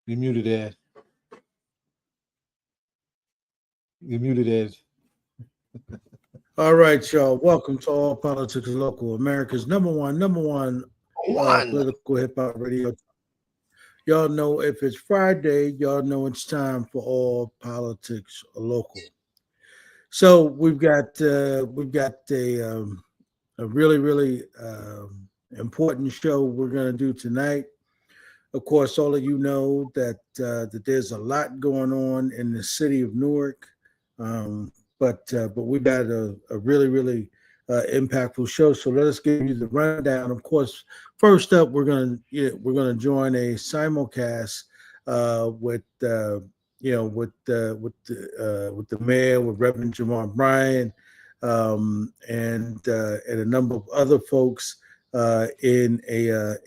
You muted, Ed. You muted, Ed. All right, y'all. Welcome to All Politics Local, America's number one political hip hop radio. Y'all know if it's Friday, y'all know it's time for All Politics Local. So we've got a really important show we're going to do tonight. Of course, all of you know that there's a lot going on in the city of Newark, but we got a really impactful show. So let us give you the rundown. Of course, first up, we're gonna join a simulcast with the mayor, with Reverend Bryant, and a number of other folks. In a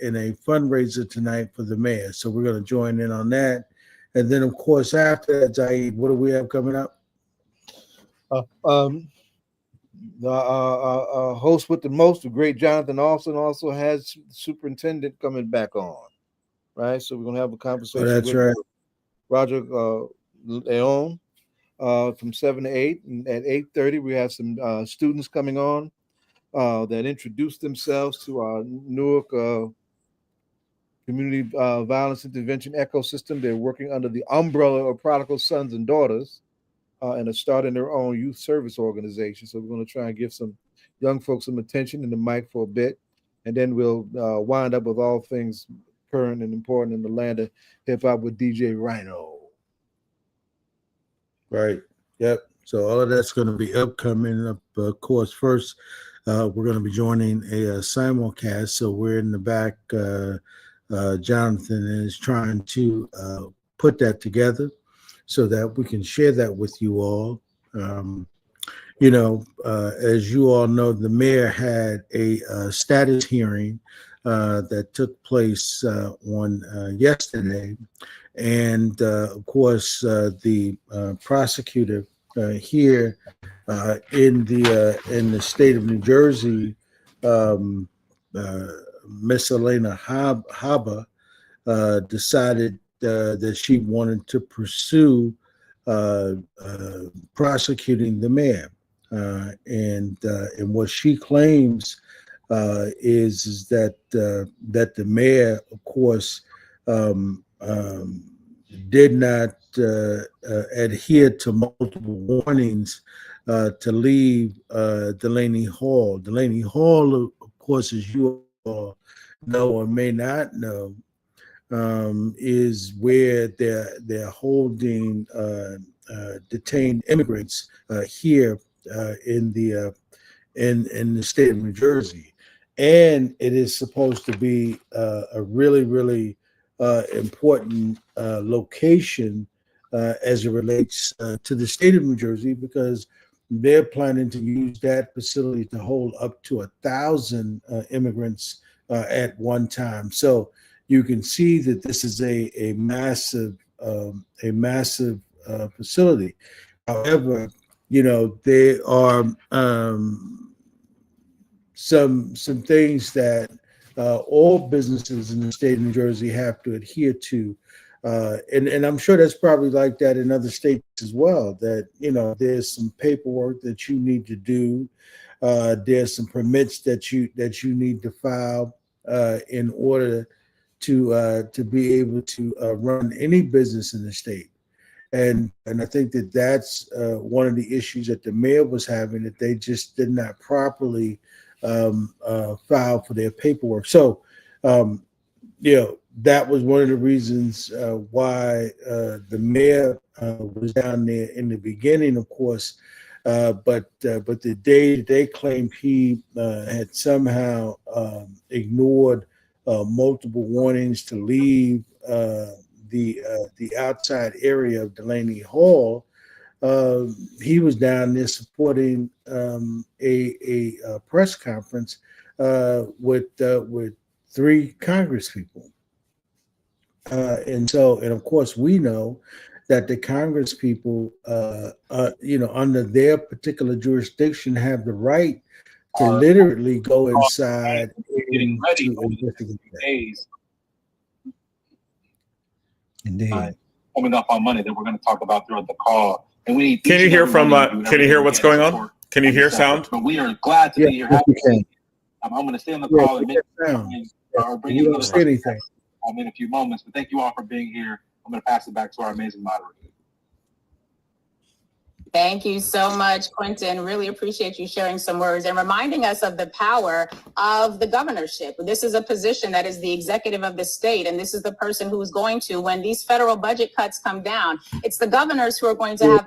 fundraiser tonight for the mayor. So we're going to join in on that. And then, of course, after that, Zaid, what do we have coming up? The host with the most, the great Jonathan Austin, also has Superintendent coming back on, right? So we're going to have a conversation with right. Roger León from 7 to 8. And at 8:30, we have some students coming on that introduced themselves to our Newark community violence intervention ecosystem. They're working under the umbrella of Prodigal Sons and Daughters and are starting their own youth service organization. So we're going to try and give some young folks some attention in the mic for a bit. And then we'll wind up with all things current and important in the land of hip hop with DJ Rhino. Right. Yep. So all of that's going to be upcoming. Of course, first, we're going to be joining a simulcast. So we're in the back. Jonathan is trying to put that together so that we can share that with you all. As you all know, the mayor had a status hearing that took place on yesterday. And of course, the prosecutor here in the state of New Jersey, Miss Elena Haba, decided that she wanted to pursue prosecuting the mayor, and what she claims is that the mayor, of course, did not adhere to multiple warnings to leave Delaney Hall. Delaney Hall, of course, as you all know or may not know, is where they're holding detained immigrants here in the state of New Jersey, and it is supposed to be a really important location as it relates to the state of New Jersey, because they're planning to use that facility to hold up to 1,000 immigrants at one time. So you can see that this is a massive facility. However, there are some things that all businesses in the state of New Jersey have to adhere to. And I'm sure that's probably like that in other states as well, that, there's some paperwork that you need to do. There's some permits that you need to file in order to be able to run any business in the state. And I think that that's one of the issues that the mayor was having, that they just did not properly file for their paperwork. So, that was one of the reasons why the mayor was down there in the beginning, of course. But the day they claimed he had somehow ignored multiple warnings to leave the outside area of Delaney Hall, he was down there supporting a press conference with 3 Congress people. And of course, we know that the Congress people, under their particular jurisdiction, have the right to literally go inside into investigate that. Indeed. Coming up on money that we're going to talk about throughout the call. And we need. Can you hear from? Can you hear what's going on? Can you hear sound? But we are glad to be here. Yes, we can. I'm going to stay on the call and make sound. bring You don't see anything. in a few moments. But thank you all for being here. I'm going to pass it back to our amazing moderator. Thank you so much, Quentin. Really appreciate you sharing some words and reminding us of the power of the governorship. This is a position that is the executive of the state, and this is the person who is going to, when these federal budget cuts come down, it's the governors who are going to have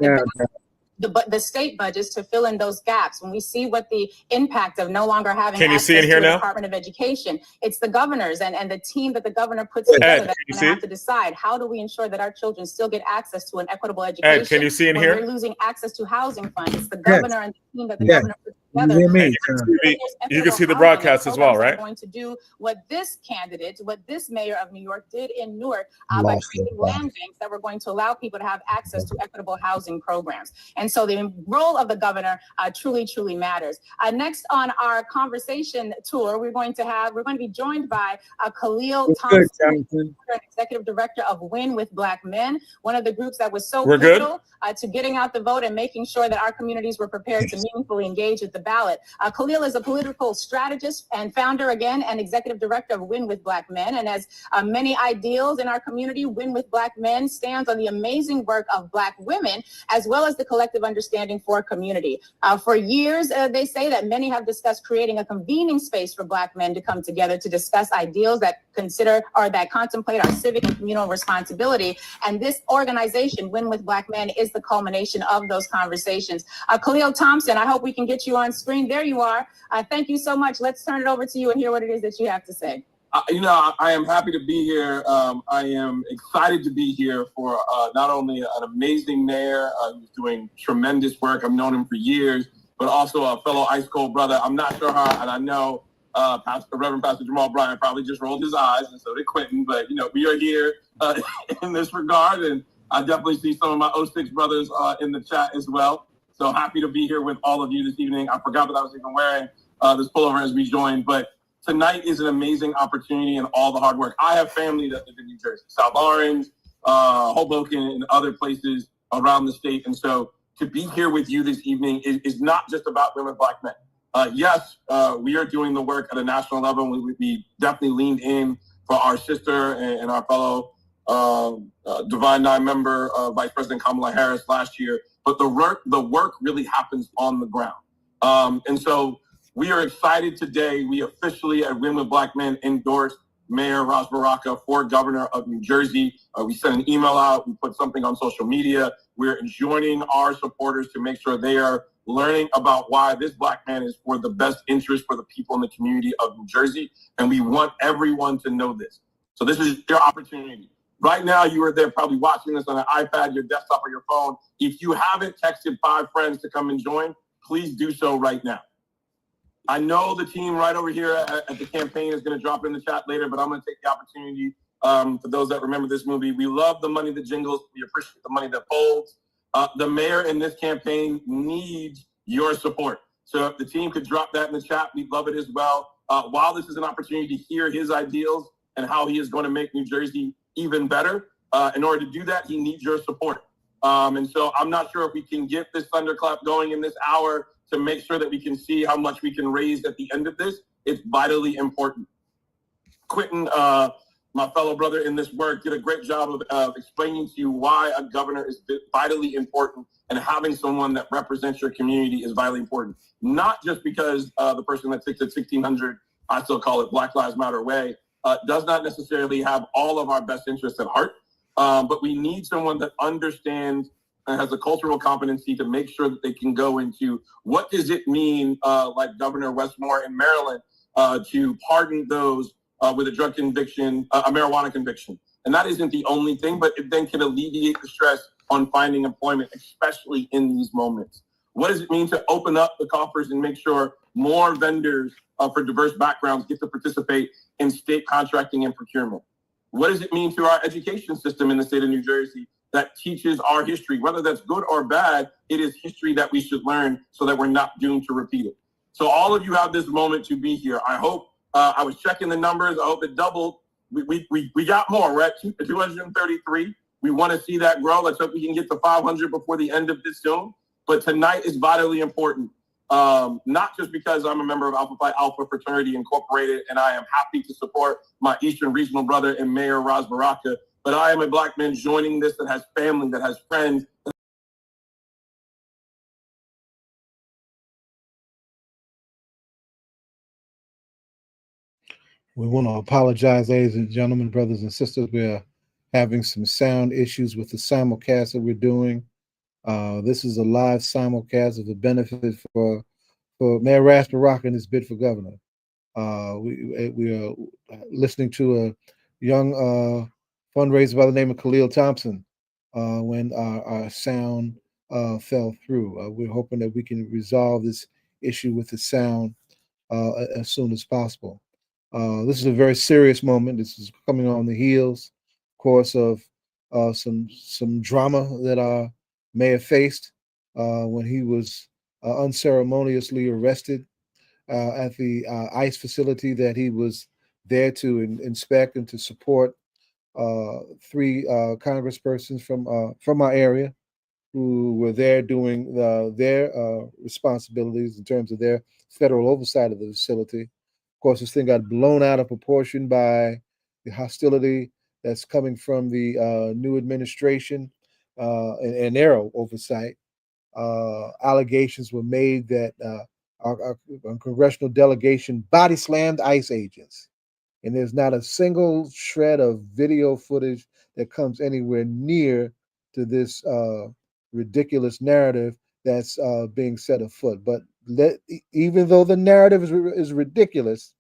the state budgets to fill in those gaps. When we see what the impact of no longer having access to the Department of Education, it's the governors and the team that the governor puts together that's going to have to decide, how do we ensure that our children still get access to an equitable education? Ed, can you see in here? We're losing access to housing funds. It's the governor and the team that the governor puts together. You can see the broadcast as well, right? Going to do what this candidate, what this mayor of New York did in Newark by creating land banks that were going to allow people to have access to equitable housing programs. And so the role of the governor truly, truly matters. Next on our conversation tour, we're going to be joined by Khalil Thompson, executive director of Win with Black Men, one of the groups that was so pivotal to getting out the vote and making sure that our communities were prepared to meaningfully engage with the ballot. Khalil is a political strategist and founder, again, and executive director of Win with Black Men, and has many ideals in our community. Win with Black Men stands on the amazing work of Black women, as well as the collective understanding for community. For years, they say that many have discussed creating a convening space for Black men to come together to discuss ideals that consider or that contemplate our civic and communal responsibility. And this organization, Win with Black Men, is the culmination of those conversations. Khalil Thompson, I hope we can get you on screen. There you are. Thank you so much. Let's turn it over to you and hear what it is that you have to say. I am happy to be here. I am excited to be here for not only an amazing mayor who's doing tremendous work. I've known him for years, but also a fellow ice cold brother. I'm not sure how, and I know Reverend Pastor Jamal-Bryant probably just rolled his eyes, and so did Quentin. But we are here in this regard, and I definitely see some of my 06 brothers in the chat as well. So happy to be here with all of you this evening. I forgot that I was even wearing this pullover as we joined, but tonight is an amazing opportunity and all the hard work. I have family that live in New Jersey, South Orange, Hoboken, and other places around the state. And so to be here with you this evening is not just about women, Black men. Yes, we are doing the work at a national level. We definitely leaned in for our sister and our fellow Divine Nine member, Vice President Kamala Harris last year. But the work really happens on the ground. And so we are excited today. We officially at Win with Black Men endorsed Mayor Baraka for governor of New Jersey. We sent an email out. We put something on social media. We're joining our supporters to make sure they are learning about why this Black man is for the best interest for the people in the community of New Jersey. And we want everyone to know this. So this is your opportunity. Right now, you are there probably watching this on an iPad, your desktop, or your phone. If you haven't texted 5 friends to come and join, please do so right now. I know the team right over here at the campaign is going to drop in the chat later, but I'm going to take the opportunity for those that remember this movie. We love the money that jingles. We appreciate the money that folds. The mayor in this campaign needs your support. So if the team could drop that in the chat, we'd love it as well. While this is an opportunity to hear his ideals and how he is going to make New Jersey even better, in order to do that, he needs your support. And so I'm not sure if we can get this thunderclap going in this hour to make sure that we can see how much we can raise at the end of this. It's vitally important. Quentin, my fellow brother in this work, did a great job of explaining to you why a governor is vitally important, and having someone that represents your community is vitally important. Not just because the person that sits at 1600, I still call it Black Lives Matter way, does not necessarily have all of our best interests at heart, but we need someone that understands and has a cultural competency to make sure that they can go into what does it mean, like Governor Westmore in Maryland, to pardon those with a drug conviction, a marijuana conviction. And that isn't the only thing, but it then can alleviate the stress on finding employment, especially in these moments. What does it mean to open up the coffers and make sure more vendors for diverse backgrounds get to participate in state contracting and procurement? What does it mean to our education system in the state of New Jersey that teaches our history? Whether that's good or bad, it is history that we should learn so that we're not doomed to repeat it. So all of you have this moment to be here. I hope, I was checking the numbers, I hope it doubled we got more. We're at 233. We want to see that grow. Let's hope we can get to 500 before the end of this June. But tonight is vitally important, not just because I'm a member of Alpha Phi Alpha Fraternity Incorporated, and I am happy to support my Eastern Regional brother and Mayor Baraka, but I am a Black man joining this that has family, that has friends. We want to apologize, ladies and gentlemen, brothers and sisters. We are having some sound issues with the simulcast that we're doing. This is a live simulcast of the benefit for Mayor Baraka and his bid for governor. We are listening to a young fundraiser by the name of Khalil Thompson when our sound fell through. We're hoping that we can resolve this issue with the sound as soon as possible. This is a very serious moment. This is coming on the heels, of course, of some drama that our mayor faced when he was unceremoniously arrested at the ICE facility that he was there to inspect and to support 3 congresspersons from our area who were there doing their responsibilities in terms of their federal oversight of the facility. Of course, this thing got blown out of proportion by the hostility that's coming from the new administration and their oversight. Allegations were made that our congressional delegation body slammed ICE agents. And there's not a single shred of video footage that comes anywhere near to this ridiculous narrative that's being set afoot. But even though the narrative is ridiculous,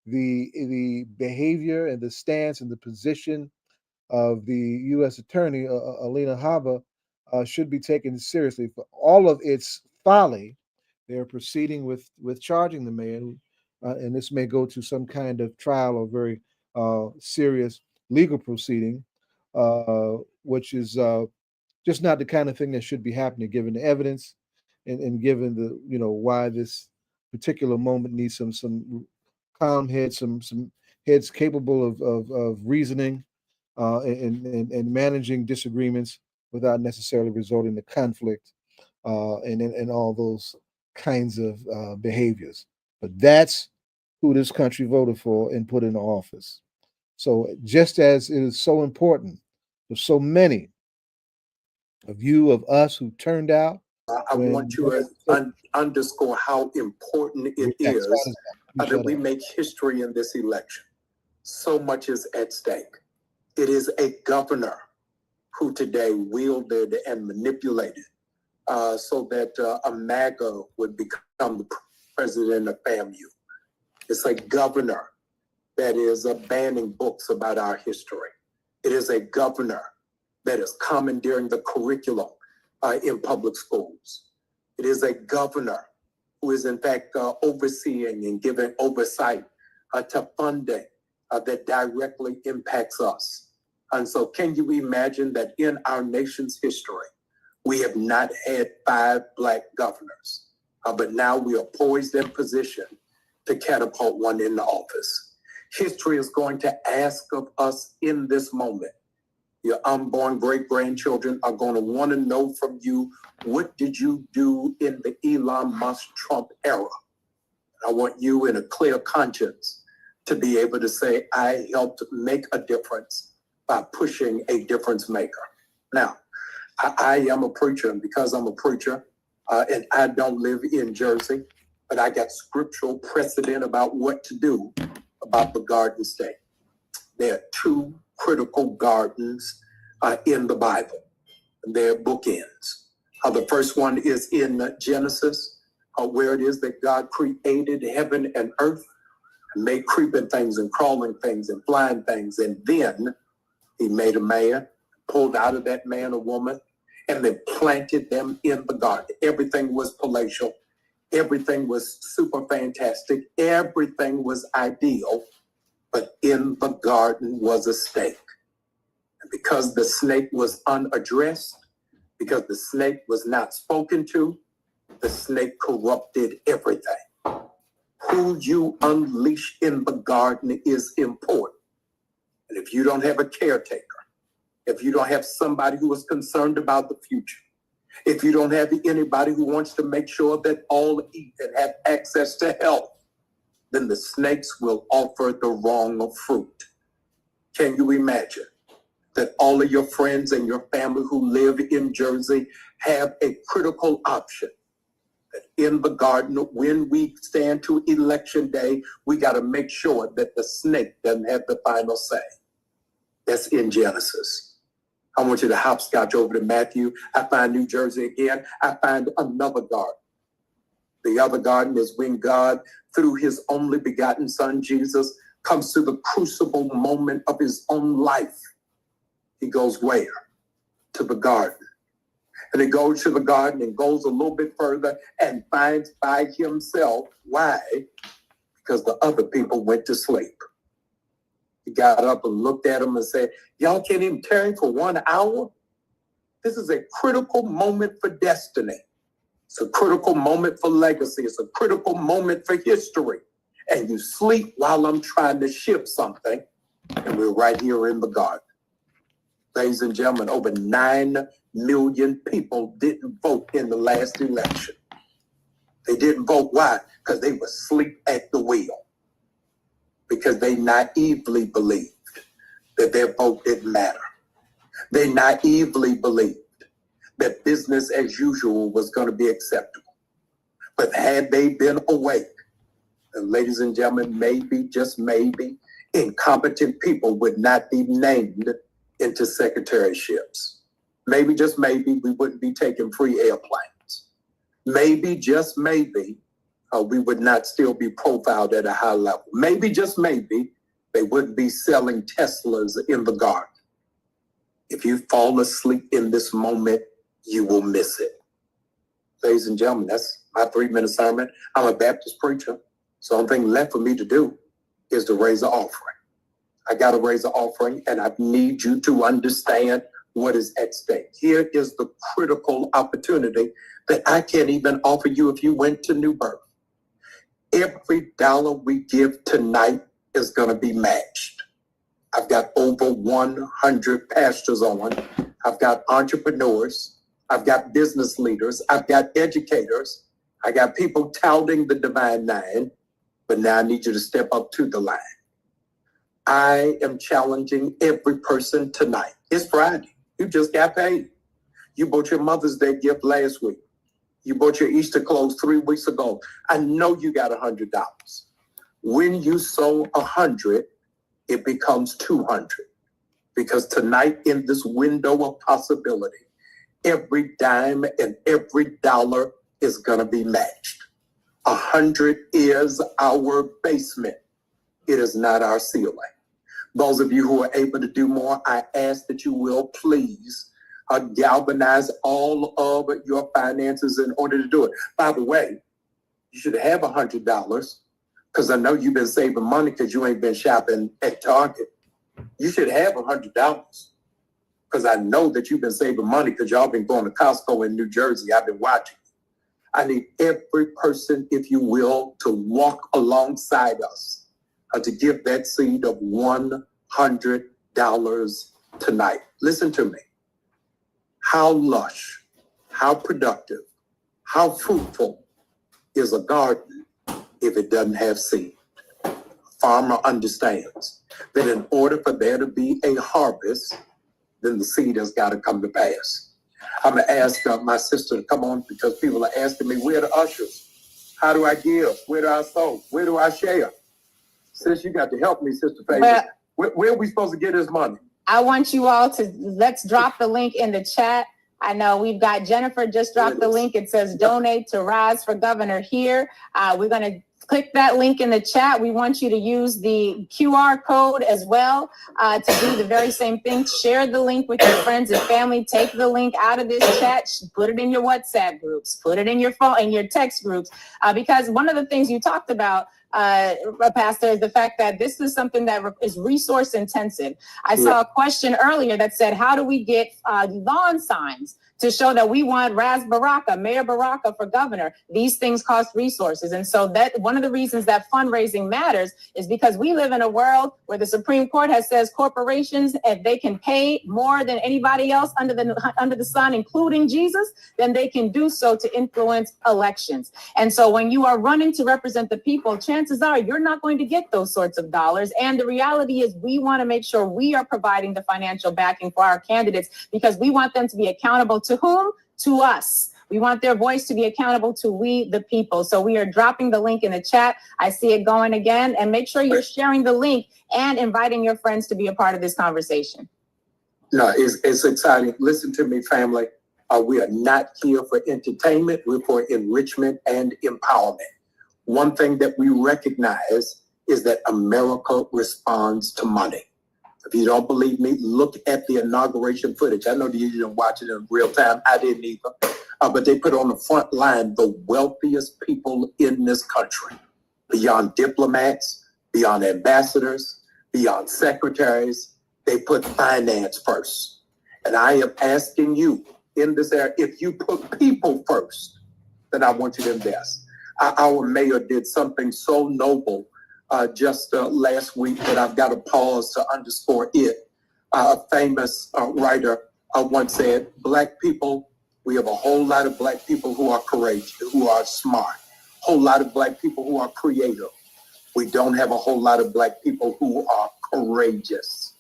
the behavior and the stance and the position of the U.S. Attorney, Alina Habba, should be taken seriously. For all of its folly, they're proceeding with charging the man, and this may go to some kind of trial or very serious legal proceeding, which is just not the kind of thing that should be happening given the evidence and given the why this particular moment needs some calm heads, some heads capable of reasoning and managing disagreements without necessarily resorting to conflict and all those kinds of behaviors. But that's who this country voted for and put in office. So just as it is so important for so many of you, of us who turned out, I want you to underscore how important it is that we make history in this election. So much is at stake. It is a governor who today wielded and manipulated so that a MAGA would become the president of FAMU. It's a governor that is banning books about our history. It is a governor that is commandeering the curriculum in public schools. It is a governor who is in fact overseeing and giving oversight to funding that directly impacts us. And so can you imagine that in our nation's history, we have not had 5 Black governors, but now we are poised in position to catapult one into office. History is going to ask of us in this moment. Your unborn great-grandchildren are going to want to know from you, what did you do in the Elon Musk Trump era? I want you in a clear conscience to be able to say, I helped make a difference by pushing a difference maker. Now, I am a preacher, and because I'm a preacher, and I don't live in Jersey, but I got scriptural precedent about what to do about the Garden State. There are 2 critical gardens in the Bible. They're bookends. The first one is in Genesis, where it is that God created heaven and earth and made creeping things and crawling things and flying things. And then he made a man, pulled out of that man a woman, and then planted them in the garden. Everything was palatial. Everything was super fantastic. Everything was ideal. But in the garden was a snake. And because the snake was unaddressed, because the snake was not spoken to, the snake corrupted everything. Who you unleash in the garden is important. And if you don't have a caretaker, if you don't have somebody who is concerned about the future, if you don't have anybody who wants to make sure that all eat and have access to health, then the snakes will offer the wrong fruit. Can you imagine that all of your friends and your family who live in Jersey have a critical option? That in the garden, when we stand to election day, we got to make sure that the snake doesn't have the final say. That's in Genesis. I want you to hopscotch over to Matthew. I find New Jersey again. I find another garden. The other garden is when God, through his only begotten son, Jesus, comes to the crucible moment of his own life. He goes where? To the garden. And he goes to the garden and goes a little bit further and finds by himself. Why? Because the other people went to sleep. He got up and looked at him and said, y'all can't even tarry for 1 hour? This is a critical moment for destiny. It's a critical moment for legacy. It's a critical moment for history. And you sleep while I'm trying to ship something. And we're right here in the garden. Ladies and gentlemen, over 9 million people didn't vote in the last election. They didn't vote. Why? Because they were asleep at the wheel. Because they naively believed that their vote didn't matter. They naively believed that business as usual was going to be acceptable. But had they been awake, and ladies and gentlemen, maybe, just maybe, incompetent people would not be named into secretaryships. Maybe, just maybe, we wouldn't be taking free airplanes. Maybe, just maybe, we would not still be profiled at a high level. Maybe, just maybe, they wouldn't be selling Teslas in the garden. If you fall asleep in this moment, you will miss it. Ladies and gentlemen, that's my 3-minute sermon. I'm a Baptist preacher, so the only thing left for me to do is to raise an offering. I got to raise an offering, and I need you to understand what is at stake. Here is the critical opportunity that I can't even offer you if you went to New Birth. Every dollar we give tonight is going to be matched. I've got over 100 pastors on. I've got entrepreneurs. I've got business leaders. I've got educators. I got people touting the divine nine. But now I need you to step up to the line. I am challenging every person tonight. It's Friday. You just got paid. You bought your Mother's Day gift last week. You bought your Easter clothes 3 weeks ago. I know you got $100. When you sow 100, it becomes 200. Because tonight in this window of possibility, every dime and every dollar is going to be matched. 100 is our basement. It is not our ceiling. Those of you who are able to do more, I ask that you will please galvanize all of your finances in order to do it. By the way, you should have $100 because I know you've been saving money because you ain't been shopping at Target. You should have $100 because I know that you've been saving money because y'all been going to Costco in New Jersey. I've been watching. I need every person, if you will, to walk alongside us to give that seed of $100 tonight. Listen to me. How lush, how productive, how fruitful is a garden if it doesn't have seed? A farmer understands that in order for there to be a harvest, then the seed has got to come to pass. I'm going to ask my sister to come on because people are asking me, where are the ushers? How do I give? Where do I sow? Where do I share? Sis, you got to help me, Sister Faith. Where are we supposed to get this money? I want you all to, let's drop the link in the chat. I know we've got Jennifer just dropped the link. It says donate to Rise for Governor here. We're going to click that link in the chat. We want you to use the QR code as well to do the very same thing. Share the link with your friends and family. Take the link out of this chat. Put it in your WhatsApp groups. Put it in your phone, in your text groups. Because one of the things you talked about, Pastor, is the fact that this is something that is resource intensive. I saw a question earlier that said, how do we get lawn signs to show that we want Baraka, Mayor Baraka for governor. These things cost resources. And so that one of the reasons that fundraising matters is because we live in a world where the Supreme Court has says corporations, if they can pay more than anybody else under the sun, including Jesus, then they can do so to influence elections. And so when you are running to represent the people, chances are you're not going to get those sorts of dollars. And the reality is we want to make sure we are providing the financial backing for our candidates because we want them to be accountable to whom? To us. We want their voice to be accountable to we, the people. So we are dropping the link in the chat. I see it going again. And make sure you're sharing the link and inviting your friends to be a part of this conversation. No, it's exciting. Listen to me, family. We are not here for entertainment. We're for enrichment and empowerment. One thing that we recognize is that America responds to money. If you don't believe me, look at the inauguration footage. I know that you didn't watch it in real time. I didn't either. But they put on the front line the wealthiest people in this country, beyond diplomats, beyond ambassadors, beyond secretaries. They put finance first. And I am asking you in this area, if you put people first, then I want you to invest. Our mayor did something so noble just last week that I've got to pause to underscore it. A famous writer once said, Black people, we have a whole lot of Black people who are courageous, who are smart, whole lot of Black people who are creative. We don't have a whole lot of Black people who are courageous.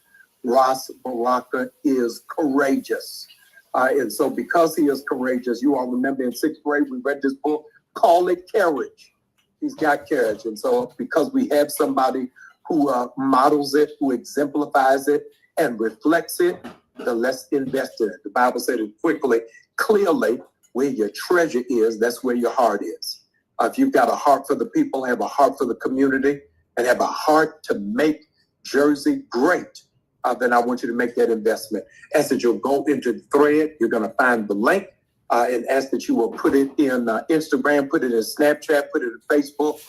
Ross Baraka is courageous. And so because he is courageous, you all remember in 6th grade, we read this book, Call It Courage. He's got courage. And so because we have somebody who models it, who exemplifies it and reflects it, then let's invest in it. The Bible said it quickly, clearly, where your treasure is, that's where your heart is. If you've got a heart for the people, have a heart for the community, and have a heart to make Jersey great, then I want you to make that investment. As that you'll go into the thread, you're going to find the link. And ask that you will put it in Instagram, put it in Snapchat, put it in Facebook.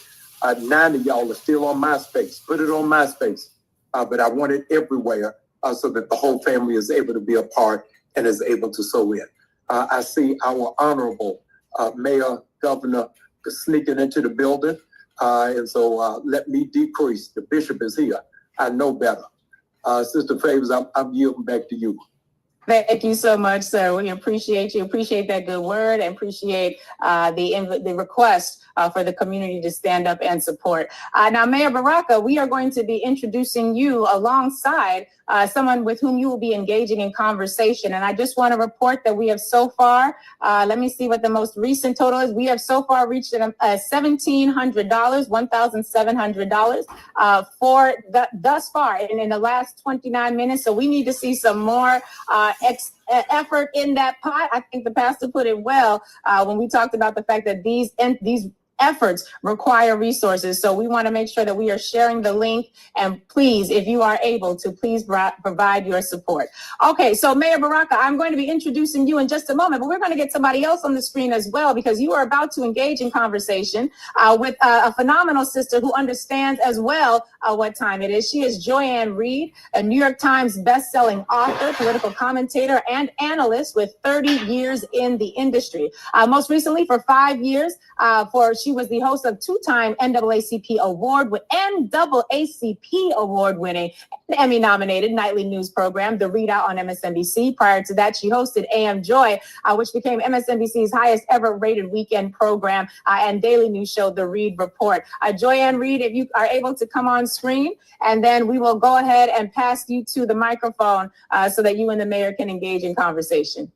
9 of y'all are still on MySpace. Put it on MySpace. But I want it everywhere so that the whole family is able to be a part and is able to sow in. I see our honorable mayor, governor sneaking into the building. And so let me decrease. The bishop is here. I know better. Sister Favors, I'm yielding back to you. Thank you so much, sir. We appreciate you. Appreciate that good word and appreciate the request for the community to stand up and support. Now, Mayor Baraka, we are going to be introducing you alongside someone with whom you will be engaging in conversation. And I just want to report that we have so far, let me see what the most recent total is. We have so far reached $1,700, $1,700 for thus far in the last 29 minutes. So we need to see some more effort in that pot. I think the pastor put it well when we talked about the fact that these efforts require resources. So we want to make sure that we are sharing the link. And please, if you are able to, please provide your support. Okay, so Mayor Baraka, I'm going to be introducing you in just a moment, but we're going to get somebody else on the screen as well, because you are about to engage in conversation with a phenomenal sister who understands as well what time it is. She is Joyanne Reid, a New York Times bestselling author, political commentator, and analyst with 30 years in the industry. Most recently, for 5 years, she was the host of 2-time NAACP award-winning, Emmy-nominated nightly news program, The Reid on MSNBC. Prior to that, she hosted AM Joy, which became MSNBC's highest ever rated weekend program, and daily news show, The Reid Report. Joyanne Reid, if you are able to come on screen, and then we will go ahead and pass you to the microphone so that you and the mayor can engage in conversation.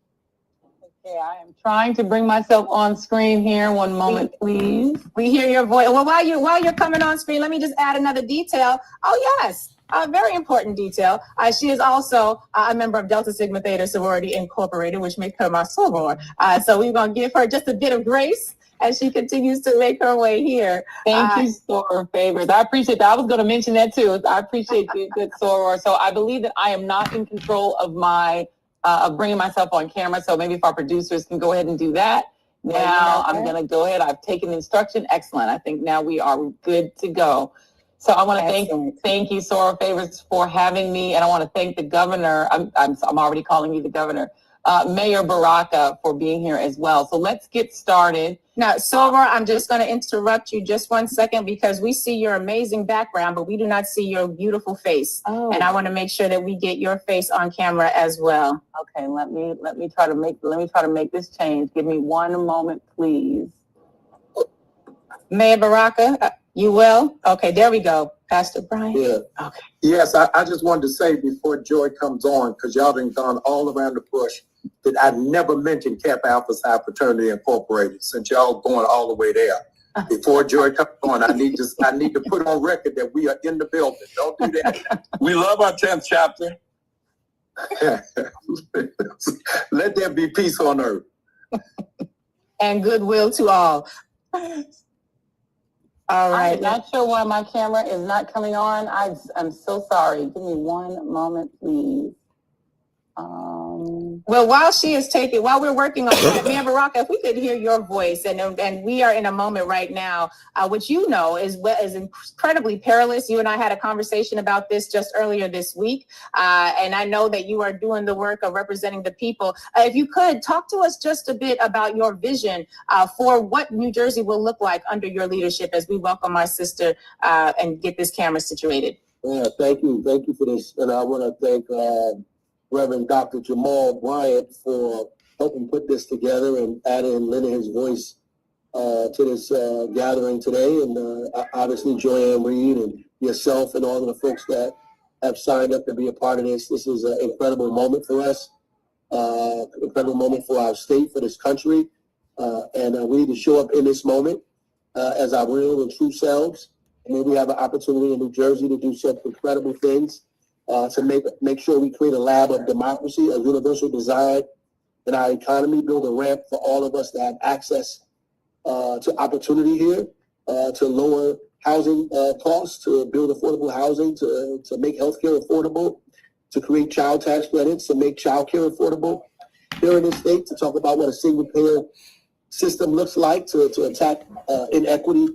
Okay, I am trying to bring myself on screen here. One moment, please. We hear your voice. Well, while you're coming on screen, let me just add another detail. Oh, yes. A very important detail. She is also a member of Delta Sigma Theta Sorority Incorporated, which makes her my soror. So we're going to give her just a bit of grace as she continues to make her way here. Thank you, Soror Favors. I appreciate that. I was going to mention that too. I appreciate you, good Soror. So I believe that I am not in control of of bringing myself on camera. So maybe if our producers can go ahead and do that. Now I'm going to go ahead. I've taken the instruction. Excellent. I think now we are good to go. So I want to thank you, Soror Favors, for having me. And I want to thank the governor. I'm already calling you the governor. Mayor Baraka for being here as well. So let's get started. Now, Silver, I'm just going to interrupt you just 1 second because we see your amazing background, but we do not see your beautiful face. Oh. And I want to make sure that we get your face on camera as well. Okay, let me try to make this change. Give me 1 moment, please. Mayor Baraka, you will? Okay, there we go. Pastor Bryant? Yeah. Okay. Yes, I just wanted to say before Joy comes on, because y'all done gone all around the bush, that I never mentioned Kappa Alpha Psi Fraternity Incorporated, since y'all going all the way there. Before Joy comes on, I need to put on record that we are in the building. Don't do that. We love our 10th chapter. Let there be peace on earth. And goodwill to all. All right. I'm not sure why my camera is not coming on. I'm so sorry. Give me 1 moment, please. Well, while we're working on that, Mayor Baraka, if we could hear your voice, and we are in a moment right now, which you know is incredibly perilous. You and I had a conversation about this just earlier this week, and I know that you are doing the work of representing the people. If you could talk to us just a bit about your vision for what New Jersey will look like under your leadership as we welcome our sister and get this camera situated. Yeah, thank you for this, and I want to thank Reverend Dr. Jamal Bryant for helping put this together and lending his voice to this gathering today. And obviously Joanne Reid and yourself and all of the folks that have signed up to be a part of this. This is an incredible moment for us, incredible moment for our state, for this country. And we need to show up in this moment as our real and true selves. And then we have an opportunity in New Jersey to do some incredible things. To make sure we create a lab of democracy, a universal design in our economy, build a ramp for all of us to have access to opportunity here, to lower housing costs, to build affordable housing, to make healthcare affordable, to create child tax credits, to make childcare affordable here in this state, to talk about what a single payer system looks like, to attack inequity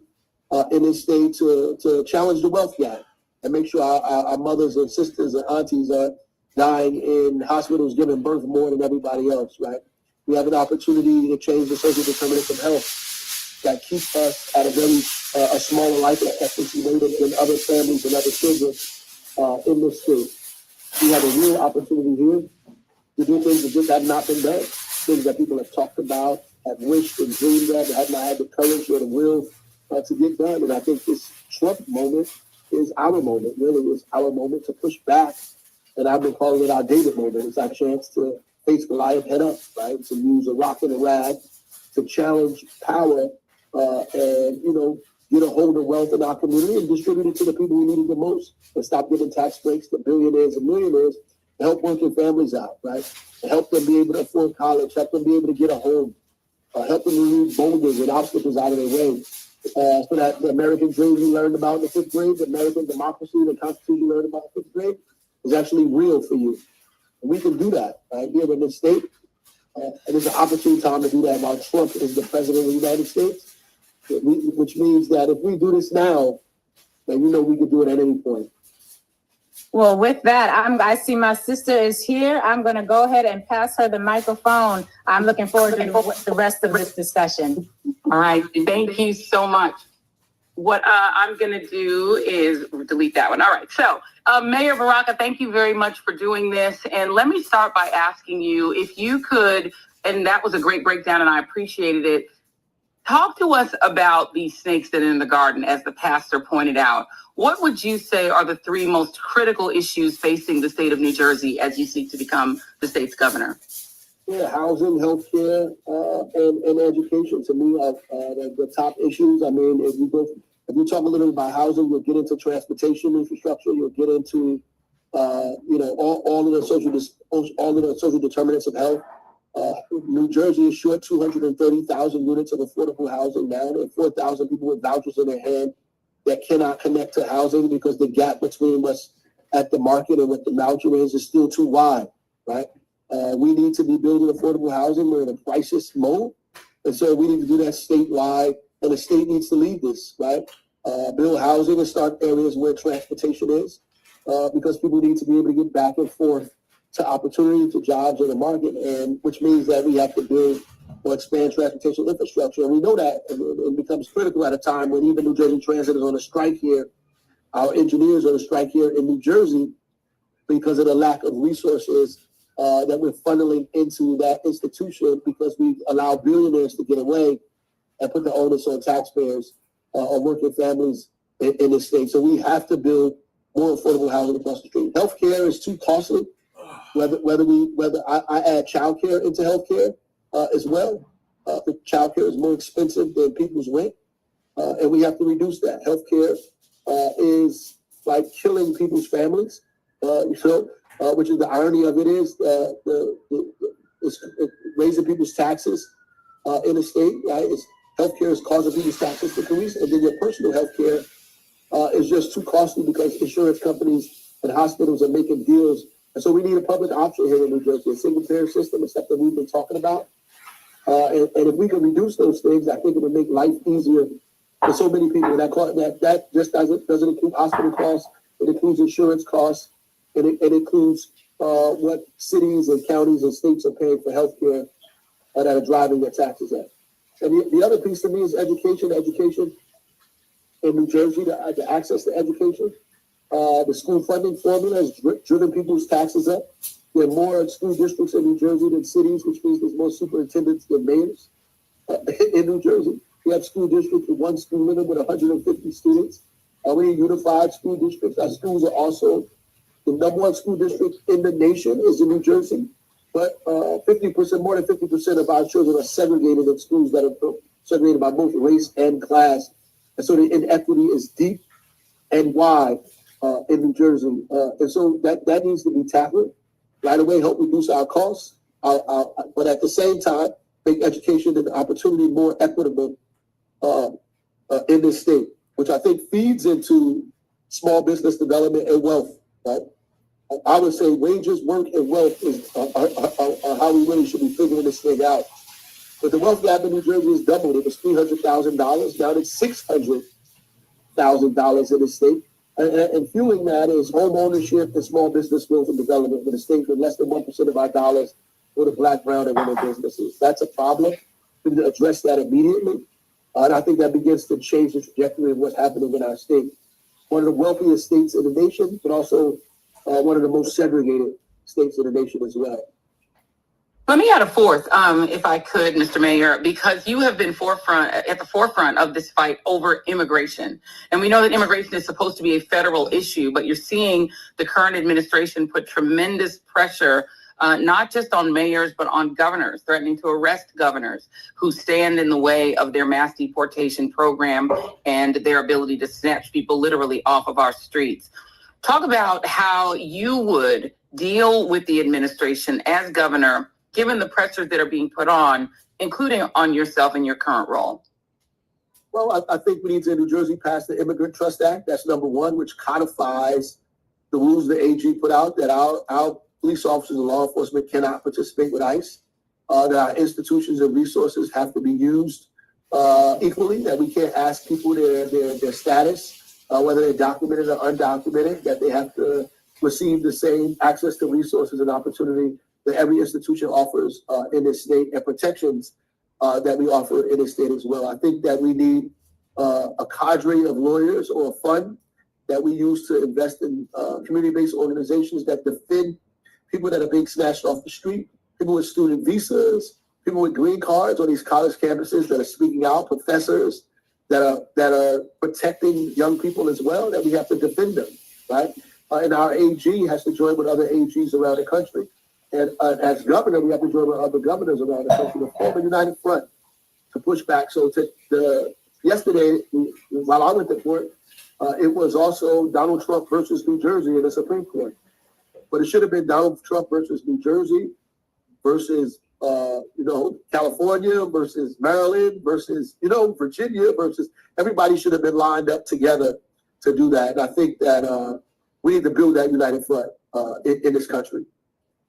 in this state, to challenge the wealth gap. And make sure our mothers and sisters and aunties are dying in hospitals giving birth more than everybody else, right? We have an opportunity to change the social determinants of health that keep us at a very a smaller life expectancy rate than other families and other children in this state. We have a real opportunity here to do things that just have not been done, things that people have talked about, have wished and dreamed of, have not had the courage or the will to get done. And I think this Trump moment is our moment, really is our moment to push back. And I've been calling it our David moment. It's our chance to face Goliath head up, right? To use a rock and a rag to challenge power and, get a hold of wealth in our community and distribute it to the people who need it the most. And stop giving tax breaks to billionaires and millionaires to help working families out, right? To help them be able to afford college, help them be able to get a home, help them remove boulders and obstacles out of their way. So that the American dream you learned about in the 5th grade, the American democracy, the Constitution you learned about in 5th grade, is actually real for you. And we can do that right here in this state. And it's an opportune time to do that while Trump is the president of the United States, which means that if we do this now, then we can do it at any point. Well, with that, I see my sister is here. I'm going to go ahead and pass her the microphone. I'm looking forward to the rest of this discussion. All right. Thank you so much. What I'm going to do is delete that one. All right. So, Mayor Baraka, thank you very much for doing this. And let me start by asking you if you could, and that was a great breakdown and I appreciated it. Talk to us about these snakes that are in the garden, as the pastor pointed out. What would you say are the 3 most critical issues facing the state of New Jersey as you seek to become the state's governor? Yeah, housing, healthcare, and education to me are the top issues. I mean, if you talk a little about housing, you'll get into transportation infrastructure, you'll get into all of the social determinants of health. New Jersey is short 230,000 units of affordable housing now. There are 4,000 people with vouchers in their hand that cannot connect to housing because the gap between what's at the market and what the voucher is still too wide, right? We need to be building affordable housing. We're in a crisis mode. And so we need to do that statewide, and the state needs to lead this, right? Build housing and start areas where transportation is, because people need to be able to get back and forth to opportunity, to jobs in the market, and which means that we have to build or expand transportation infrastructure. And we know that it becomes critical at a time when even New Jersey Transit is on a strike here. Our engineers are on a strike here in New Jersey because of the lack of resources that we're funneling into that institution, because we allow billionaires to get away and put the onus on taxpayers or working families in the state. So we have to build more affordable housing across the street. Healthcare is too costly. Whether I add childcare into healthcare as well. Childcare is more expensive than people's rent, and we have to reduce that. Healthcare is like killing people's families. Which is the irony of it is raising people's taxes in the state. Right? Healthcare is causing people's taxes to increase, and then your personal healthcare is just too costly because insurance companies and hospitals are making deals. And so we need a public option here in New Jersey, a single payer system, except that we've been talking about. And if we can reduce those things, I think it would make life easier for so many people. That just doesn't include hospital costs. It includes insurance costs. It includes what cities and counties and states are paying for healthcare that are driving their taxes up. And the other piece to me is education. Education in New Jersey, the access to education. The school funding formula has driven people's taxes up. There are more school districts in New Jersey than cities, which means there's more superintendents than mayors in New Jersey. We have school districts with one school limit with 150 students. We need unified school districts. Our schools are also the number one school district in the nation is in New Jersey, but 50%, more than 50% of our children are segregated in schools that are segregated by both race and class. And so the inequity is deep and wide in New Jersey. And so that needs to be tackled right away, help reduce our costs, but at the same time, make education and opportunity more equitable in this state, which I think feeds into small business development and wealth. Right? I would say wages, work, and wealth are how we really should be figuring this thing out. But the wealth gap in New Jersey has doubled. It was $300,000. Now it's $600,000 in the state. And fueling that is home ownership and small business growth and development with a state with less than 1% of our dollars go to Black, brown, and women businesses. That's a problem. We need to address that immediately. And I think that begins to change the trajectory of what's happening in our state. One of the wealthiest states in the nation, but also one of the most segregated states in the nation as well. Let me add a fourth, if I could, Mr. Mayor, because you have been at the forefront of this fight over immigration. And we know that immigration is supposed to be a federal issue, but you're seeing the current administration put tremendous pressure, not just on mayors, but on governors, threatening to arrest governors who stand in the way of their mass deportation program and their ability to snatch people literally off of our streets. Talk about how you would deal with the administration as governor, given the pressures that are being put on, including on yourself in your current role. Well, I think we need to, in New Jersey, pass the Immigrant Trust Act. That's number one, which codifies the rules the AG put out that our police officers and law enforcement cannot participate with ICE, that our institutions and resources have to be used equally, that we can't ask people their status, whether they're documented or undocumented, that they have to receive the same access to resources and opportunity that every institution offers in this state, and protections that we offer in this state as well. I think that we need a cadre of lawyers or a fund that we use to invest in community-based organizations that defend people that are being snatched off the street, people with student visas, people with green cards on these college campuses that are speaking out, professors that are protecting young people as well, that we have to defend them, right? And our AG has to join with other AGs around the country. And as governor, we have to join with other governors around the country to form a united front to push back. So yesterday, while I went to court, it was also Donald Trump versus New Jersey in the Supreme Court. But it should have been Donald Trump versus New Jersey versus, California versus Maryland versus, Virginia versus, everybody should have been lined up together to do that. And I think that we need to build that united front in this country.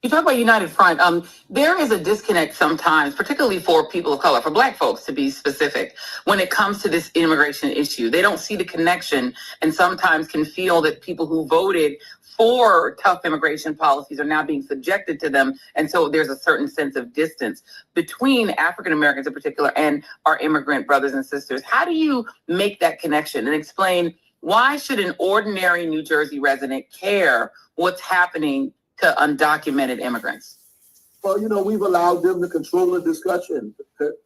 You talk about United Front. There is a disconnect sometimes, particularly for people of color, for Black folks to be specific, when it comes to this immigration issue. They don't see the connection and sometimes can feel that people who voted for tough immigration policies are now being subjected to them. And so there's a certain sense of distance between African Americans in particular and our immigrant brothers and sisters. How do you make that connection and explain why should an ordinary New Jersey resident care what's happening to undocumented immigrants? Well, we've allowed them to control the discussion,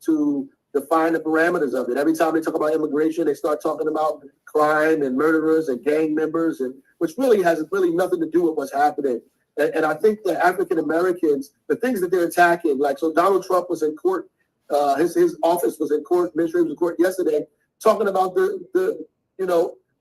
to define the parameters of it. Every time they talk about immigration, they start talking about crime and murderers and gang members, and which really has nothing to do with what's happening. And I think that African Americans, the things that they're attacking, like, so Donald Trump was in court, his office was in court, administration was in court yesterday, talking about the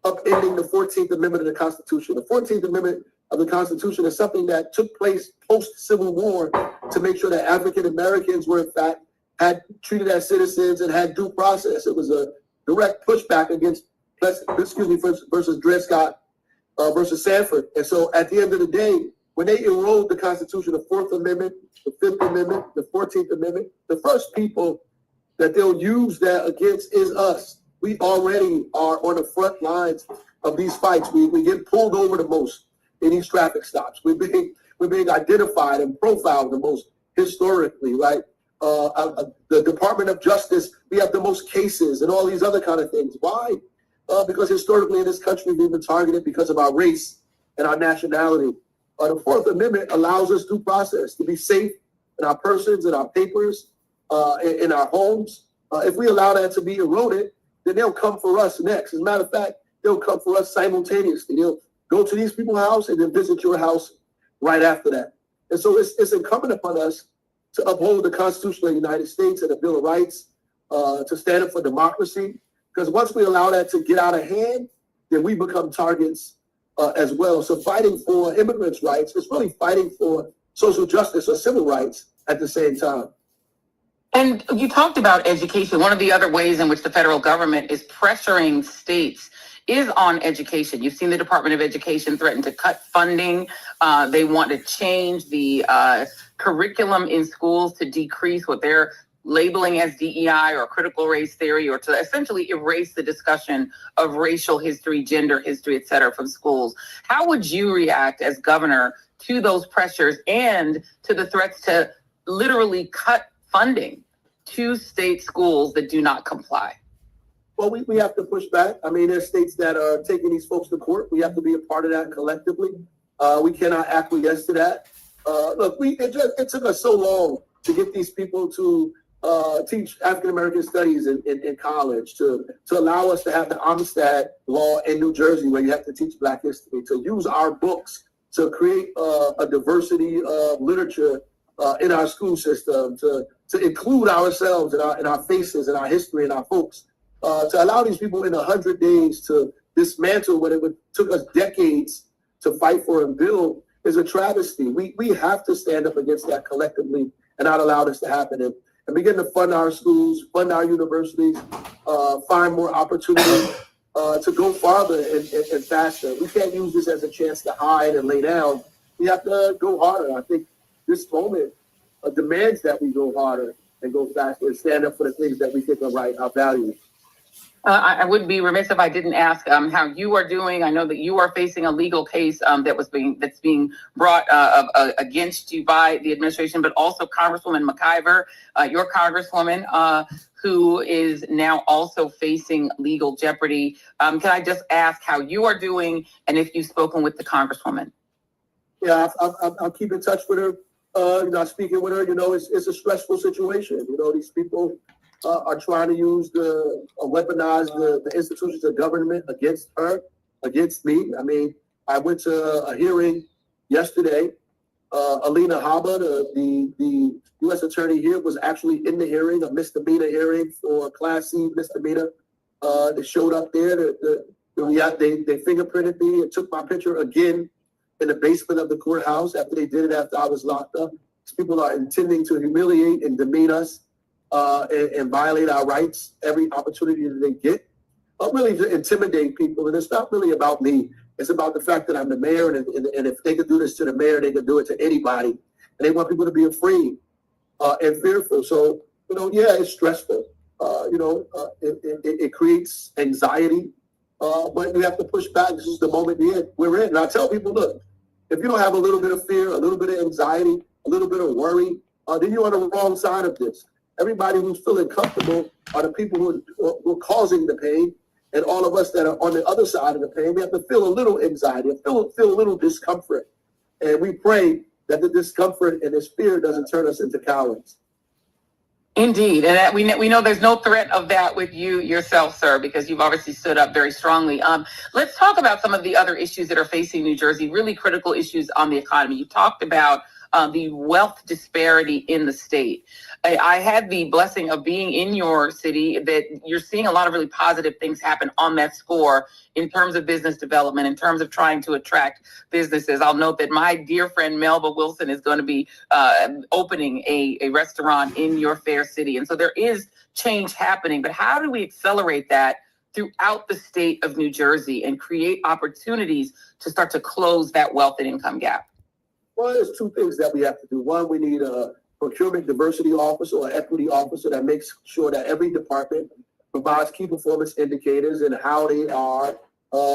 upending the 14th Amendment of the Constitution. The 14th Amendment of the Constitution is something that took place post-Civil War to make sure that African Americans were, in fact, had treated as citizens and had due process. It was a direct pushback against, versus Dred Scott versus Sanford. And so at the end of the day, when they erode the Constitution, the 4th Amendment, the 5th Amendment, the 14th Amendment, the first people that they'll use that against is us. We already are on the front lines of these fights. We get pulled over the most in these traffic stops. We're being identified and profiled the most historically, right? The Department of Justice, we have the most cases and all these other kind of things. Why? Because historically in this country, we've been targeted because of our race and our nationality. The 4th Amendment allows us due process to be safe in our persons, in our papers, in our homes. If we allow that to be eroded, then they'll come for us next. As a matter of fact, they'll come for us simultaneously. They'll go to these people's house and then visit your house right after that. And so it's incumbent upon us to uphold the Constitution of the United States and the Bill of Rights, to stand up for democracy. Because once we allow that to get out of hand, then we become targets as well. So fighting for immigrants' rights is really fighting for social justice or civil rights at the same time. And you talked about education. One of the other ways in which the federal government is pressuring states is on education. You've seen the Department of Education threaten to cut funding. They want to change the curriculum in schools to decrease what they're labeling as DEI or critical race theory, or to essentially erase the discussion of racial history, gender history, et cetera, from schools. How would you react as governor to those pressures and to the threats to literally cut funding to state schools that do not comply? Well, we have to push back. I mean, there's states that are taking these folks to court. We have to be a part of that collectively. We cannot acquiesce to that. Look, it took us so long to get these people to teach African-American studies in college, to allow us to have the Amistad law in New Jersey where you have to teach Black history, to use our books to create a diversity of literature in our school system, to include ourselves and our faces and our history and our folks, to allow these people in 100 days to dismantle what took us decades to fight for and build is a travesty. We have to stand up against that collectively and not allow this to happen. And begin to fund our schools, fund our universities, find more opportunities to go farther and faster. We can't use this as a chance to hide and lay down. We have to go harder. I think this moment demands that we go harder and go faster and stand up for the things that we think are right, our values. I would be remiss if I didn't ask how you are doing. I know that you are facing a legal case that's being brought against you by the administration, but also Congresswoman McIver, your Congresswoman, who is now also facing legal jeopardy. Can I just ask how you are doing and if you've spoken with the Congresswoman? Yeah, I'll keep in touch with her. Speaking with her, it's a stressful situation. These people are trying to weaponize the institutions of government against her, against me. I mean, I went to a hearing yesterday. Alina Habba, the U.S. attorney here, was actually in the hearing, a misdemeanor hearing for a Class C misdemeanor. They showed up there. They fingerprinted me and took my picture again in the basement of the courthouse after they did it after I was locked up. These people are intending to humiliate and demean us. And violate our rights every opportunity that they get, really to intimidate people. And it's not really about me. It's about the fact that I'm the mayor, and if they could do this to the mayor, they could do it to anybody. and they want people to be afraid and fearful. So, yeah, it's stressful. It creates anxiety, but you have to push back. This is the moment we're in. And I tell people, look, if you don't have a little bit of fear, a little bit of anxiety, a little bit of worry, then you're on the wrong side of this. Everybody who's feeling comfortable are the people who are causing the pain. And all of us that are on the other side of the pain, we have to feel a little anxiety, feel a little discomfort. And we pray that the discomfort and this fear doesn't turn us into cowards. Indeed, and that we know there's no threat of that with you yourself, sir, because you've obviously stood up very strongly. Let's talk about some of the other issues that are facing New Jersey, really critical issues on the economy. You talked about the wealth disparity in the state. I had the blessing of being in your city, that you're seeing a lot of really positive things happen on that score in terms of business development, in terms of trying to attract businesses. I'll note that my dear friend Melba Wilson is going to be opening a restaurant in your fair city. And so there is change happening, but how do we accelerate that throughout the state of New Jersey and create opportunities to start to close that wealth and income gap? Well, there's two things that we have to do. One, we need a procurement diversity officer or equity officer that makes sure that every department provides key performance indicators and how they are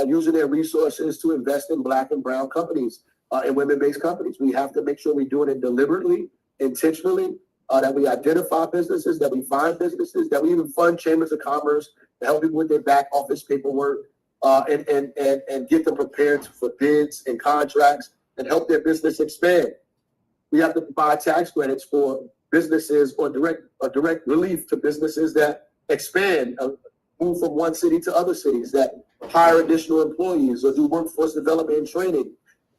using their resources to invest in Black and brown companies and women-based companies. We have to make sure we're doing it deliberately, intentionally, that we identify businesses, that we find businesses, that we even fund chambers of commerce to help people with their back office paperwork and get them prepared for bids and contracts and help their business expand. We have to provide tax credits for businesses or direct relief to businesses that expand, move from one city to other cities, that hire additional employees or do workforce development and training,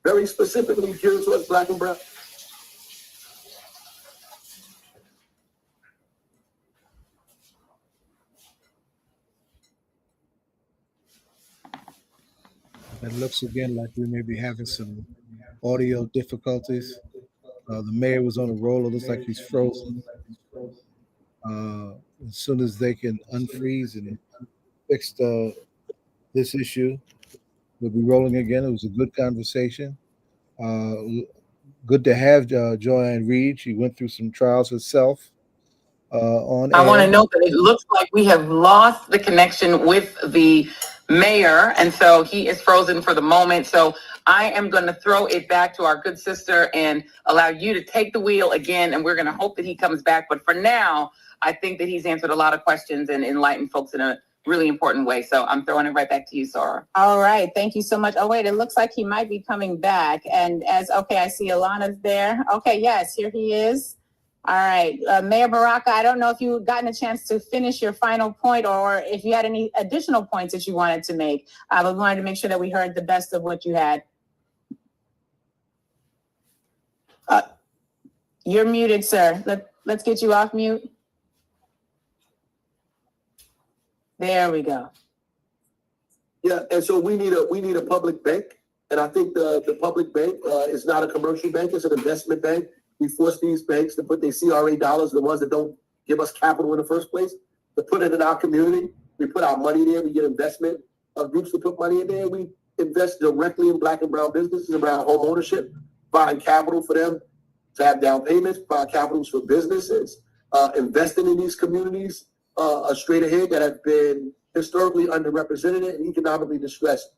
very specifically geared towards Black and brown. It looks again like we may be having some audio difficulties. The mayor was on a roll. It looks like he's frozen. As soon as they can unfreeze and fix this issue, we'll be rolling again. It was a good conversation. Good to have Joanne Reid. She went through some trials herself. I want to note that it looks like we have lost the connection with the mayor, and so he is frozen for the moment. So I am going to throw it back to our good sister and allow you to take the wheel again, and we're going to hope that he comes back. But for now, I think that he's answered a lot of questions and enlightened folks in a really important way. So I'm throwing it right back to you, Sora. All right. Thank you so much. Oh, wait, it looks like he might be coming back. And I see Alana's there. Okay, yes, here he is. All right. Mayor Baraka, I don't know if you've gotten a chance to finish your final point or if you had any additional points that you wanted to make. But we wanted to make sure that we heard the best of what you had. You're muted, sir. Let's get you off mute. There we go. Yeah, and so we need a public bank, and I think the public bank is not a commercial bank; it's an investment bank. We force these banks to put their CRA dollars, the ones that don't give us capital in the first place, to put it in our community. We put our money there. We get investment groups to put money in there. We invest directly in Black and brown businesses around home ownership, buying capital for them to have down payments, provide capitals for businesses, investing in these communities straight ahead that have been historically underrepresented and economically distressed.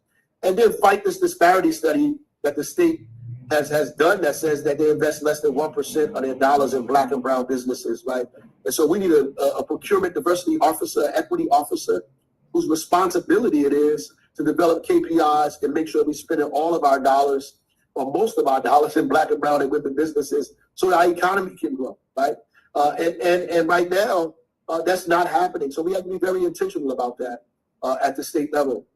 And then fight this disparity study that the state has done that says that they invest less than 1% of their dollars in Black and brown businesses, right? And so we need a procurement diversity officer, equity officer, whose responsibility it is to develop KPIs and make sure we spend all of our dollars or most of our dollars in Black and brown and women businesses so that our economy can grow, right? And right now, that's not happening. So we have to be very intentional about that at the state level.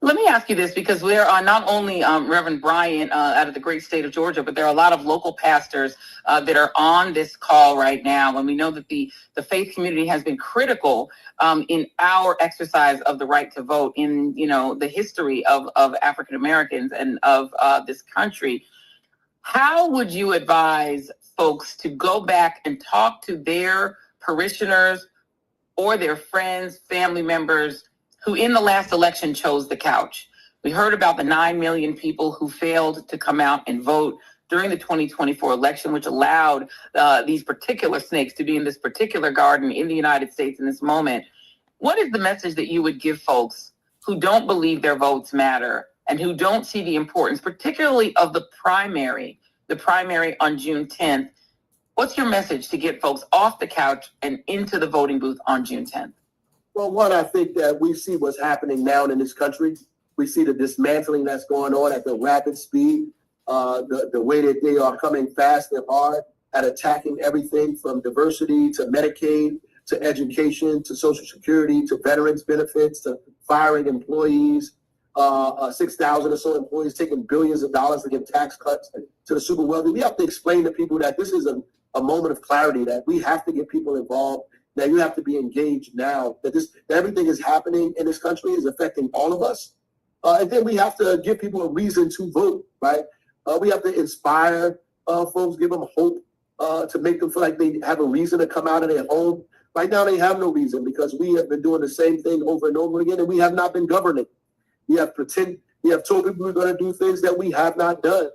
Let me ask you this, because there are not only Reverend Bryant out of the great state of Georgia, but there are a lot of local pastors that are on this call right now. And we know that the faith community has been critical in our exercise of the right to vote in, the history of African Americans and of this country. How would you advise folks to go back and talk to their parishioners or their friends, family members who in the last election chose the couch? We heard about the 9 million people who failed to come out and vote. during the 2024 election, which allowed these particular snakes to be in this particular garden in the United States in this moment. What is the message that you would give folks who don't believe their votes matter and who don't see the importance, particularly of the primary on June 10th? What's your message to get folks off the couch and into the voting booth on June 10th? Well, one, I think that we see what's happening now in this country. We see the dismantling that's going on at the rapid speed, the way that they are coming fast and hard at attacking everything from diversity to Medicaid to education to Social Security to veterans benefits to firing employees, 6,000 or so employees taking billions of dollars to give tax cuts to the super wealthy. We have to explain to people that this is a moment of clarity, that we have to get people involved, that you have to be engaged now, that everything is happening in this country is affecting all of us. And then we have to give people a reason to vote, right? We have to inspire folks, give them hope to make them feel like they have a reason to come out of their home. Right now, they have no reason because we have been doing the same thing over and over again, and we have not been governing. We have told people we're going to do things that we have not done.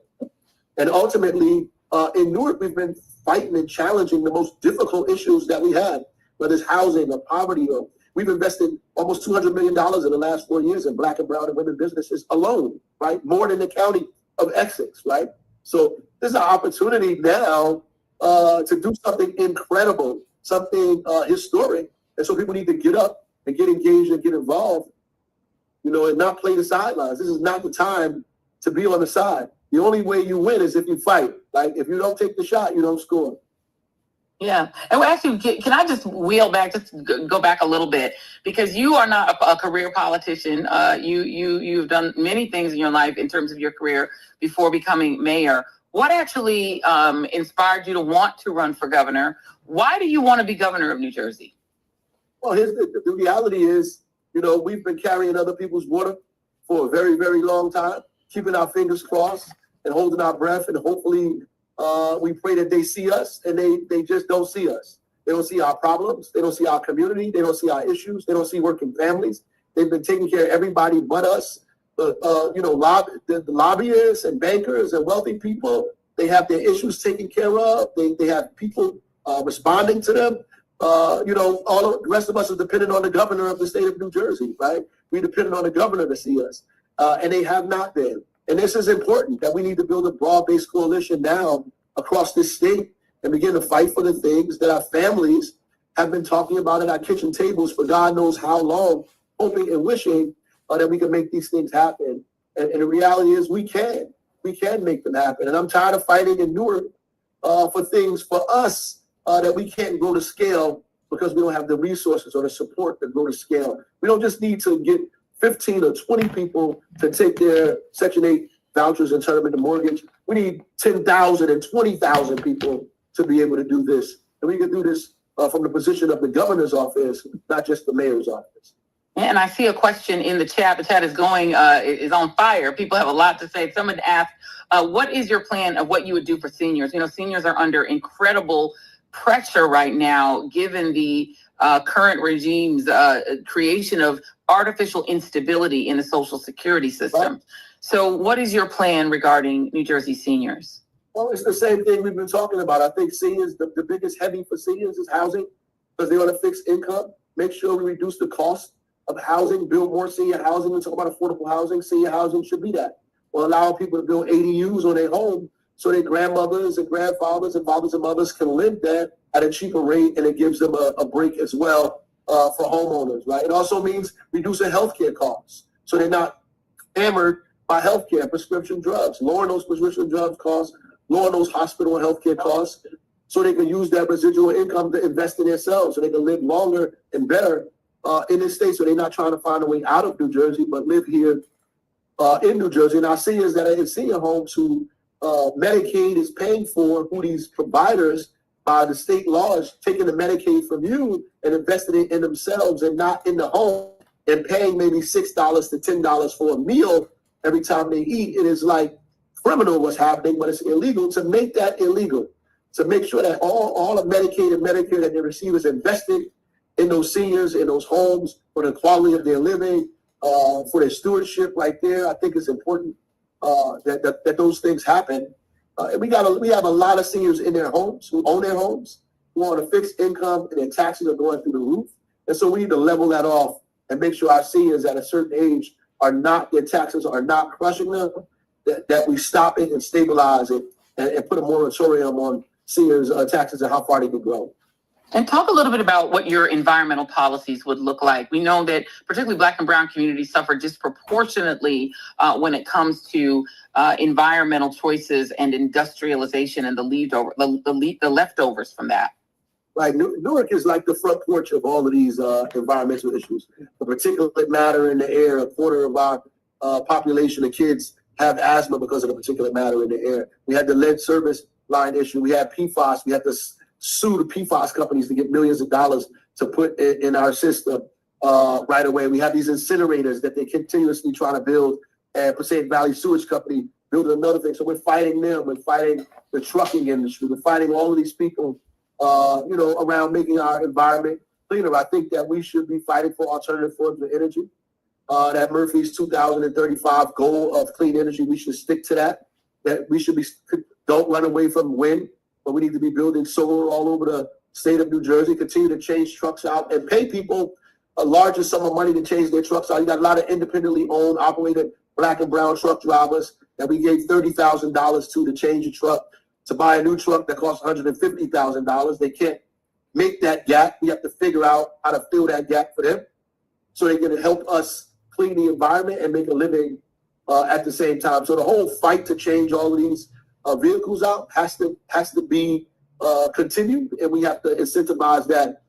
And ultimately, in Newark, we've been fighting and challenging the most difficult issues that we have, whether it's housing or poverty. Or we've invested almost $200 million in the last 4 years in Black and brown and women businesses alone, right? More than the county of Essex, right? So there's an opportunity now to do something incredible, something historic. And so people need to get up and get engaged and get involved, and not play the sidelines. This is not the time to be on the side. The only way you win is if you fight. Like, if you don't take the shot, you don't score. Yeah. And actually, can I just go back a little bit? Because you are not a career politician. You've done many things in your life in terms of your career before becoming mayor. What actually inspired you to want to run for governor? Why do you want to be governor of New Jersey? Well, the reality is, we've been carrying other people's water for a very, very long time, keeping our fingers crossed and holding our breath. And hopefully we pray that they see us, and they just don't see us. They don't see our problems. They don't see our community. They don't see our issues. They don't see working families. They've been taking care of everybody but us. The lobbyists and bankers and wealthy people, they have their issues taken care of. They have people responding to them. All the rest of us are dependent on the governor of the state of New Jersey, right? We dependent on the governor to see us, and they have not been. And this is important, that we need to build a broad-based coalition now across this state and begin to fight for the things that our families have been talking about at our kitchen tables for God knows how long, hoping and wishing that we can make these things happen. And the reality is we can make them happen. And I'm tired of fighting in Newark for things for us that we can't grow to scale because we don't have the resources or the support to grow to scale. We don't just need to get 15 or 20 people to take their Section 8 vouchers and turn them into mortgage. We need 10,000 and 20,000 people to be able to do this. And we can do this from the position of the governor's office, not just the mayor's office. And I see a question in the chat. The chat is is on fire. People have a lot to say. Someone asked, what is your plan of what you would do for seniors? Seniors are under incredible pressure right now, given the current regime's creation of artificial instability in the Social Security system. Right. So what is your plan regarding New Jersey seniors? Well, it's the same thing we've been talking about. I think seniors, the biggest heavy for seniors is housing, because they're on a fixed income. Make sure we reduce the cost of housing, build more senior housing. We talk about affordable housing. Senior housing should be that. We'll allow people to build ADUs on their home so their grandmothers and grandfathers and fathers and mothers can live there at a cheaper rate, and it gives them a break as well for homeowners, right? It also means reducing healthcare costs so they're not hammered by healthcare, prescription drugs, lowering those prescription drugs costs, lowering those hospital and healthcare costs so they can use that residual income to invest in themselves so they can live longer and better in this state, so they're not trying to find a way out of New Jersey, but live here in New Jersey. And our seniors that are in senior homes who Medicaid is paying for, who these providers by the state laws taking the Medicaid from you and investing it in themselves and not in the home, and paying maybe $6 to $10 for a meal every time they eat. It is like criminal what's happening, but it's illegal to make that illegal. To make sure that all of Medicaid and Medicare that they receive is invested in those seniors, in those homes, for the quality of their living, for their stewardship right there. I think it's important that those things happen. And we have a lot of seniors in their homes who own their homes, who are on a fixed income, and their taxes are going through the roof. And so we need to level that off and make sure our seniors at a certain age their taxes are not crushing them, that we stop it and stabilize it and put a moratorium on seniors' taxes and how far they can grow. And talk a little bit about what your environmental policies would look like. We know that particularly Black and Brown communities suffer disproportionately when it comes to environmental choices and industrialization and the leftovers from that. Right, Newark is like the front porch of all of these environmental issues. The particulate matter in the air, a quarter of our population of kids have asthma because of the particulate matter in the air. We had the lead service line issue. We had PFAS. We had to sue the PFAS companies to get millions of dollars to put in our system right away. We have these incinerators that they continuously try to build, and Passaic Valley Sewage Company building another thing. So we're fighting them. We're fighting the trucking industry. We're fighting all of these people, around making our environment cleaner. I think that we should be fighting for alternative forms of energy. That Murphy's 2035 goal of clean energy, we should stick to that. That we should don't run away from wind, but we need to be building solar all over the state of New Jersey, continue to change trucks out and pay people a larger sum of money to change their trucks out. You got a lot of independently owned, operated Black and brown truck drivers that we gave $30,000 to change a truck, to buy a new truck that costs $150,000. They can't make that gap. We have to figure out how to fill that gap for them so they can help us clean the environment and make a living at the same time. So the whole fight to change all of these vehicles out has to be continued, and we have to incentivize that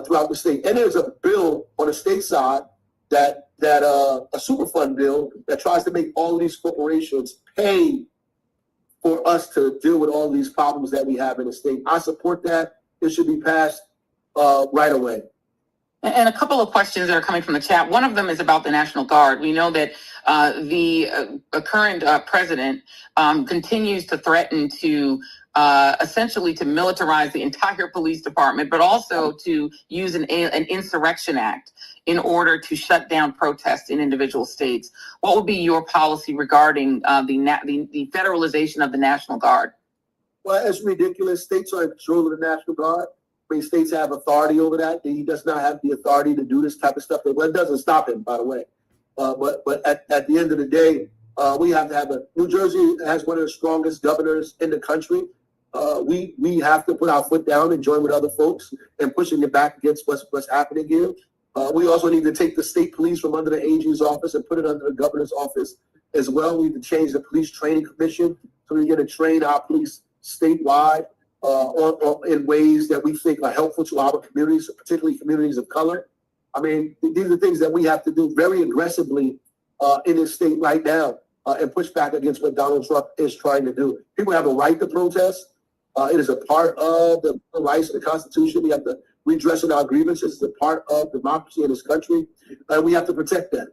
throughout the state. And there's a bill on the state side that a Superfund bill that tries to make all of these corporations pay for us to deal with all these problems that we have in the state. I support that. It should be passed right away. And a couple of questions that are coming from the chat. One of them is about the National Guard. We know that the current president continues to threaten to essentially to militarize the entire police department, but also to use an insurrection act in order to shut down protests in individual states. What would be your policy regarding the federalization of the National Guard? Well, it's ridiculous. States are in control of the National Guard. I mean, states have authority over that. He does not have the authority to do this type of stuff. Well, it doesn't stop him, by the way. But at the end of the day, we have to have New Jersey has one of the strongest governors in the country. We have to put our foot down and join with other folks and pushing it back against what's happening here. We also need to take the state police from under the AG's office and put it under the governor's office as well. We need to change the police training commission so we're going to train our police statewide in ways that we think are helpful to our communities, particularly communities of color. I mean, these are things that we have to do very aggressively in this state right now and push back against what Donald Trump is trying to do. People have a right to protest. It is a part of the rights of the Constitution. We have to redress our grievances. It's a part of democracy in this country, and we have to protect that.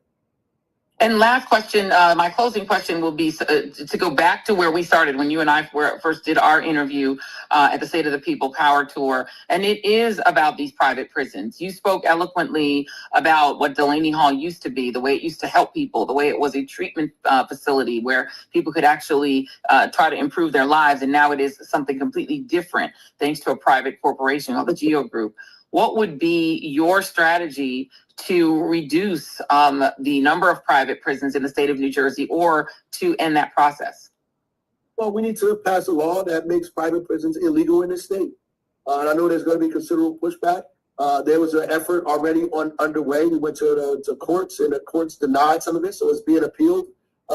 And last question, my closing question will be to go back to where we started when you and I first did our interview at the State of the People Power Tour. And it is about these private prisons. You spoke eloquently about what Delaney Hall used to be, the way it used to help people, the way it was a treatment facility where people could actually try to improve their lives. And now it is something completely different thanks to a private corporation called the Geo Group. What would be your strategy to reduce the number of private prisons in the state of New Jersey or to end that process? Well, we need to pass a law that makes private prisons illegal in this state. And I know there's going to be considerable pushback. There was an effort already underway. We went to courts, and the courts denied some of it, so it's being appealed.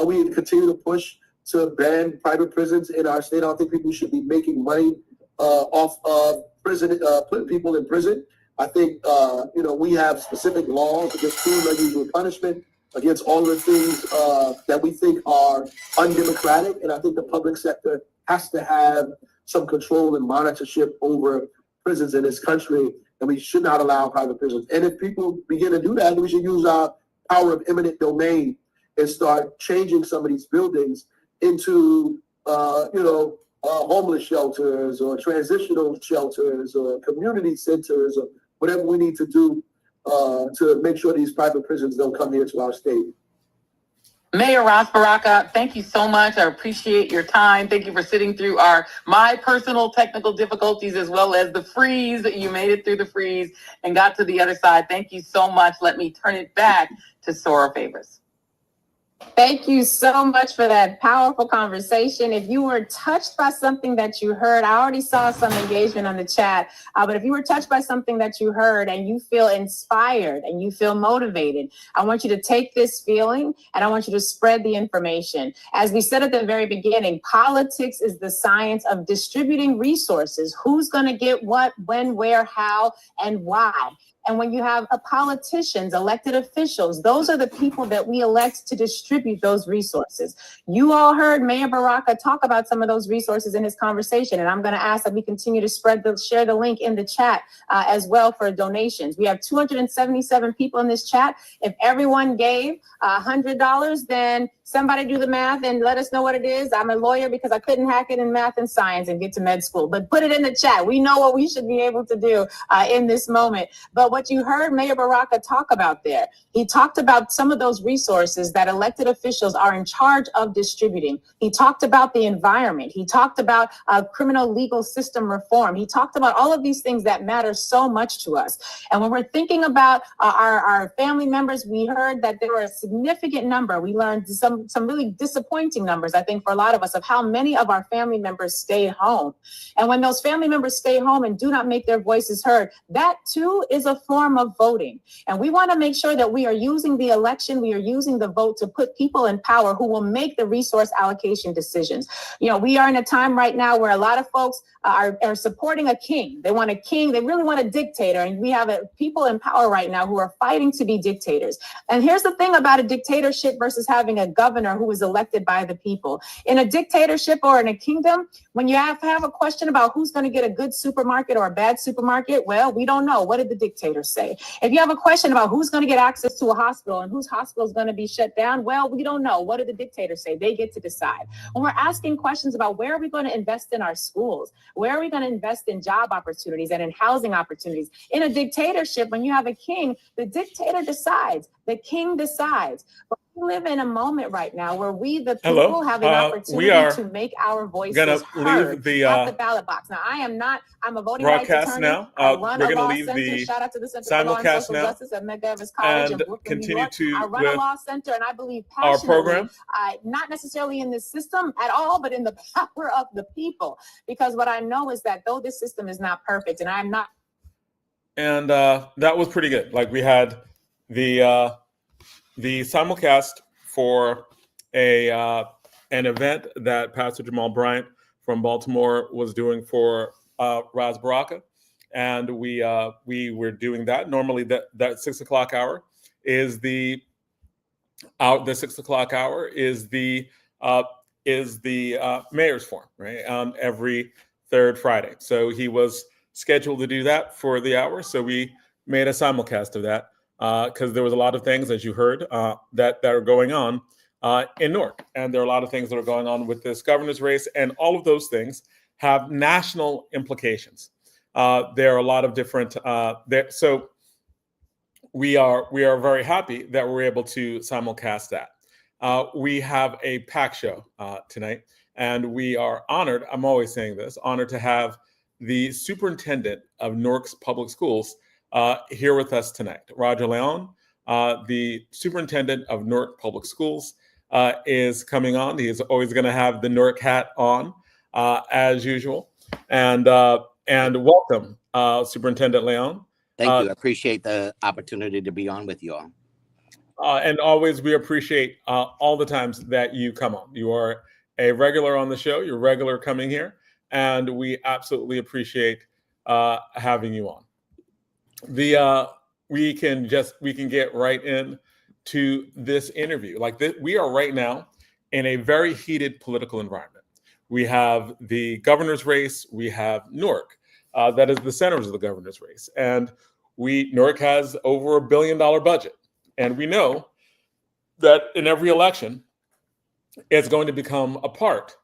We need to continue to push to ban private prisons in our state. I don't think people should be making money off of prison, putting people in prison. I think, we have specific laws against cruel and unusual punishment, against all of the things that we think are undemocratic. And I think the public sector has to have some control and monitorship over prisons in this country. And we should not allow private prisons. And if people begin to do that, we should use our power of eminent domain and start changing some of these buildings into, homeless shelters or transitional shelters or community centers or whatever we need to do to make sure these private prisons don't come here to our state. Mayor Baraka, thank you so much. I appreciate your time. Thank you for sitting through my personal technical difficulties as well as the freeze. You made it through the freeze and got to the other side. Thank you so much. Let me turn it back to Sora Favors. Thank you so much for that powerful conversation. If you were touched by something that you heard, I already saw some engagement on the chat, but if you were touched by something that you heard and you feel inspired and you feel motivated, I want you to take this feeling and I want you to spread the information. As we said at the very beginning, politics is the science of distributing resources. Who's going to get what, when, where, how, and why. And when you have politicians, elected officials, those are the people that we elect to distribute those resources. You all heard Mayor Baraka talk about some of those resources in his conversation, and I'm going to ask that we continue to share the link in the chat as well for donations. We have 277 people in this chat. If everyone gave $100, then somebody do the math and let us know what it is. I'm a lawyer because I couldn't hack it in math and science and get to med school, but put it in the chat. We know what we should be able to do in this moment. But what you heard Mayor Baraka talk about there, he talked about some of those resources that elected officials are in charge of distributing. He talked about the environment. He talked about criminal legal system reform. He talked about all of these things that matter so much to us. And when we're thinking about our family members, we heard that there were a significant number. We learned some really disappointing numbers, I think, for a lot of us, of how many of our family members stayed home. And when those family members stay home and do not make their voices heard, that too is a form of voting. And we want to make sure that we are using the election, we are using the vote to put people in power who will make the resource allocation decisions. You know, we are in a time right now where a lot of folks are supporting a king. They want a king. They really want a dictator. And we have people in power right now who are fighting to be dictators. And here's the thing about a dictatorship versus having a governor who is elected by the people. In a dictatorship or in a kingdom, when you have a question about who's going to get a good supermarket or a bad supermarket, well, we don't know. What did the dictator say? If you have a question about who's going to get access to a hospital and whose hospital is going to be shut down, well, we don't know. What did the dictator say? They get to decide. When we're asking questions about where are we going to invest in our schools, where are we going to invest in job opportunities and in housing opportunities? In a dictatorship, when you have a king, the dictator decides, the king decides. But we live in a moment right now where we, the people, have an opportunity to make our voices heard at the ballot box. Now, I'm a voting rights attorney. Now. I run We're a law going to leave center. the Shout out to the Center for Law and Social Justice at Medgar College in Brooklyn, continue New York. to I run a law center, and I believe our passionately, program. not necessarily in this system at all, but in the power of the people. Because what I know is that though this system is not perfect, and I'm not. And that was pretty good. Like, we had the simulcast for an event that Pastor Jamal Bryant from Baltimore was doing for Baraka, and we were doing that. Normally, that 6 o'clock hour is the 6 o'clock hour is the mayor's forum, right? Every third Friday. So he was scheduled to do that for the hour. So we made a simulcast of that because there was a lot of things, as you heard, that are going on in Newark. And there are a lot of things that are going on with this governor's race. And all of those things have national implications. There are a lot of different, so we are very happy that we're able to simulcast that. We have a packed show tonight, and we are honored, I'm always saying this, honored to have the superintendent of Newark's public schools here with us tonight. Roger León, the superintendent of Newark Public Schools, is coming on. He is always going to have the Newark hat on, as usual. And welcome, Superintendent León. Thank you. I appreciate the opportunity to be on with you all. And always, we appreciate all the times that you come on. You are a regular on the show. You're regular coming here, and we absolutely appreciate having you on. We can get right in to this interview. We are right now in a very heated political environment. We have the governor's race. We have Newark. That is the centers of the governor's race. And Newark has over $1 billion budget. And we know that in every election, it's going to become a part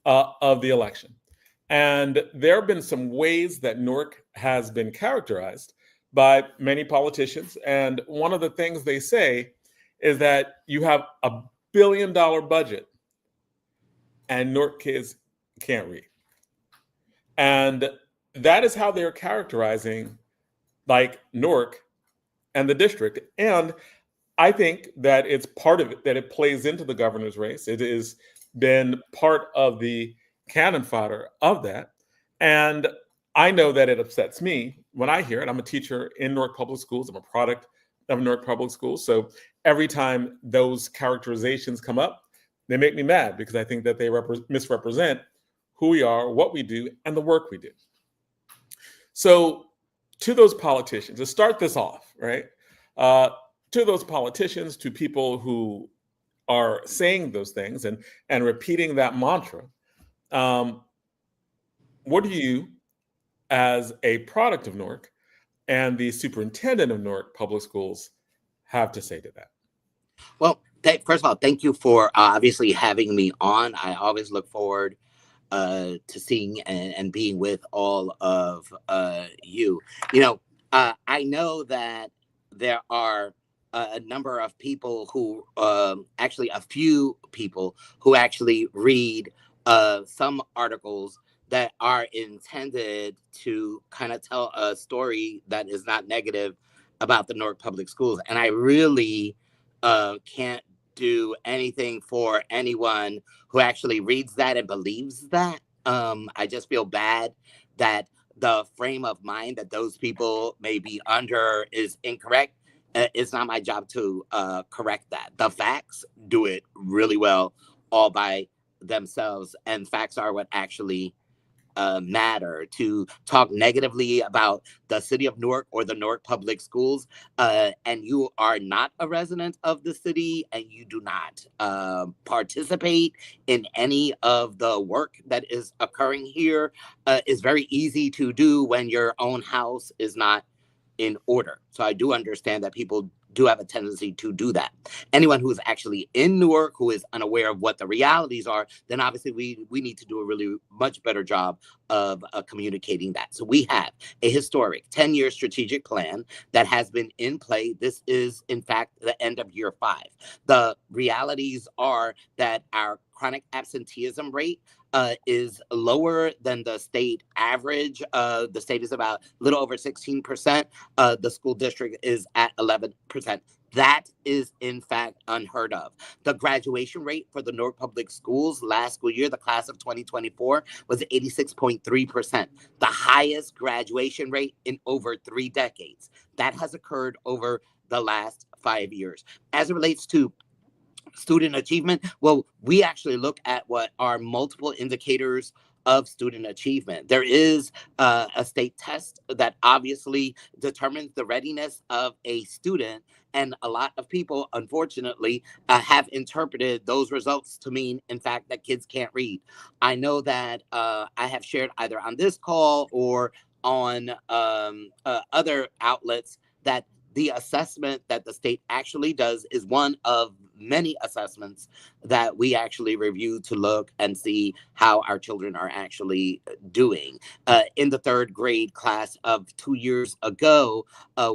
of the election. And there have been some ways that Newark has been characterized by many politicians. And one of the things they say is that you have billion budget, and Newark kids can't read. And that is how they're characterizing like Newark and the district. And I think that it's part of it, that it plays into the governor's race. It has been part of the cannon fodder of that. And I know that it upsets me when I hear it. I'm a teacher in Newark Public Schools. I'm a product of Newark Public Schools. So every time those characterizations come up, they make me mad because I think that they misrepresent who we are, what we do, and the work we do. So to those politicians, to start this off, right? To those politicians, to people who are saying those things and repeating that mantra, what do you, as a product of Newark and the superintendent of Newark Public Schools, have to say to that? Well, first of all, thank you for obviously having me on. I always look forward to seeing and being with all of you. You know, I know that there are a number of people who, actually a few people who actually read some articles that are intended to kind of tell a story that is not negative about the Newark Public Schools. And I really can't do anything for anyone who actually reads that and believes that. I just feel bad that the frame of mind that those people may be under is incorrect. It's not my job to correct that. The facts do it really well all by themselves, and facts are what actually matter. To talk negatively about the city of Newark or the Newark Public Schools, and you are not a resident of the city and you do not participate in any of the work that is occurring here, is very easy to do when your own house is not in order. So I do understand that people do have a tendency to do that. Anyone who is actually in Newark, who is unaware of what the realities are, then obviously we need to do a really much better job of communicating that. So we have a historic 10-year strategic plan that has been in play. This is, in fact, the end of year 5. The realities are that our chronic absenteeism rate is lower than the state average. The state is about a little over 16%. The school district is at 11%. That is, in fact, unheard of. The graduation rate for the Newark Public Schools last school year, the class of 2024, was 86.3%, the highest graduation rate in over 3 decades. That has occurred over the last 5 years. As it relates to student achievement, well, we actually look at what are multiple indicators of student achievement. There is a state test that obviously determines the readiness of a student, and a lot of people, unfortunately, have interpreted those results to mean, in fact, that kids can't read. I know that I have shared either on this call or on other outlets that the assessment that the state actually does is one of many assessments that we actually review to look and see how our children are actually doing. In the 3rd grade class of 2 years ago,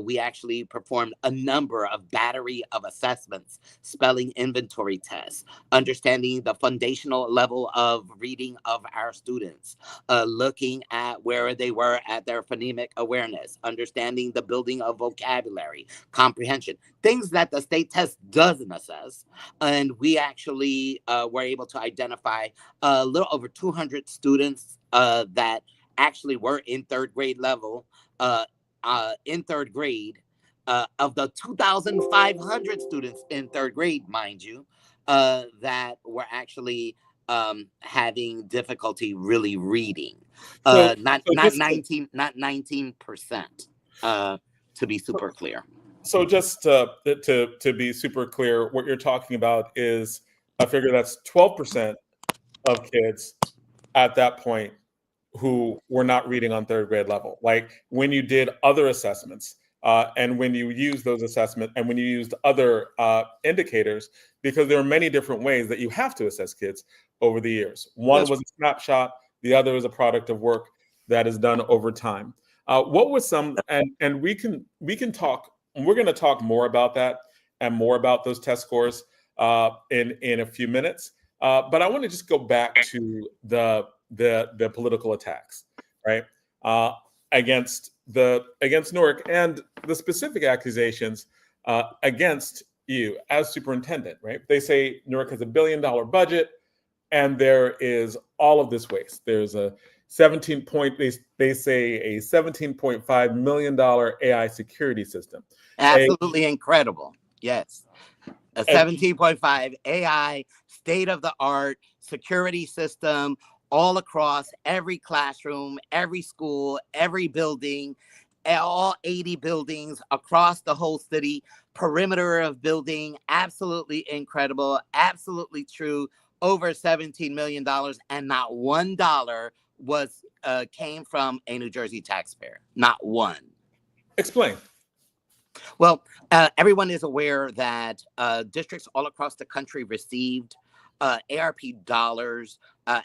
we actually performed a number of battery of assessments, spelling inventory tests, understanding the foundational level of reading of our students, looking at where they were at their phonemic awareness, understanding the building of vocabulary, comprehension, things that the state test doesn't assess. And we actually were able to identify a little over 200 students that actually were in 3rd grade level, in 3rd grade, of the 2,500 students in 3rd grade, mind you, that were actually having difficulty really reading. Not 19%, to be super clear. So just to be super clear, what you're talking about is a figure that's 12% of kids at that point who were not reading on 3rd grade level. Like when you did other assessments and when you used those assessments and when you used other indicators, because there are many different ways that you have to assess kids over the years. One was a snapshot, the other is a product of work that is done over time. What was some, and we can talk, and we're going to talk more about that and more about those test scores. in a few minutes. But I want to just go back to the political attacks, right, against Newark and the specific accusations against you as superintendent, right? They say Newark has $1 billion budget, and there is all of this waste. There's a they say a $17.5 million AI security system. Absolutely incredible. Yes. A 17.5 AI state-of-the-art security system all across every classroom, every school, every building, all 80 buildings across the whole city, perimeter of building. Absolutely incredible. Absolutely true. Over $17 million, and not $1 came from a New Jersey taxpayer. Not one. Explain. Well, everyone is aware that districts all across the country received ARP dollars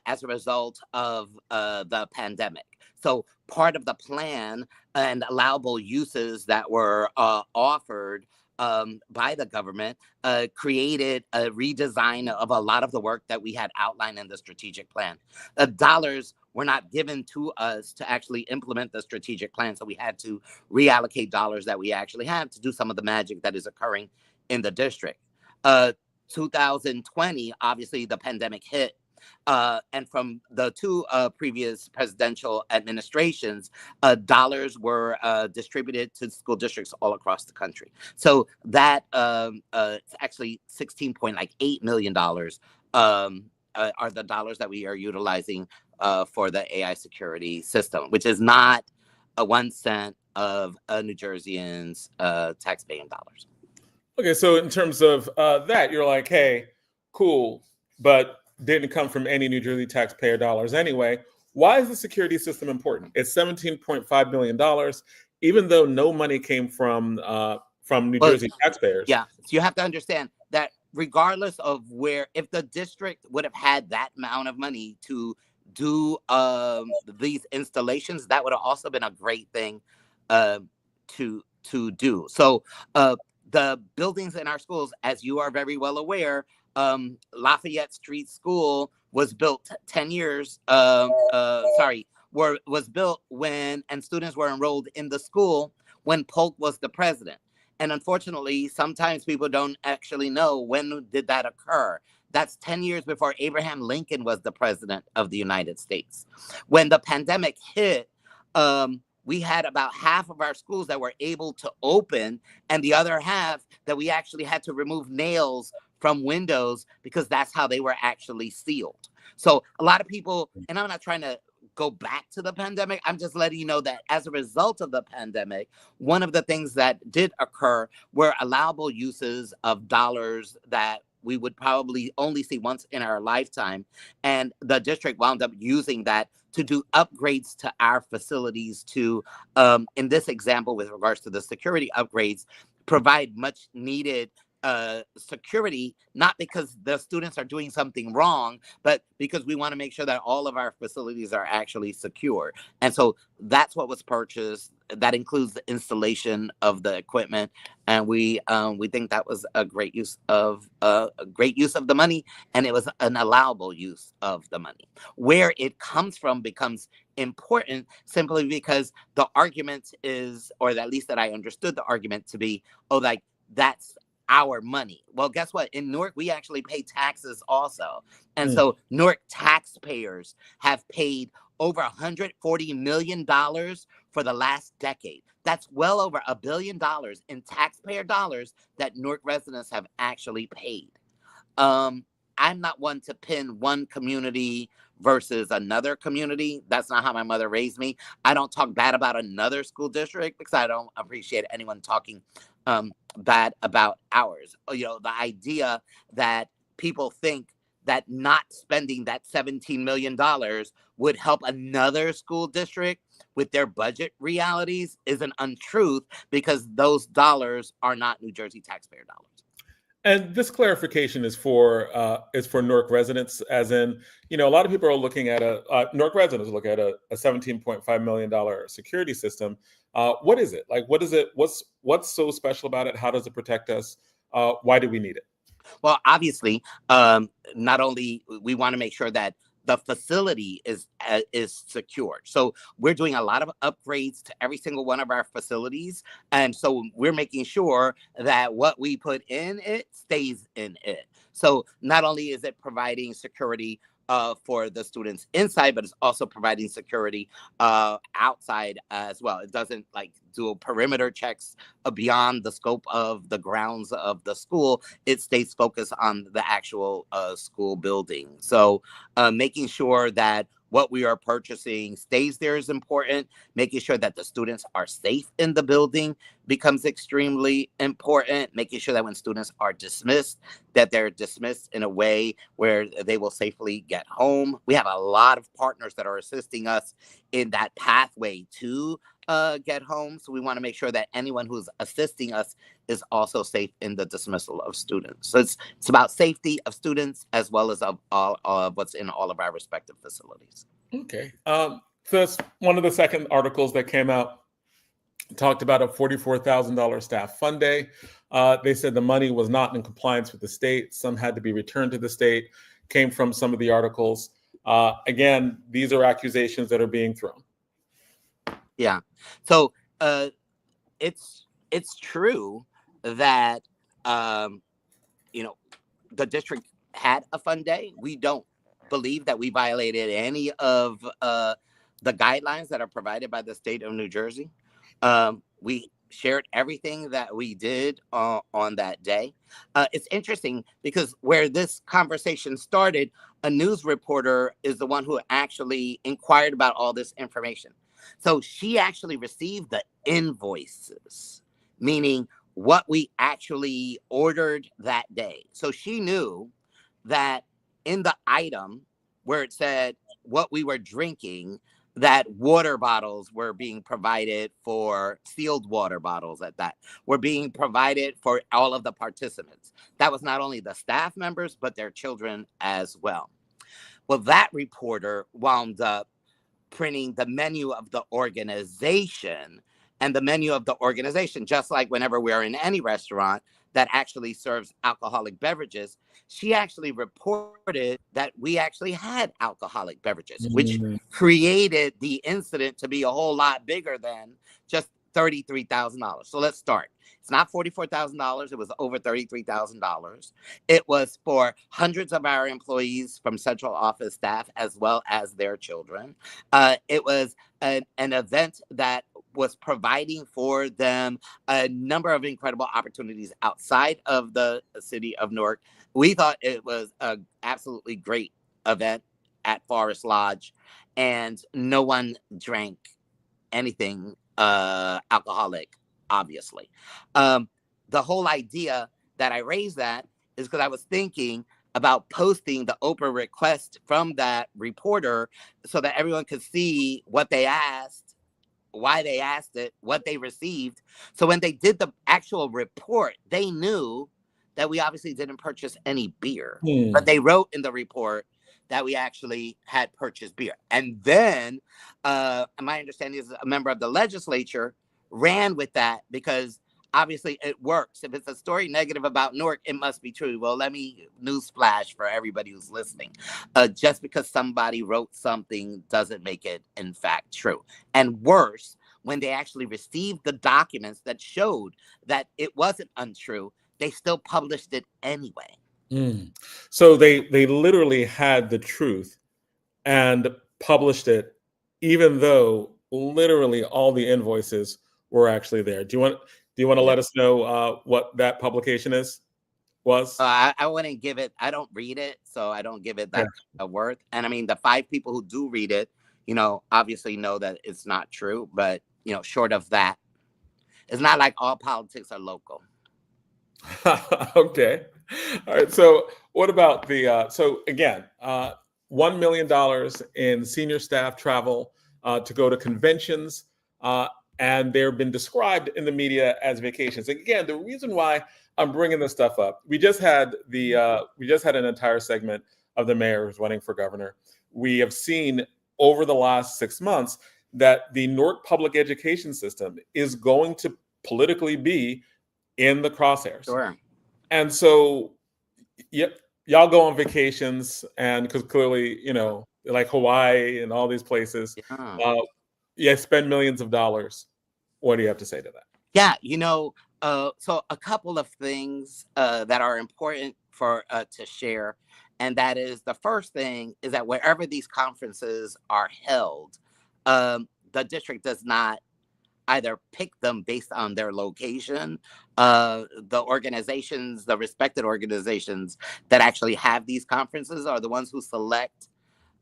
as a result of the pandemic. So part of the plan and allowable uses that were offered by the government created a redesign of a lot of the work that we had outlined in the strategic plan. Dollars were not given to us to actually implement the strategic plan, so we had to reallocate dollars that we actually had to do some of the magic that is occurring in the district. 2020, obviously the pandemic hit, and from the two previous presidential administrations, dollars were distributed to school districts all across the country. So that it's actually $16.8 million are the dollars that we are utilizing for the AI security system, which is not a 1 cent of New Jerseyans' taxpaying dollars. Okay, so in terms of that, you're like, hey, cool, but didn't come from any New Jersey taxpayer dollars anyway. Why is the security system important? It's $17.5 million, even though no money came from New Jersey taxpayers. Yeah, so you have to understand that regardless of if the district would have had that amount of money to do these installations, that would have also been a great thing to do. So the buildings in our schools, as you are very well aware, Lafayette Street School was built 10 years, was built when, and students were enrolled in the school when Polk was the president. And unfortunately, sometimes people don't actually know when did that occur. That's 10 years before Abraham Lincoln was the president of the United States. When the pandemic hit, we had about half of our schools that were able to open, and the other half that we actually had to remove nails from windows because that's how they were actually sealed. So a lot of people, and I'm not trying to go back to the pandemic, I'm just letting you know that as a result of the pandemic, one of the things that did occur were allowable uses of dollars that we would probably only see once in our lifetime. And the district wound up using that to do upgrades to our facilities to, in this example, with regards to the security upgrades, provide much needed security, not because the students are doing something wrong, but because we want to make sure that all of our facilities are actually secure. And so that's what was purchased. That includes the installation of the equipment, and we think that was a great use of the money, and it was an allowable use of the money. Where it comes from becomes important simply because the argument is, or at least that I understood the argument to be, oh, like that's our money. Well, guess what? In Newark, we actually pay taxes also. And so Newark taxpayers have paid over $140 million for the last decade. That's well over $1 billion in taxpayer dollars that Newark residents have actually paid. I'm not one to pin one community versus another community. That's not how my mother raised me. I don't talk bad about another school district because I don't appreciate anyone talking bad about ours. You know, the idea that people think that not spending that $17 million would help another school district with their budget realities is an untruth, because those dollars are not New Jersey taxpayer dollars. And this clarification is for Newark residents, as in, you know, a lot of people are looking at Newark residents look at a $17.5 million security system. What is it? Like, what is it? What's so special about it? How does it protect us? Why do we need it? Well, obviously, not only we want to make sure that the facility is secured. So we're doing a lot of upgrades to every single one of our facilities. And so we're making sure that what we put in it stays in it. So not only is it providing security for the students inside, but it's also providing security outside as well. It doesn't like do perimeter checks beyond the scope of the grounds of the school. It stays focused on the actual school building. So making sure that what we are purchasing stays there is important. Making sure that the students are safe in the building becomes extremely important. Making sure that when students are dismissed, that they're dismissed in a way where they will safely get home. We have a lot of partners that are assisting us in that pathway to get home. So we want to make sure that anyone who's assisting us is also safe in the dismissal of students. So it's about safety of students as well as of all what's in all of our respective facilities. Okay. So that's one of the second articles that came out, talked about a $44,000 staff fund day. They said the money was not in compliance with the state. Some had to be returned to the state, came from some of the articles. Again, these are accusations that are being thrown. Yeah. So it's true that the district had a fun day. We don't believe that we violated any of the guidelines that are provided by the state of New Jersey. We shared everything that we did on that day. It's interesting because where this conversation started, a news reporter is the one who actually inquired about all this information. So she actually received the invoices, meaning what we actually ordered that day. So she knew that in the item where it said what we were drinking, that water bottles were being provided for, sealed water bottles at that, were being provided for all of the participants. That was not only the staff members, but their children as well. Well, that reporter wound up printing the menu of the organization, and the menu of the organization, just like whenever we're in any restaurant that actually serves alcoholic beverages, she actually reported that we actually had alcoholic beverages, which created the incident to be a whole lot bigger than just $33,000. So let's start. It's not $44,000. It was over $33,000. It was for hundreds of our employees from central office staff as well as their children. It was an event that was providing for them a number of incredible opportunities outside of the city of Newark. We thought it was an absolutely great event at Forest Lodge, and no one drank anything alcoholic, obviously. The whole idea that I raised that is because I was thinking about posting the Oprah request from that reporter so that everyone could see what they asked, why they asked it, what they received. So when they did the actual report, they knew that we obviously didn't purchase any beer, but they wrote in the report that we actually had purchased beer. And then my understanding is a member of the legislature ran with that because obviously it works. If it's a story negative about Newark, it must be true. Well, let me newsflash for everybody who's listening. Just because somebody wrote something doesn't make it, in fact, true. And worse, when they actually received the documents that showed that it wasn't untrue, they still published it anyway. So they literally had the truth and published it, even though literally all the invoices were actually there. Do you want to let us know what that publication was? I wouldn't give it. I don't read it, so I don't give it that worth. And I mean, the 5 people who do read it, obviously know that it's not true. But short of that, it's not like all politics are local. Okay. All right. So what about the, so again, $1 million in senior staff travel to go to conventions, and they've been described in the media as vacations. Again, the reason why I'm bringing this stuff up, we just had an entire segment of the mayor who's running for governor. We have seen over the last 6 months that the Newark public education system is going to politically be in the crosshairs. Sure. And so Yep. Y'all go on vacations, and because clearly, like Hawaii and all these places, spend millions of dollars. What do you have to say to that? Yeah, so a couple of things that are important for to share, and that is the first thing is that wherever these conferences are held, the district does not either pick them based on their location. The respected organizations that actually have these conferences are the ones who select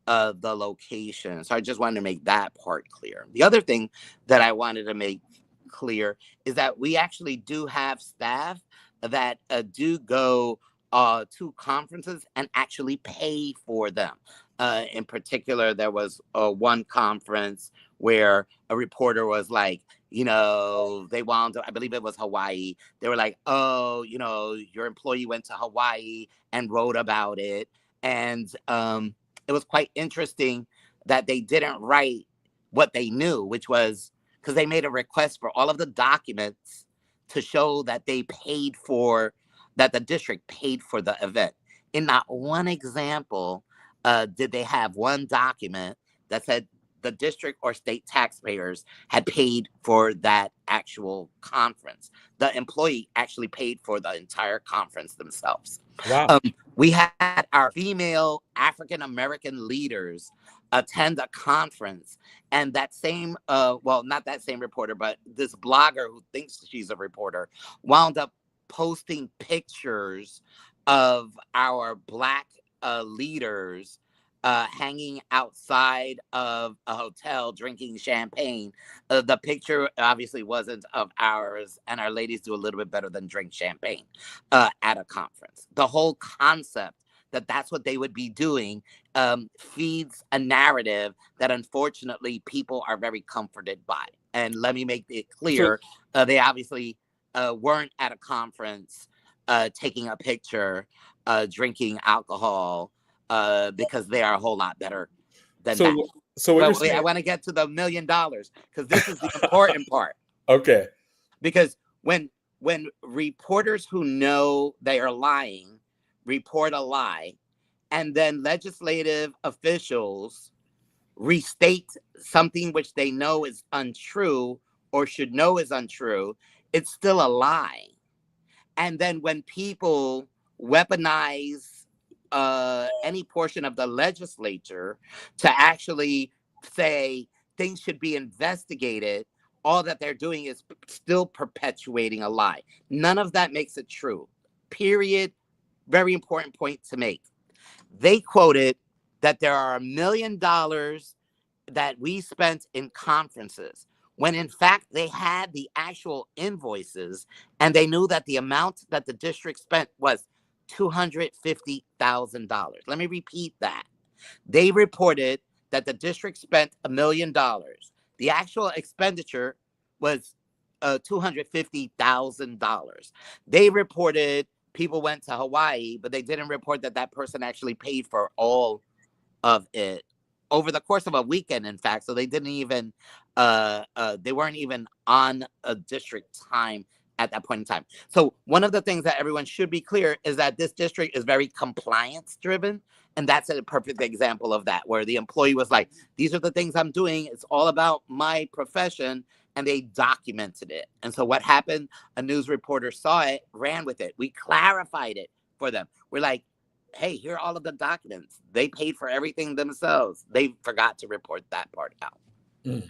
the location. So I just wanted to make that part clear. The other thing that I wanted to make clear is that we actually do have staff that do go to conferences and actually pay for them. In particular, there was one conference where a reporter was like, they wound up, I believe it was Hawaii. They were like, oh, your employee went to Hawaii and wrote about it. And it was quite interesting that they didn't write what they knew, which was because they made a request for all of the documents to show that that the district paid for the event. In not one example did they have one document that said the district or state taxpayers had paid for that actual conference. The employee actually paid for the entire conference themselves. Wow. We had our female African-American leaders attend a conference, and that same, not that same reporter, but this blogger who thinks she's a reporter wound up posting pictures of our Black leaders hanging outside of a hotel drinking champagne. The picture obviously wasn't of ours, and our ladies do a little bit better than drink champagne at a conference. The whole concept that that's what they would be doing feeds a narrative that unfortunately people are very comforted by. And let me make it clear, they obviously weren't at a conference taking a picture, drinking alcohol, because they are a whole lot better than that. So what I want to get to the $1 million because this is the important part. Okay. Because when reporters who know they are lying report a lie, and then legislative officials restate something which they know is untrue or should know is untrue, it's still a lie. And then when people weaponize any portion of the legislature to actually say things should be investigated, all that they're doing is still perpetuating a lie. None of that makes it true. Period. Very important point to make. They quoted that there are $1 million that we spent in conferences, when in fact they had the actual invoices and they knew that the amount that the district spent was $250,000. Let me repeat that. They reported that the district spent $1 million. The actual expenditure was $250,000. They reported people went to Hawaii, but they didn't report that that person actually paid for all of it over the course of a weekend, in fact. So they didn't even, they weren't even on a district time at that point in time. So one of the things that everyone should be clear is that this district is very compliance driven. And that's a perfect example of that, where the employee was like, these are the things I'm doing. It's all about my profession. And they documented it. And so what happened, a news reporter saw it, ran with it. We clarified it for them. We're like, hey, here are all of the documents. They paid for everything themselves. They forgot to report that part out. Mm.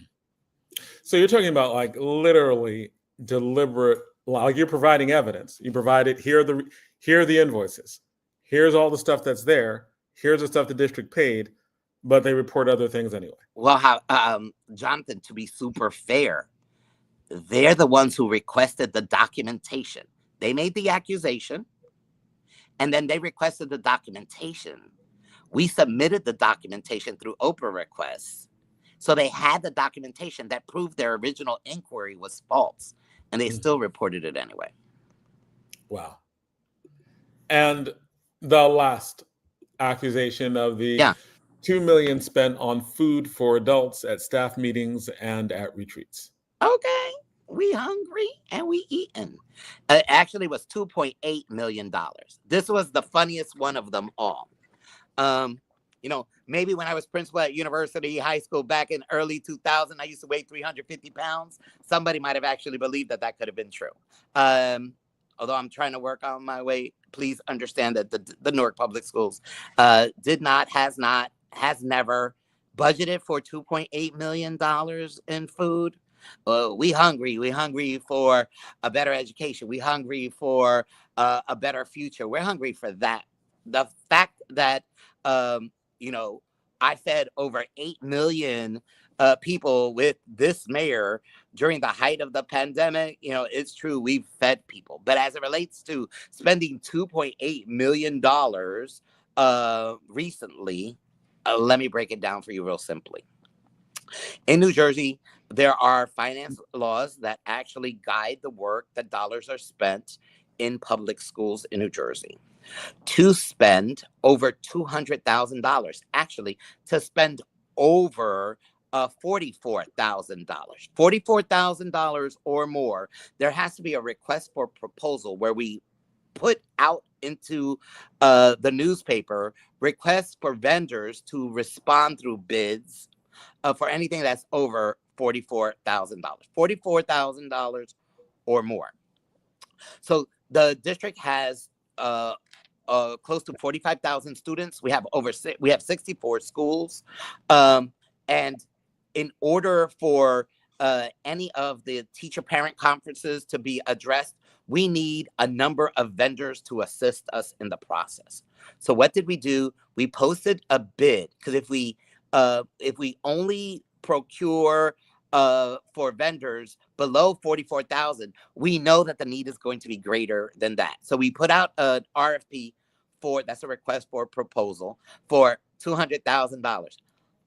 So you're talking about like literally deliberate, like you're providing evidence. You provided, here are the invoices. Here's all the stuff that's there. Here's the stuff the district paid, but they report other things anyway. Well, Jonathan, to be super fair, they're the ones who requested the documentation. They made the accusation, and then they requested the documentation. We submitted the documentation through Oprah requests. So they had the documentation that proved their original inquiry was false, and they still reported it anyway. Wow. And the last accusation of the $2 million spent on food for adults at staff meetings and at retreats. Okay. we hungry and we eating. Actually, it was $2.8 million. This was the funniest one of them all. Maybe when I was principal at university, high school back in early 2000, I used to weigh 350 pounds. Somebody might have actually believed that could have been true. Although I'm trying to work on my way, please understand that the Newark Public Schools has never budgeted for $2.8 million in food. We hungry for a better education. We hungry for a better future. We're hungry for that. The fact that, I fed over 8 million people with this mayor during the height of the pandemic, it's true, we've fed people. But as it relates to spending $2.8 million recently, let me break it down for you real simply. In New Jersey, there are finance laws that actually guide the work that dollars are spent in public schools in New Jersey. To spend over $200,000, actually, to spend over $44,000 or more, there has to be a request for proposal where we put out into the newspaper requests for vendors to respond through bids for anything that's over $44,000 or more. So the district has close to 45,000 students. We have 64 schools, and in order for any of the teacher-parent conferences to be addressed, we need a number of vendors to assist us in the process. So what did we do? We posted a bid, because if we only procure for vendors below 44,000, we know that the need is going to be greater than that. So we put out an RFP that's a request for proposal for $200,000.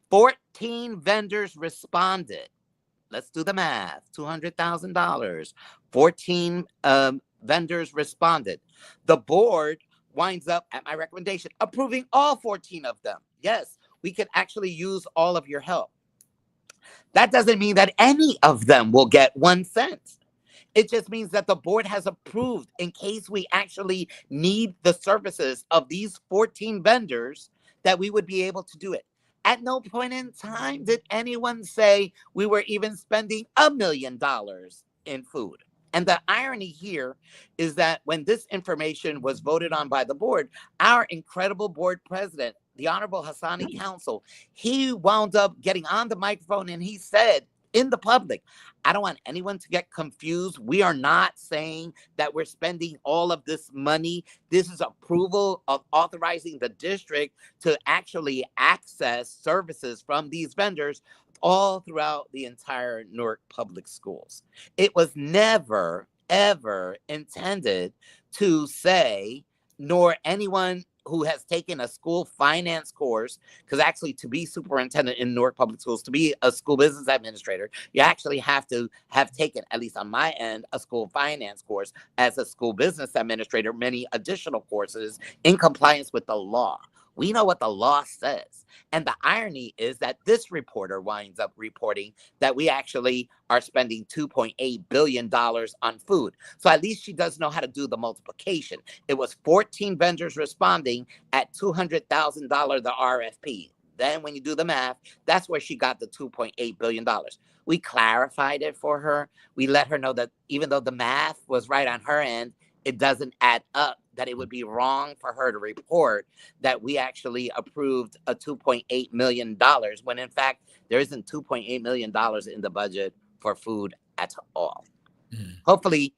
14 vendors responded. Let's do the math. $200,000. 14 vendors responded. The board winds up, at my recommendation, approving all 14 of them. Yes, we could actually use all of your help. That doesn't mean that any of them will get 1 cent. It just means that the board has approved in case we actually need the services of these 14 vendors, that we would be able to do it. At no point in time did anyone say we were even spending $1 million in food. And the irony here is that when this information was voted on by the board, our incredible board president, the Honorable Hassani Council, he wound up getting on the microphone and he said in the public, I don't want anyone to get confused. We are not saying that we're spending all of this money. This is approval of authorizing the district to actually access services from these vendors all throughout the entire Newark Public Schools. It was never, ever intended to say, nor anyone who has taken a school finance course, because actually to be superintendent in Newark Public Schools, to be a school business administrator, you actually have to have taken, at least on my end, a school finance course. As a school business administrator, many additional courses in compliance with the law. We know what the law says. And the irony is that this reporter winds up reporting that we actually are spending $2.8 billion on food. So at least she does know how to do the multiplication. It was 14 vendors responding at $200,000 the RFP. Then when you do the math, that's where she got the $2.8 billion. We clarified it for her. We let her know that even though the math was right on her end, it doesn't add up, that it would be wrong for her to report that we actually approved a $2.8 million when in fact there isn't $2.8 million in the budget for food at all. Hopefully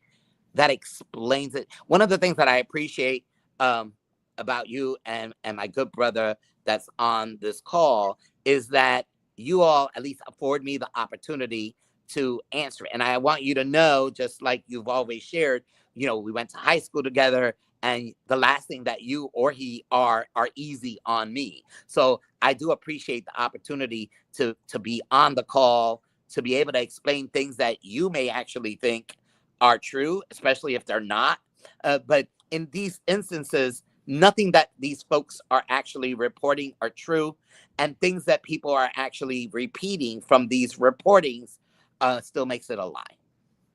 that explains it. One of the things that I appreciate about you and my good brother that's on this call is that you all at least afford me the opportunity to answer. And I want you to know, just like you've always shared, we went to high school together, and the last thing that you or he are easy on me. So I do appreciate the opportunity to be on the call, to be able to explain things that you may actually think are true, especially if they're not. But in these instances, nothing that these folks are actually reporting are true, and things that people are actually repeating from these reportings still makes it a lie.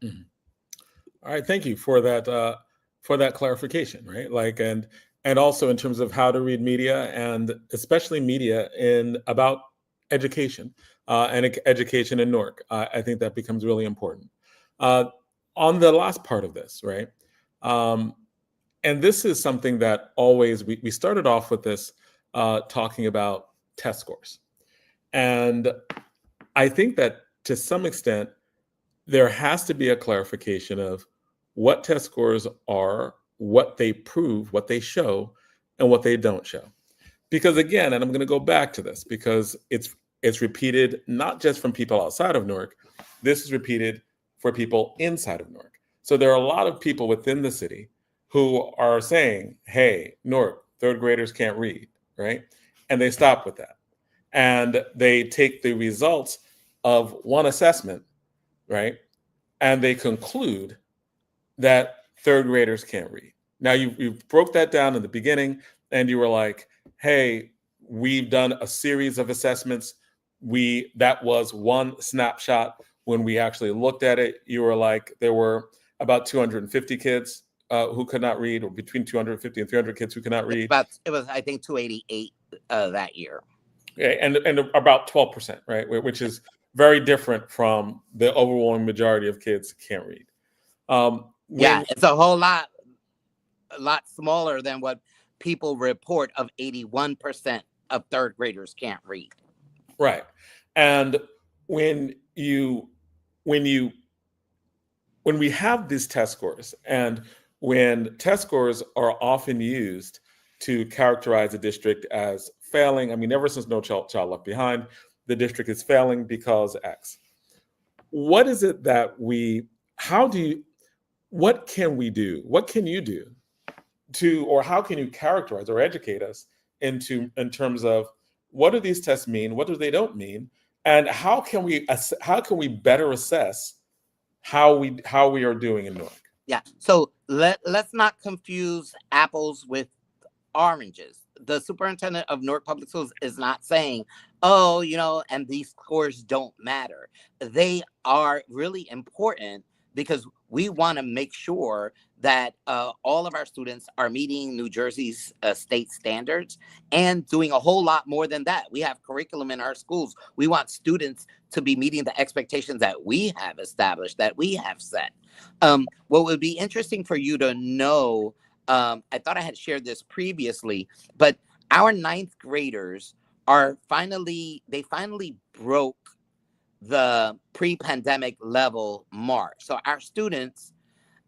Mhm. All right, thank you for that clarification, right? Like, and also in terms of how to read media, and especially media in about education education in Newark. I think that becomes really important. Uh, on the last part of this, right? Um, and this is something that always we started off with this talking about test scores, and I think that to some extent there has to be a clarification of what test scores are, what they prove, what they show, and what they don't show. Because again, and I'm going to go back to this because it's repeated not just from people outside of Newark, this is repeated for people inside of Newark. So there are a lot of people within the city who are saying, hey, Newark, third graders can't read, right? And they stop with that. And they take the results of one assessment, right? And they conclude that third graders can't read. Now you broke that down in the beginning and you were like, hey, we've done a series of assessments. That was one snapshot. When we actually looked at it, you were like, there were about 250 kids who could not read, or between 250 and 300 kids who could not read. It was, I think, 288 that year. Okay, and about 12%, right? Which is very different from the overwhelming majority of kids can't read. Yeah, it's a lot smaller than what people report of 81% of third graders can't read. Right. And when we have these test scores, and when test scores are often used to characterize a district as failing, I mean, ever since No Child Left Behind, the district is failing because X. What is it that what can we do? What can you do or how can you characterize or educate us in terms of what do these tests mean? What do they don't mean? And how can we better assess how we are doing in Newark? Yeah. So let's not confuse apples with oranges. The superintendent of Newark Public Schools is not saying, oh, and these scores don't matter. They are really important because we want to make sure that all of our students are meeting New Jersey's state standards and doing a whole lot more than that. We have curriculum in our schools. We want students to be meeting the expectations that we have established, that we have set. What would be interesting for you to know, I thought I had shared this previously, but our ninth graders finally broke the pre-pandemic level mark. So our students,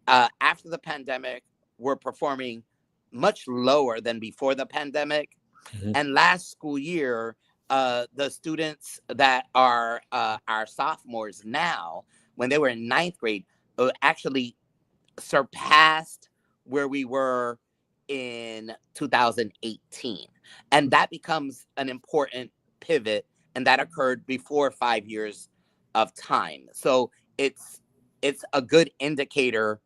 after the pandemic, were performing much lower than before the pandemic. Mm-hmm. And last school year, the students that are our sophomores now, when they were in ninth grade, actually surpassed where we were in 2018. And that becomes an important pivot, and that occurred before 5 years of time. So it's a good indicator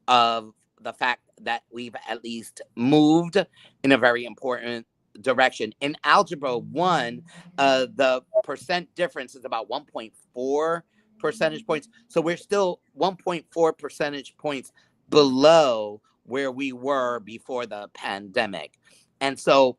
of the fact that we've at least moved in a very important direction. In Algebra 1, the percent difference is about 1.4 percentage points. So we're still 1.4 percentage points below where we were before the pandemic. And so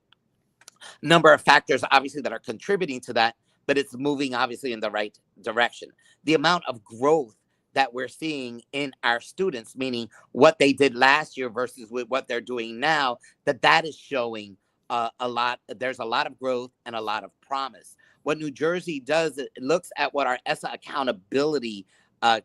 number of factors obviously that are contributing to that, but it's moving obviously in the right direction. The amount of growth that we're seeing in our students, meaning what they did last year versus with what they're doing now, that is showing a lot. There's a lot of growth and a lot of promise. What New Jersey does, it looks at what our ESSA accountability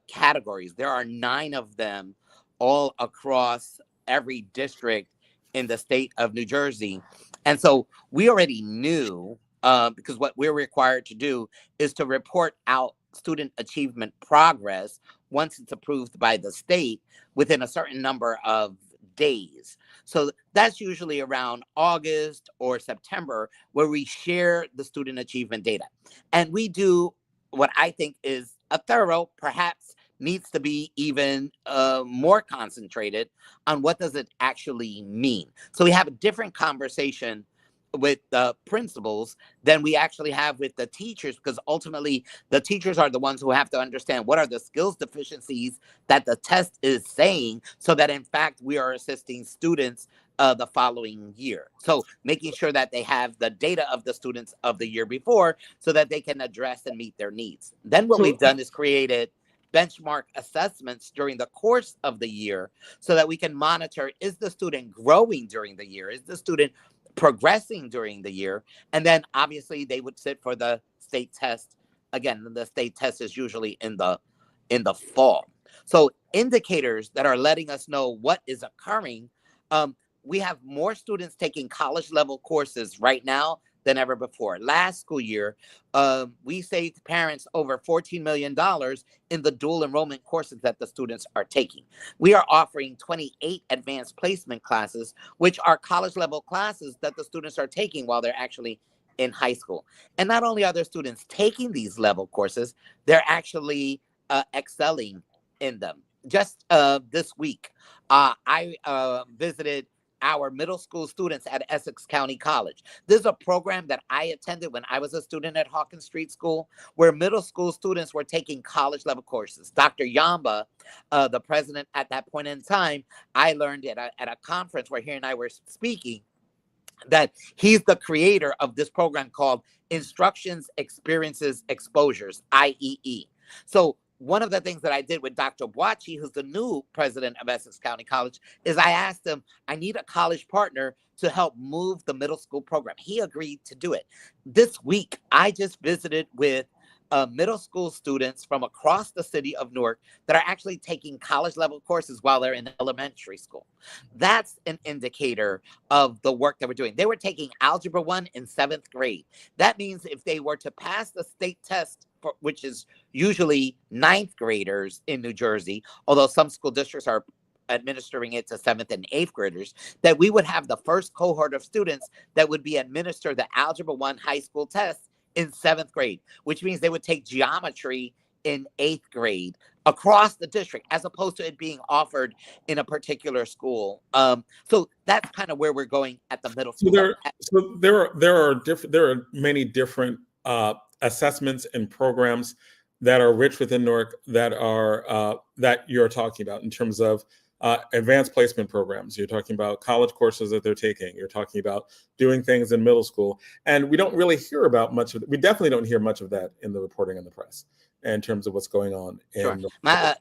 categories. There are 9 of them all across every district in the state of New Jersey. And so we already knew, because what we're required to do is to report out student achievement progress once it's approved by the state within a certain number of days. So that's usually around August or September, where we share the student achievement data. And we do what I think is a thorough, perhaps needs to be even more concentrated on what does it actually mean. So we have a different conversation with the principals than we actually have with the teachers, because ultimately the teachers are the ones who have to understand what are the skills deficiencies that the test is saying, so that in fact we are assisting students the following year. So making sure that they have the data of the students of the year before so that they can address and meet their needs. Then what we've done is created benchmark assessments during the course of the year so that we can monitor, is the student growing during the year? Is the student progressing during the year? And then obviously they would sit for the state test. Again, the state test is usually in the fall. So indicators that are letting us know what is occurring. We have more students taking college level courses right now than ever before. Last school year, we saved parents over $14 million in the dual enrollment courses that the students are taking. We are offering 28 advanced placement classes, which are college level classes that the students are taking while they're actually in high school. And not only are there students taking these level courses, they're actually excelling in them. Just this week, I visited our middle school students at Essex County College. This is a program that I attended when I was a student at Hawkins Street School, where middle school students were taking college level courses. Dr. Yamba, the president at that point in time, I learned at a conference where he and I were speaking that he's the creator of this program called Instructions, Experiences, Exposures, IEE. So one of the things that I did with Dr. Boachi, who's the new president of Essex County College, is I asked him, I need a college partner to help move the middle school program. He agreed to do it. This week, I just visited with middle school students from across the city of Newark that are actually taking college level courses while they're in elementary school. That's an indicator of the work that we're doing. They were taking Algebra 1 in 7th grade. That means if they were to pass the state test, which is usually 9th graders in New Jersey, although some school districts are administering it to 7th and 8th graders, that we would have the first cohort of students that would be administered the Algebra 1 high school test in 7th grade, which means they would take geometry in 8th grade across the district, as opposed to it being offered in a particular school. So that's kind of where we're going at the middle school. There are many different assessments and programs that are rich within Newark that are that you're talking about in terms of advanced placement programs. You're talking about college courses that they're taking. You're talking about doing things in middle school, and we don't really hear about much of it. We definitely don't hear much of that in the reporting in the press in terms of what's going on. Sure.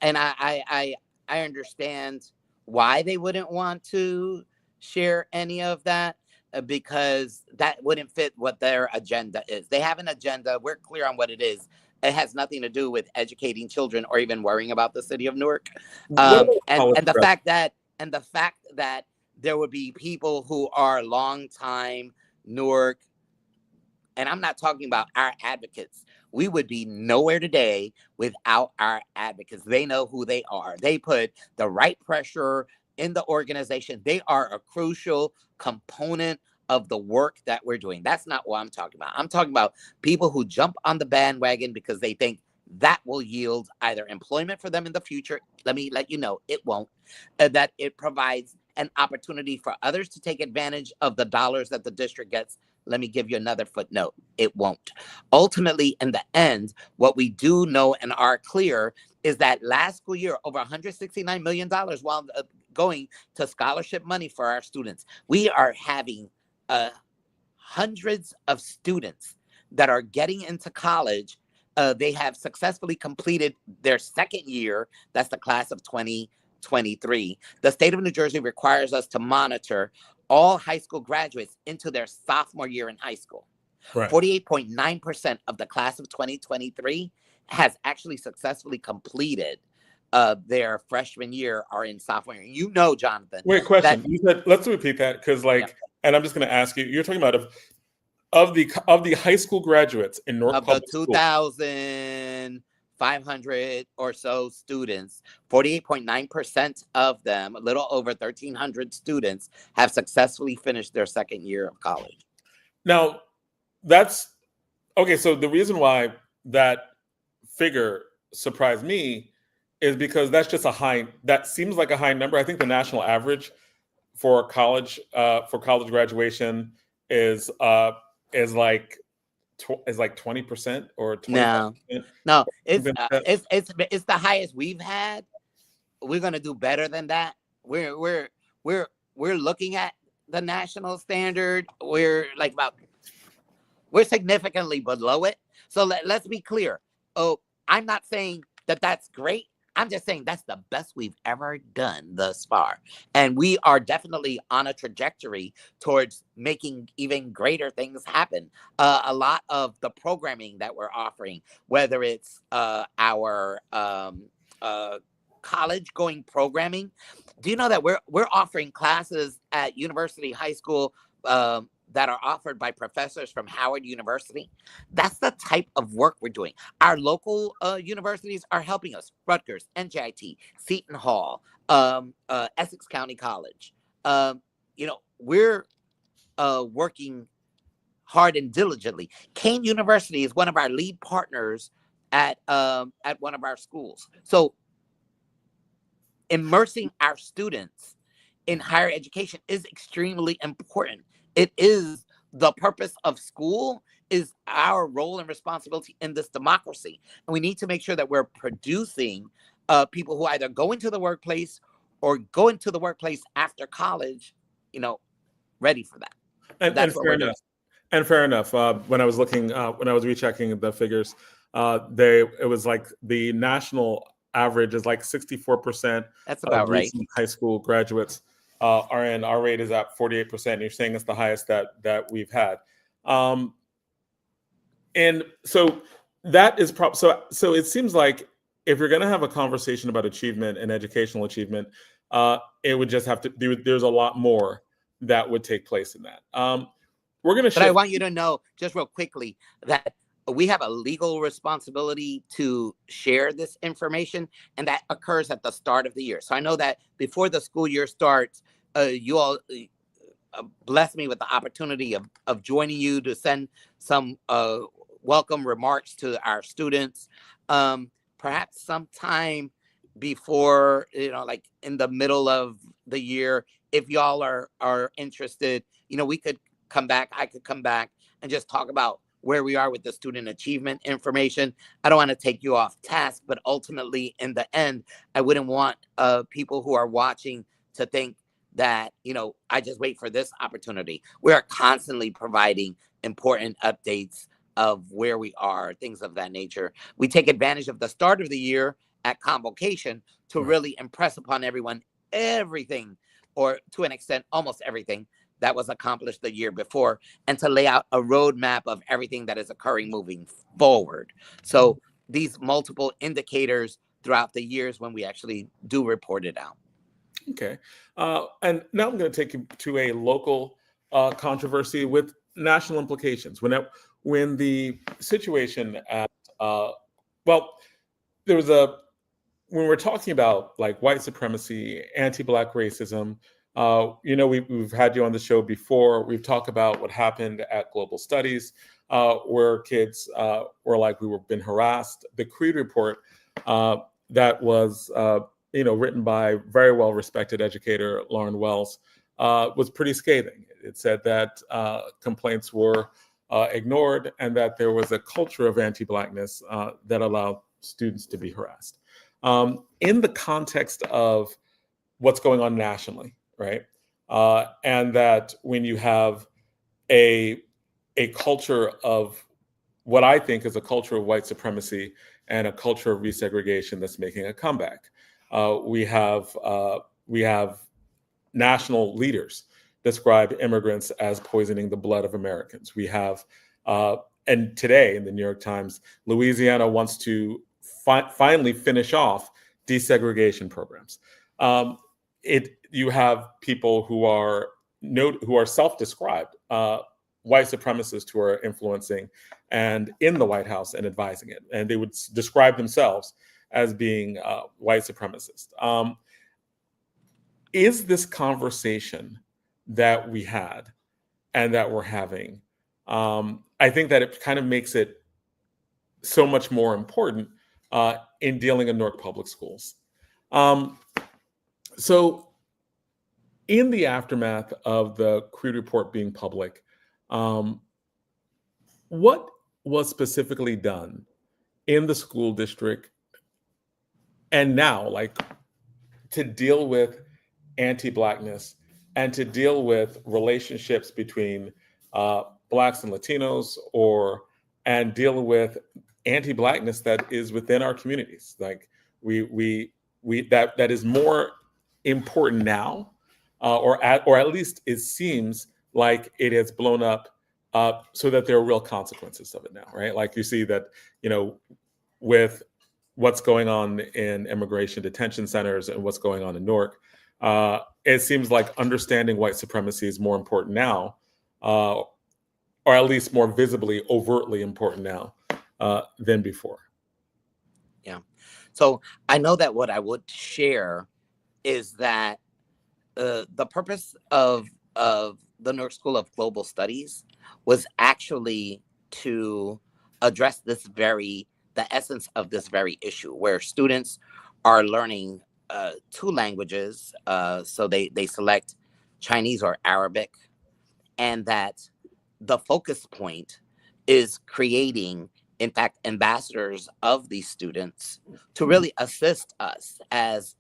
And I understand why they wouldn't want to share any of that, because that wouldn't fit what their agenda is. They have an agenda. We're clear on what it is. It has nothing to do with educating children or even worrying about the city of Newark. And the fact that there would be people who are longtime Newark, and I'm not talking about our advocates. We would be nowhere today without our advocates. They know who they are. They put the right pressure in the organization. They are a crucial component of the work that we're doing. That's not what I'm talking about. I'm talking about people who jump on the bandwagon because they think that will yield either employment for them in the future. Let me let you know, it won't. That it provides an opportunity for others to take advantage of the dollars that the district gets. Let me give you another footnote. It won't. Ultimately, in the end, what we do know and are clear is that last school year, over $169 million while going to scholarship money for our students. We are having hundreds of students that are getting into college. They have successfully completed their second year. That's the class of 2023. The state of New Jersey requires us to monitor all high school graduates into their sophomore year in high school. Right. 48.9% of the class of 2023 has actually successfully completed their freshman year or in sophomore year. You know, Jonathan. Wait, question. You said, let's repeat that, because and I'm just going to ask you, you're talking about of the high school graduates in Newark Public Schools. Of the 2,500 or so students, 48.9% of them, a little over 1,300 students, have successfully finished their second year of college. Now, that's okay. So the reason why that figure surprised me is because that's just that seems like a high number. I think the national average for college graduation is like 20% or 25%. No, it's the highest we've had. We're gonna do better than that. We're looking at the national standard. We're significantly below it. So let's be clear. Oh, I'm not saying that that's great. I'm just saying that's the best we've ever done thus far. And we are definitely on a trajectory towards making even greater things happen. A lot of the programming that we're offering, whether it's our college going programming. Do you know that we're offering classes at university, high school, that are offered by professors from Howard University? That's the type of work we're doing. Our local universities are helping us. Rutgers, NJIT, Seton Hall, Essex County College. We're working hard and diligently. Kane University is one of our lead partners at one of our schools. So immersing our students in higher education is extremely important. It is the purpose of school, is our role and responsibility in this democracy. And we need to make sure that we're producing people who either go into the workplace or go into the workplace after college, ready for that. And fair enough. And fair enough. When I was looking, when I was rechecking the figures, it was like the national average is like 64%. That's about right. High school graduates are in. Our rate is at 48%. And you're saying it's the highest that we've had. And so that is so it seems like if you're going to have a conversation about achievement and educational achievement, it would just have to do. There's a lot more that would take place in that. We're going to. But I want you to know, just real quickly, that we have a legal responsibility to share this information, and that occurs at the start of the year. So I know that before the school year starts, you all bless me with the opportunity of joining you to send some welcome remarks to our students. Perhaps sometime before, like in the middle of the year, if y'all are interested, we could come back. I could come back and just talk about where we are with the student achievement information. I don't want to take you off task, but ultimately in the end, I wouldn't want people who are watching to think that, I just wait for this opportunity. We are constantly providing important updates of where we are, things of that nature. We take advantage of the start of the year at convocation to really impress upon everyone everything, or to an extent, almost everything that was accomplished the year before, and to lay out a roadmap of everything that is occurring moving forward. So these multiple indicators throughout the years when we actually do report it out. Okay. And now I'm going to take you to a local controversy with national implications. When the situation at, there was when we're talking about like white supremacy, anti-Black racism, we've had you on the show before. We've talked about what happened at Global Studies, where kids were like, been harassed. The Creed report that was, written by very well-respected educator Lauren Wells was pretty scathing. It said that complaints were ignored and that there was a culture of anti-Blackness that allowed students to be harassed. In the context of what's going on nationally, right? And that when you have a culture of what I think is a culture of white supremacy and a culture of resegregation that's making a comeback, we have national leaders describe immigrants as poisoning the blood of Americans. We have, and today in the New York Times, Louisiana wants to finally finish off desegregation programs. You have people who are self-described white supremacists who are influencing and in the White House and advising it, and they would describe themselves as being white supremacists. Is this conversation that we had and that we're having, I think that it kind of makes it so much more important in dealing in Newark Public Schools. So in the aftermath of the Creed report being public, What was specifically done in the school district and now, like, to deal with anti-Blackness and to deal with relationships between Blacks and Latinos, and deal with anti-Blackness that is within our communities? Like, we that is more important now, or at least it seems like it has blown up, so that there are real consequences of it now, right? Like, you see that, with what's going on in immigration detention centers and what's going on in Newark, it seems like understanding white supremacy is more important now, or at least more visibly, overtly important now, than before. Yeah. So I know that what I would share is that the purpose of the Newark School of Global Studies was actually to address the essence of this very issue, where students are learning 2 languages. So they select Chinese or Arabic, and that the focus point is creating, in fact, ambassadors of these students to really assist us as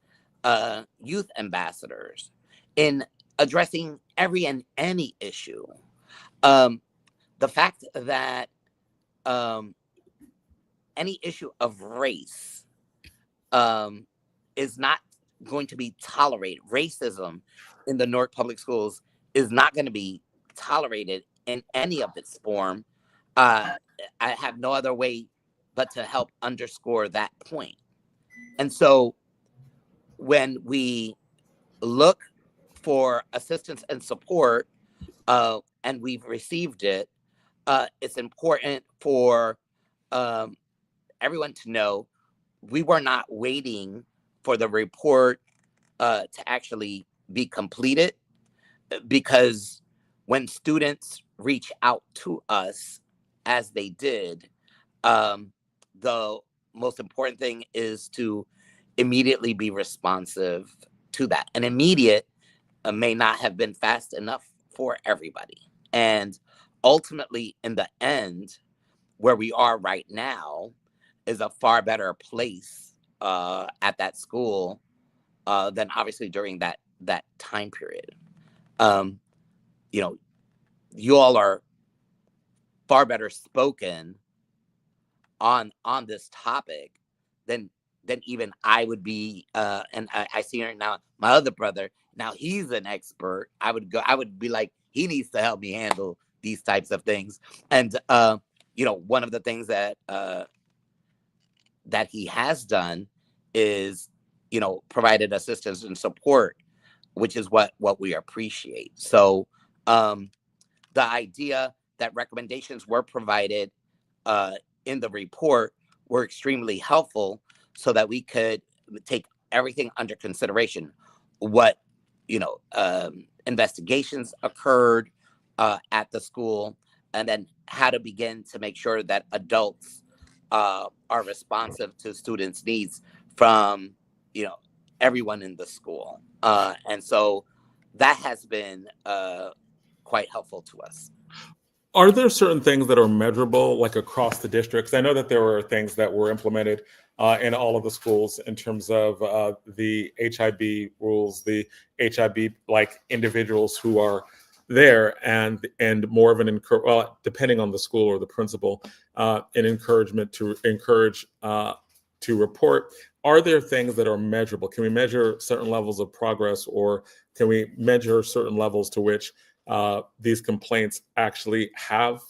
youth ambassadors in addressing every and any issue. The fact that any issue of race is not going to be tolerated. Racism in the Newark Public Schools is not going to be tolerated in any of its form. I have no other way but to help underscore that point. And so when we look for assistance and support, and we've received it, it's important for everyone to know we were not waiting for the report to actually be completed, because when students reach out to us, as they did, the most important thing is to immediately be responsive to that. And immediate may not have been fast enough for everybody. And ultimately, in the end, where we are right now is a far better place at that school than obviously during that time period. You all are far better spoken on this topic than even I would be. And I see her now, my other brother, now he's an expert. I would be like, he needs to help me handle these types of things. And one of the things that he has done is, provided assistance and support, which is what we appreciate. So the idea that recommendations were provided in the report were extremely helpful, so that we could take everything under consideration. What investigations occurred at the school, and then how to begin to make sure that adults are responsive to students' needs from everyone in the school, and so that has been quite helpful to us. Are there certain things that are measurable, like across the districts? I know that there were things that were implemented in all of the schools in terms of the HIB rules, the HIB like individuals who are there, and more of an depending on the school or the principal, an encouragement to encourage to report. Are there things that are measurable? Can we measure certain levels of progress, or can we measure certain levels to which these complaints actually have,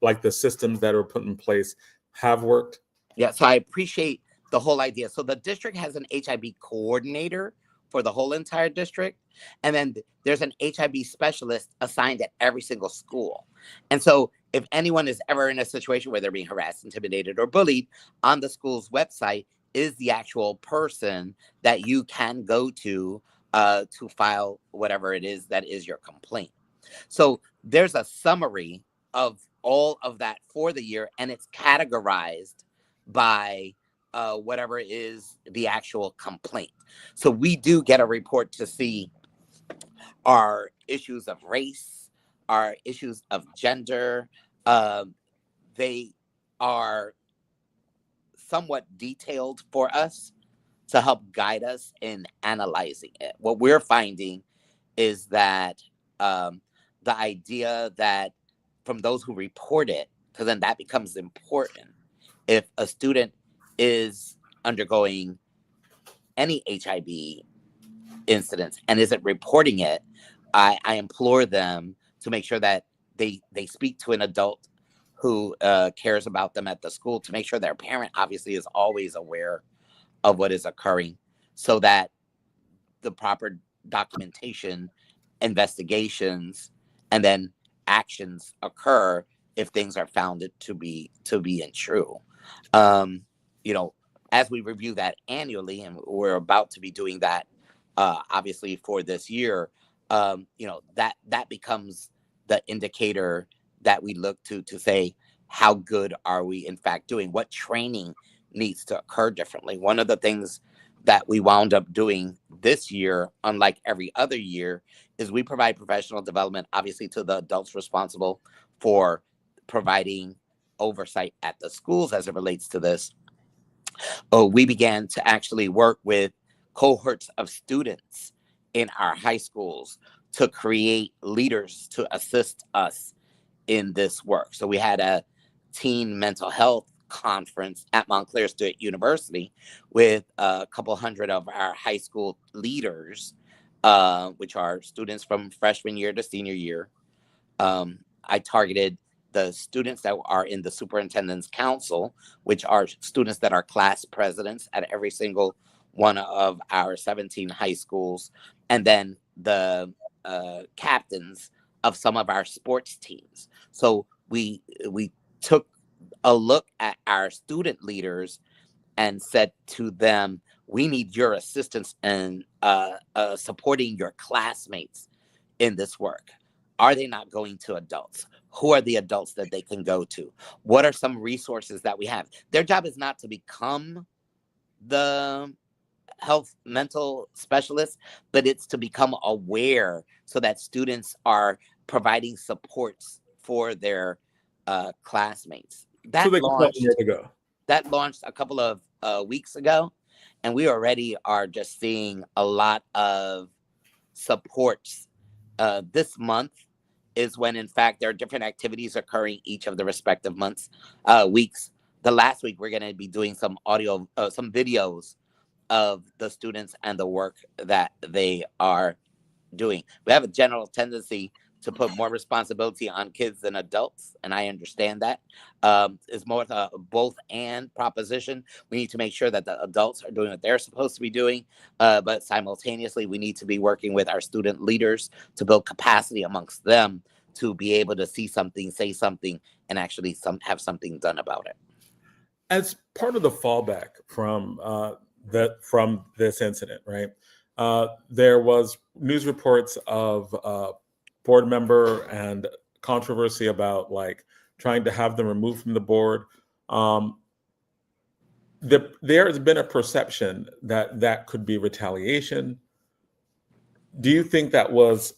like, the systems that are put in place have worked? Yeah, so I appreciate the whole idea. So the district has an HIB coordinator for the whole entire district, and then there's an HIB specialist assigned at every single school. And so if anyone is ever in a situation where they're being harassed, intimidated, or bullied, on the school's website is the actual person that you can go to file whatever it is that is your complaint. So there's a summary of all of that for the year, and it's categorized by whatever is the actual complaint. So we do get a report to see, are issues of race, our issues of gender. They are somewhat detailed for us to help guide us in analyzing it. What we're finding is that the idea that from those who report it, because then that becomes important. If a student is undergoing any HIV incidents and isn't reporting it, I implore them to make sure that they speak to an adult who cares about them at the school, to make sure their parent obviously is always aware of what is occurring, so that the proper documentation, investigations, and then actions occur if things are found to be untrue. You know, as we review that annually, and we're about to be doing that obviously for this year, you know, that becomes the indicator that we look to say, how good are we in fact doing? What training needs to occur differently? One of the things that we wound up doing this year, unlike every other year, is we provide professional development, obviously, to the adults responsible for providing oversight at the schools as it relates to this. We began to actually work with cohorts of students in our high schools to create leaders to assist us in this work. So we had a teen mental health conference at Montclair State University with a couple hundred of our high school leaders, which are students from freshman year to senior year. I targeted the students that are in the Superintendent's Council, which are students that are class presidents at every single one of our 17 high schools, and then the captains of some of our sports teams. So we took a look at our student leaders and said to them, we need your assistance in supporting your classmates in this work. Are they not going to adults? Who are the adults that they can go to? What are some resources that we have? Their job is not to become the health mental specialist, but it's to become aware so that students are providing supports for their classmates. That launched a couple of weeks ago, and we already are just seeing a lot of supports. This month is when, in fact, there are different activities occurring each of the respective weeks. The last week, we're going to be doing some audio, some videos of the students and the work that they are doing. We have a general tendency to put more responsibility on kids than adults, and I understand that. It's more of a both and proposition. We need to make sure that the adults are doing what they're supposed to be doing, but simultaneously, we need to be working with our student leaders to build capacity amongst them to be able to see something, say something, and actually have something done about it. As part of the fallback from this incident, right? There was news reports of board member and controversy about like trying to have them removed from the board. There has been a perception that could be retaliation. Do you think that was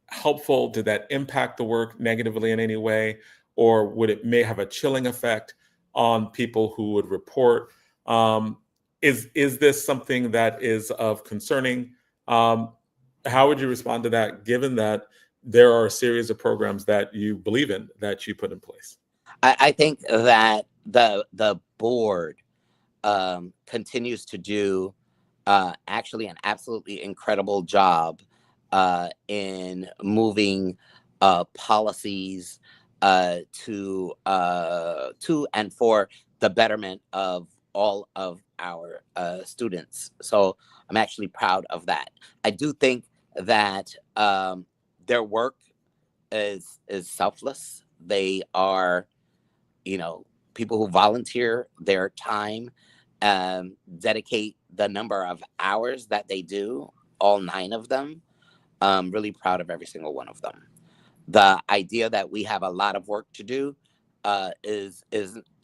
helpful? Did that impact the work negatively in any way? Or would it may have a chilling effect on people who would report? Is this something that is of concerning? How would you respond to that, given that there are a series of programs that you believe in, that you put in place? I think that the board continues to do actually an absolutely incredible job in moving policies to and for the betterment of all of our students. So I'm actually proud of that. I do think that their work is selfless. They are, people who volunteer their time, dedicate the number of hours that they do, all 9 of them. I'm really proud of every single one of them. The idea that we have a lot of work to do is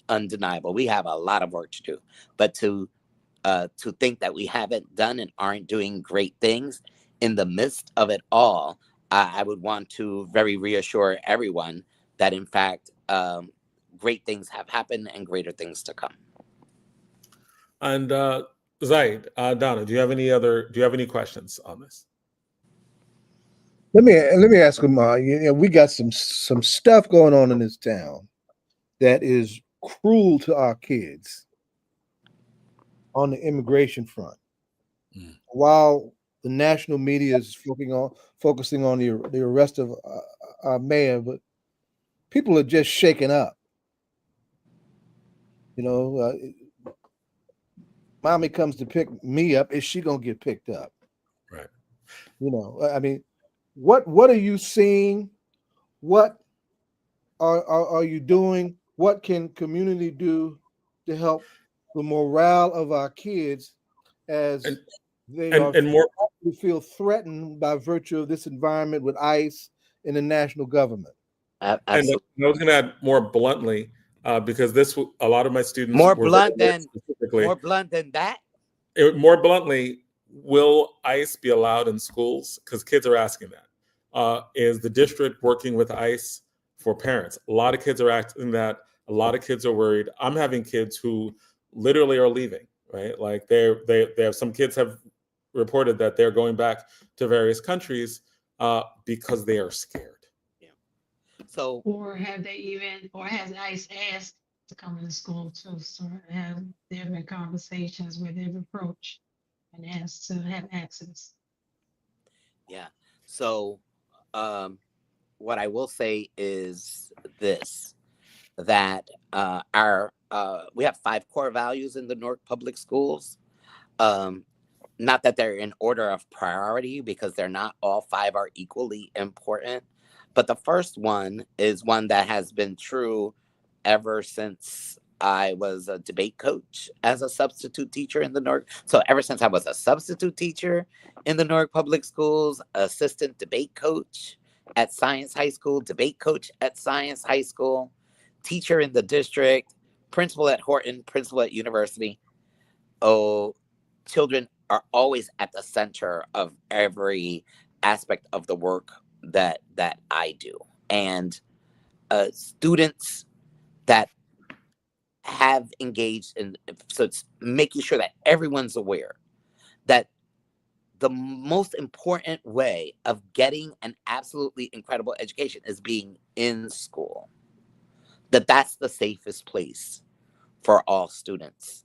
undeniable. We have a lot of work to do, but to think that we haven't done and aren't doing great things in the midst of it all, I would want to very reassure everyone that, in fact, great things have happened and greater things to come. And Zaid, Donna, do you have any questions on this? Let me ask him. We got some stuff going on in this town that is cruel to our kids on the immigration front. While the national media is focusing on the arrest of our mayor, but people are just shaken up. Mommy comes to pick me up. Is she gonna get picked up? Right. I mean, what are you seeing? What are you doing? What can community do to help the morale of our kids as they feel threatened by virtue of this environment with ICE and the national government? Absolutely. And I was going to add more bluntly, because a lot of my students more were blunt than that. More bluntly, will ICE be allowed in schools? Because kids are asking that. Is the district working with ICE for parents? A lot of kids are asking that. A lot of kids are worried. I'm having kids who literally are leaving, right? Like they have, some kids have reported that they're going back to various countries because they are scared. So, or has ICE asked to come into school too? So have there been conversations where they've approached and asked to have access? Yeah. So, what I will say is this: that we have 5 core values in the Newark Public Schools. Not that they're in order of priority, because they're not. All 5 are equally important. But the first one is one that has been true ever since I was a debate coach as a substitute teacher in the Newark. So ever since I was a substitute teacher in the Newark Public Schools, assistant debate coach at Science High School, debate coach at Science High School, teacher in the district, principal at Horton, principal at University. Children are always at the center of every aspect of the work that I do. And students that have engaged in, so it's making sure that everyone's aware that the most important way of getting an absolutely incredible education is being in school. That's the safest place for all students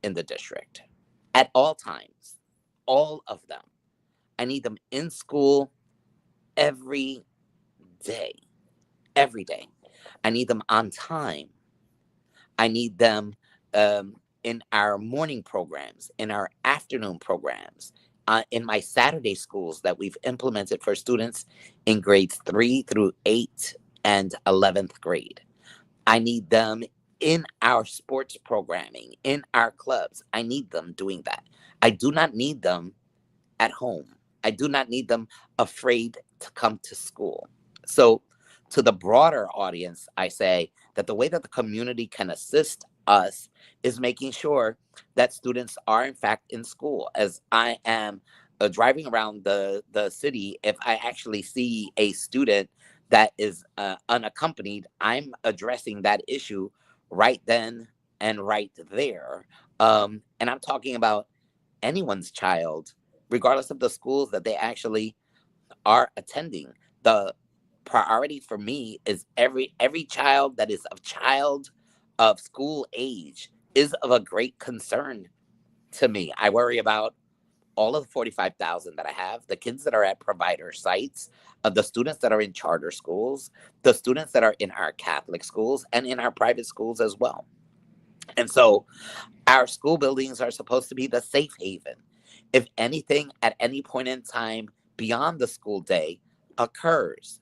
in the district at all times, all of them. I need them in school every day. I need them on time. I need them in our morning programs, in our afternoon programs, in my Saturday schools that we've implemented for students in grades 3 through 8 and 11th grade. I need them in our sports programming, in our clubs. I need them doing that. I do not need them at home. I do not need them afraid to come to school. So to the broader audience, I say that the way that the community can assist us is making sure that students are in fact in school. As I am driving around the city, if I actually see a student that is unaccompanied, I'm addressing that issue right then and right there. And I'm talking about anyone's child, regardless of the schools that they actually are attending. The priority for me is every child that is of school age is of a great concern to me. I worry about all of the 45,000 that I have, the kids that are at provider sites, the students that are in charter schools, the students that are in our Catholic schools and in our private schools as well. And so our school buildings are supposed to be the safe haven. If anything at any point in time beyond the school day occurs,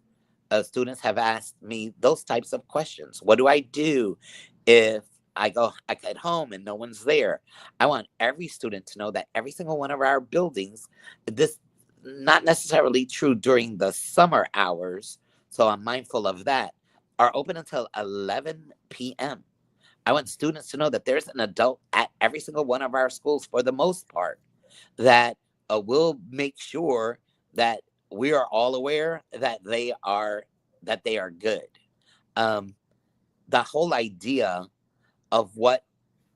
students have asked me those types of questions. What do I do if I get home and no one's there? I want every student to know that every single one of our buildings, this not necessarily true during the summer hours, so I'm mindful of that, are open until 11 p.m. I want students to know that there's an adult at every single one of our schools for the most part that will make sure that we are all aware that they are good. The whole idea of what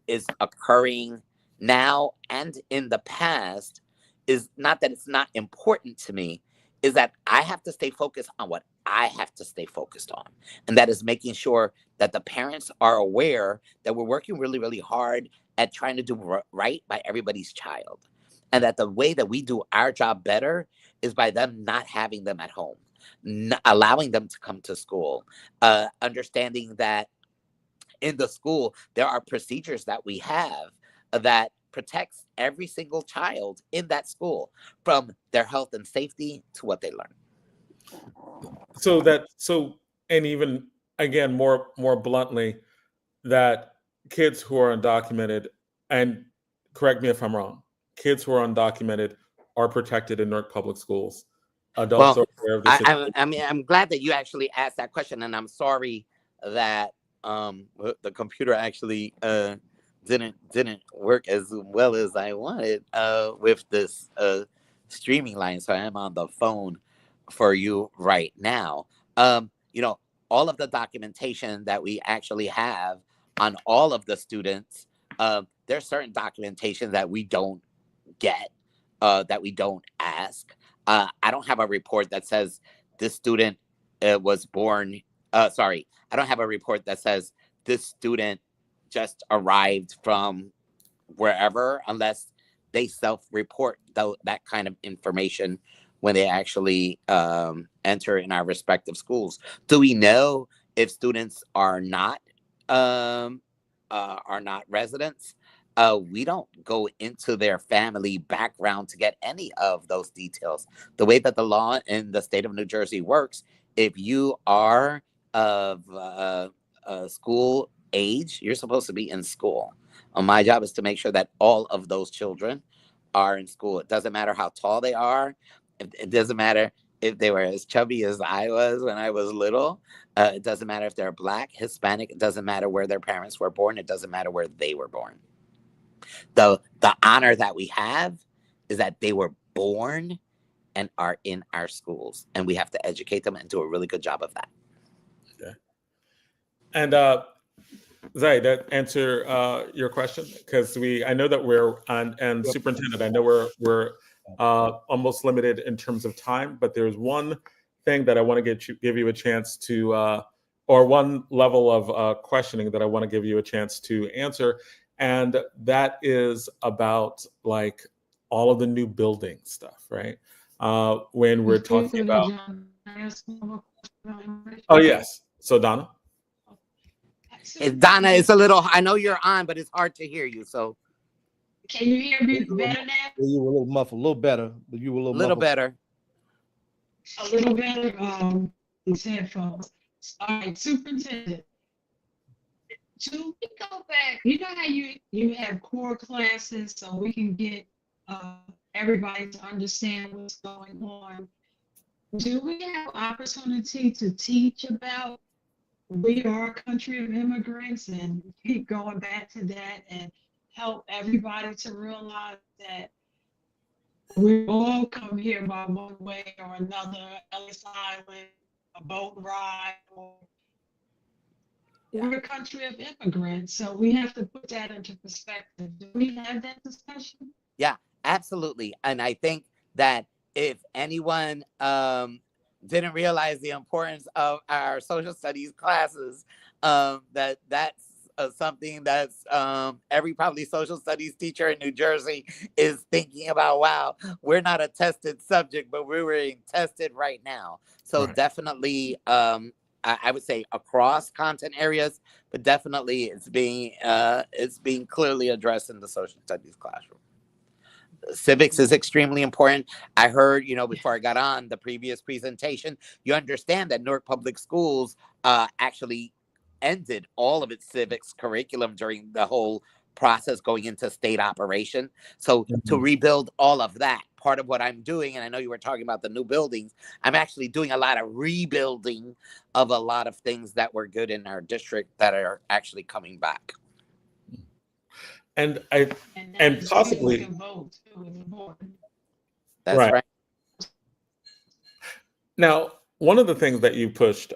is occurring now and in the past is not that it's not important to me, is that I have to stay focused on what I have to stay focused on. And that is making sure that the parents are aware that we're working really, really hard at trying to do right by everybody's child. And that the way that we do our job better is by them not having them at home, allowing them to come to school, understanding that in the school, there are procedures that we have that protects every single child in that school from their health and safety to what they learn. And even again, more bluntly, that kids who are undocumented, and correct me if I'm wrong, kids who are undocumented are protected in Newark Public Schools. Adults are aware of this. I'm glad that you actually asked that question, and I'm sorry that the computer actually didn't work as well as I wanted with this streaming line. So I am on the phone for you right now. All of the documentation that we actually have on all of the students, there's certain documentation that we don't get, that we don't ask. I don't have a report that says this student was born. I don't have a report that says this student just arrived from wherever, unless they self-report that kind of information when they actually enter in our respective schools. Do we know if students are not residents? We don't go into their family background to get any of those details. The way that the law in the state of New Jersey works, if you are of school age, you're supposed to be in school. My job is to make sure that all of those children are in school. It doesn't matter how tall they are. It doesn't matter if they were as chubby as I was when I was little. It doesn't matter if they're Black, Hispanic. It doesn't matter where their parents were born. It doesn't matter where they were born. The honor that we have is that they were born and are in our schools, and we have to educate them and do a really good job of that. Okay. And Zai, that answer your question? Because I know that we're on, and Superintendent, I know we're almost limited in terms of time, but there's one thing that I want to give you a chance to, or one level of questioning that I want to give you a chance to answer, and that is about like all of the new building stuff, right? When we're talking about. Oh yes. So Donna. Donna, it's a little. I know you're on, but it's hard to hear you. So. Can you hear me better now? You were a little muffled, a little better, but you were a little better. A little better. These headphones. All right, Superintendent. Do we go back? You know how you have core classes, so we can get everybody to understand what's going on. Do we have opportunity to teach about we are a country of immigrants and keep going back to that and help everybody to realize that we all come here by one way or another, Ellis Island, a boat ride, or we're a country of immigrants, so we have to put that into perspective. Do we have that discussion? Yeah, absolutely. And I think that if anyone didn't realize the importance of our social studies classes, that's something that's every probably social studies teacher in New Jersey is thinking about. Wow, we're not a tested subject, but we're being tested right now. So right. Definitely, I would say across content areas, but definitely it's being clearly addressed in the social studies classroom. Civics is extremely important. I heard, before I got on the previous presentation, you understand that Newark Public Schools actually ended all of its civics curriculum during the whole process going into state operation. So to rebuild all of that, part of what I'm doing, and I know you were talking about the new buildings, I'm actually doing a lot of rebuilding of a lot of things that were good in our district that are actually coming back. And possibly that's right. Now, one of the things that you pushed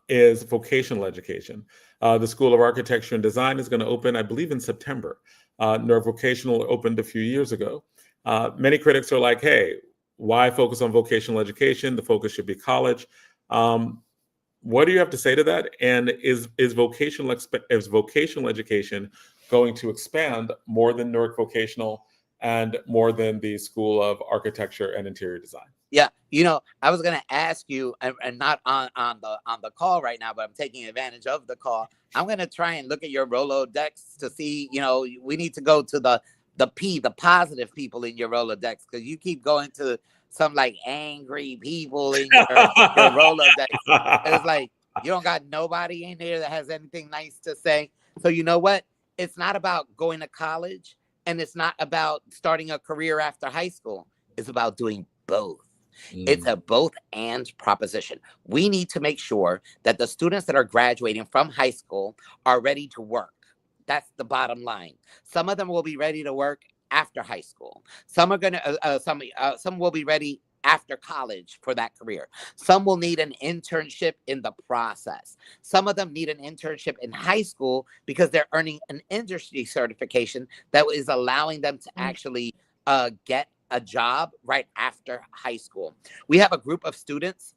is vocational education. The School of Architecture and Design is going to open, I believe, in September. Newark Vocational opened a few years ago. Many critics are like, hey, why focus on vocational education? The focus should be college. What do you have to say to that? And is vocational education going to expand more than Newark Vocational and more than the School of Architecture and Interior Design? Yeah, I was gonna ask you, and not on the call right now, but I'm taking advantage of the call. I'm gonna try and look at your Rolodex to see. We need to go to the positive people in your Rolodex, because you keep going to some like angry people in your Rolodex. It's like you don't got nobody in there that has anything nice to say. So you know what? It's not about going to college, and it's not about starting a career after high school. It's about doing both. It's a both and proposition. We need to make sure that the students that are graduating from high school are ready to work. That's the bottom line. Some of them will be ready to work after high school. Some are gonna. Some will be ready after college for that career. Some will need an internship in the process. Some of them need an internship in high school because they're earning an industry certification that is allowing them to actually get a job right after high school. We have a group of students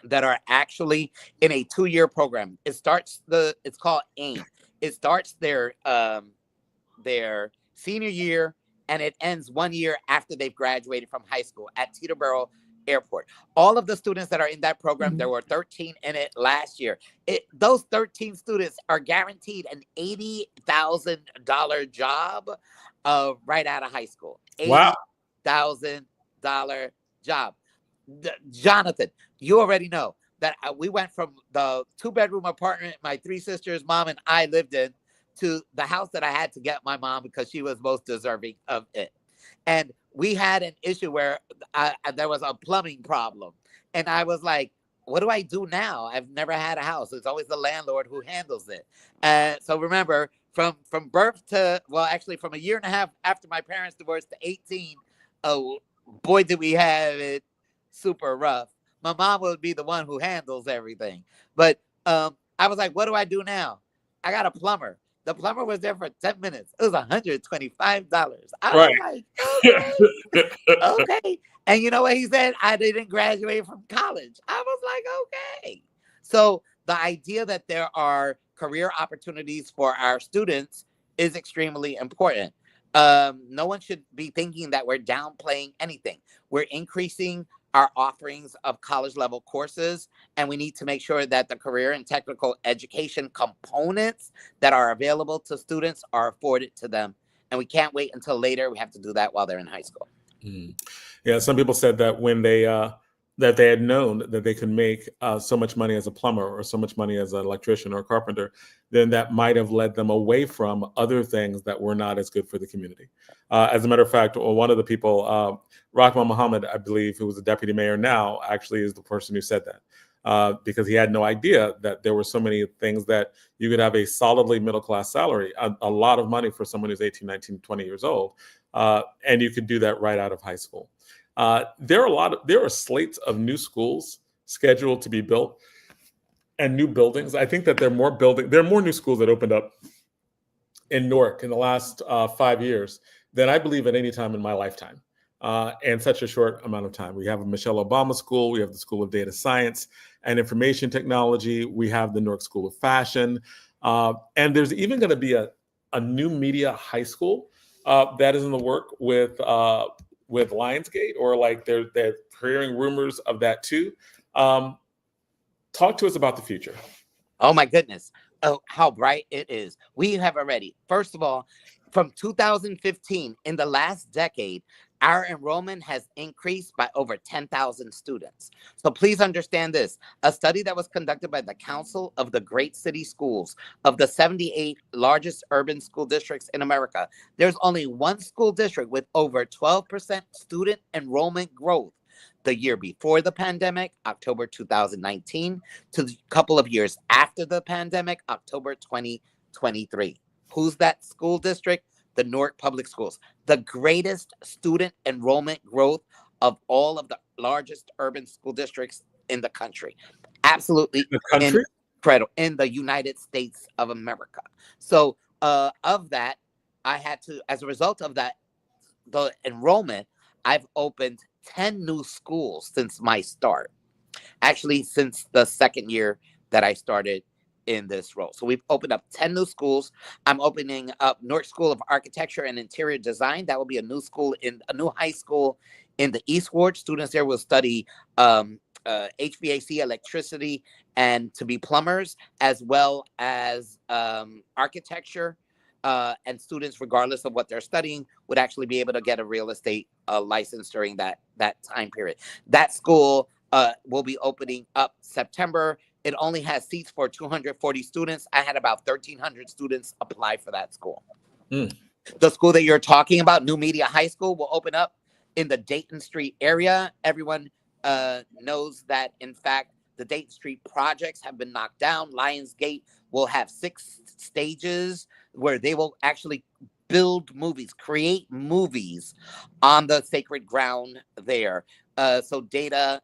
that are actually in a 2-year program. It's called AIM. It starts their senior year, and it ends 1 year after they've graduated from high school at Teterboro Airport. All of the students that are in that program, there were 13 in it last year. Those 13 students are guaranteed an $80,000 job right out of high school. Wow. $1,000 job. Jonathan, you already know that we went from the 2-bedroom apartment my 3 sisters, mom, and I lived in to the house that I had to get my mom because she was most deserving of it. And we had an issue where there was a plumbing problem. And I was like, what do I do now? I've never had a house. It's always the landlord who handles it. So remember, from birth to, well, actually from a year and a half after my parents divorced to 18, oh boy, did we have it super rough. My mom would be the one who handles everything. But I was like, what do I do now? I got a plumber. The plumber was there for 10 minutes. It was $125. I was like, okay. And you know what he said? I didn't graduate from college. I was like, okay. So the idea that there are career opportunities for our students is extremely important. No one should be thinking that we're downplaying anything. We're increasing our offerings of college level courses, and we need to make sure that the career and technical education components that are available to students are afforded to them. And we can't wait until later. We have to do that while they're in high school. Yeah, some people said that when they had known that they could make so much money as a plumber or so much money as an electrician or a carpenter, then that might have led them away from other things that were not as good for the community. As a matter of fact, one of the people, Rahman Muhammad, I believe, who was the deputy mayor now, actually is the person who said that. Because he had no idea that there were so many things that you could have a solidly middle-class salary, a lot of money for someone who's 18, 19, 20 years old, and you could do that right out of high school. There are slates of new schools scheduled to be built and new buildings. I think that there are more new schools that opened up in Newark in the last 5 years than I believe at any time in my lifetime. In such a short amount of time. We have a Michelle Obama School. We have the School of Data Science and Information Technology. We have the Newark School of Fashion. And there's even going to be a new media high school that is in the work with Lionsgate, or like they're hearing rumors of that too. Talk to us about the future. Oh my goodness. Oh, how bright it is. We have already, first of all, from 2015, in the last decade, our enrollment has increased by over 10,000 students. So please understand this. A study that was conducted by the Council of the Great City Schools of the 78 largest urban school districts in America, there's only one school district with over 12% student enrollment growth the year before the pandemic, October 2019, to a couple of years after the pandemic, October 2023. Who's that school district? The Newark Public Schools. The greatest student enrollment growth of all of the largest urban school districts in the country. Absolutely The country? incredible, in the United States of America. So of that, I had to, as a result of that, the enrollment, I've opened 10 new schools since my start. Actually, since the second year that I started in this role. So we've opened up 10 new schools. I'm opening up Newark School of Architecture and Interior Design. That will be a new school, in a new high school in the East Ward. Students there will study HVAC, electricity, and to be plumbers, as well as architecture. And students, regardless of what they're studying, would actually be able to get a real estate license during that time period. That school will be opening up September. It only has seats for 240 students. I had about 1,300 students apply for that school. The school that you're talking about, New Media High School, will open up in the Dayton Street area. Everyone knows that, in fact, the Dayton Street projects have been knocked down. Lionsgate will have 6 stages where they will actually build movies, create movies on the sacred ground there. So Dayton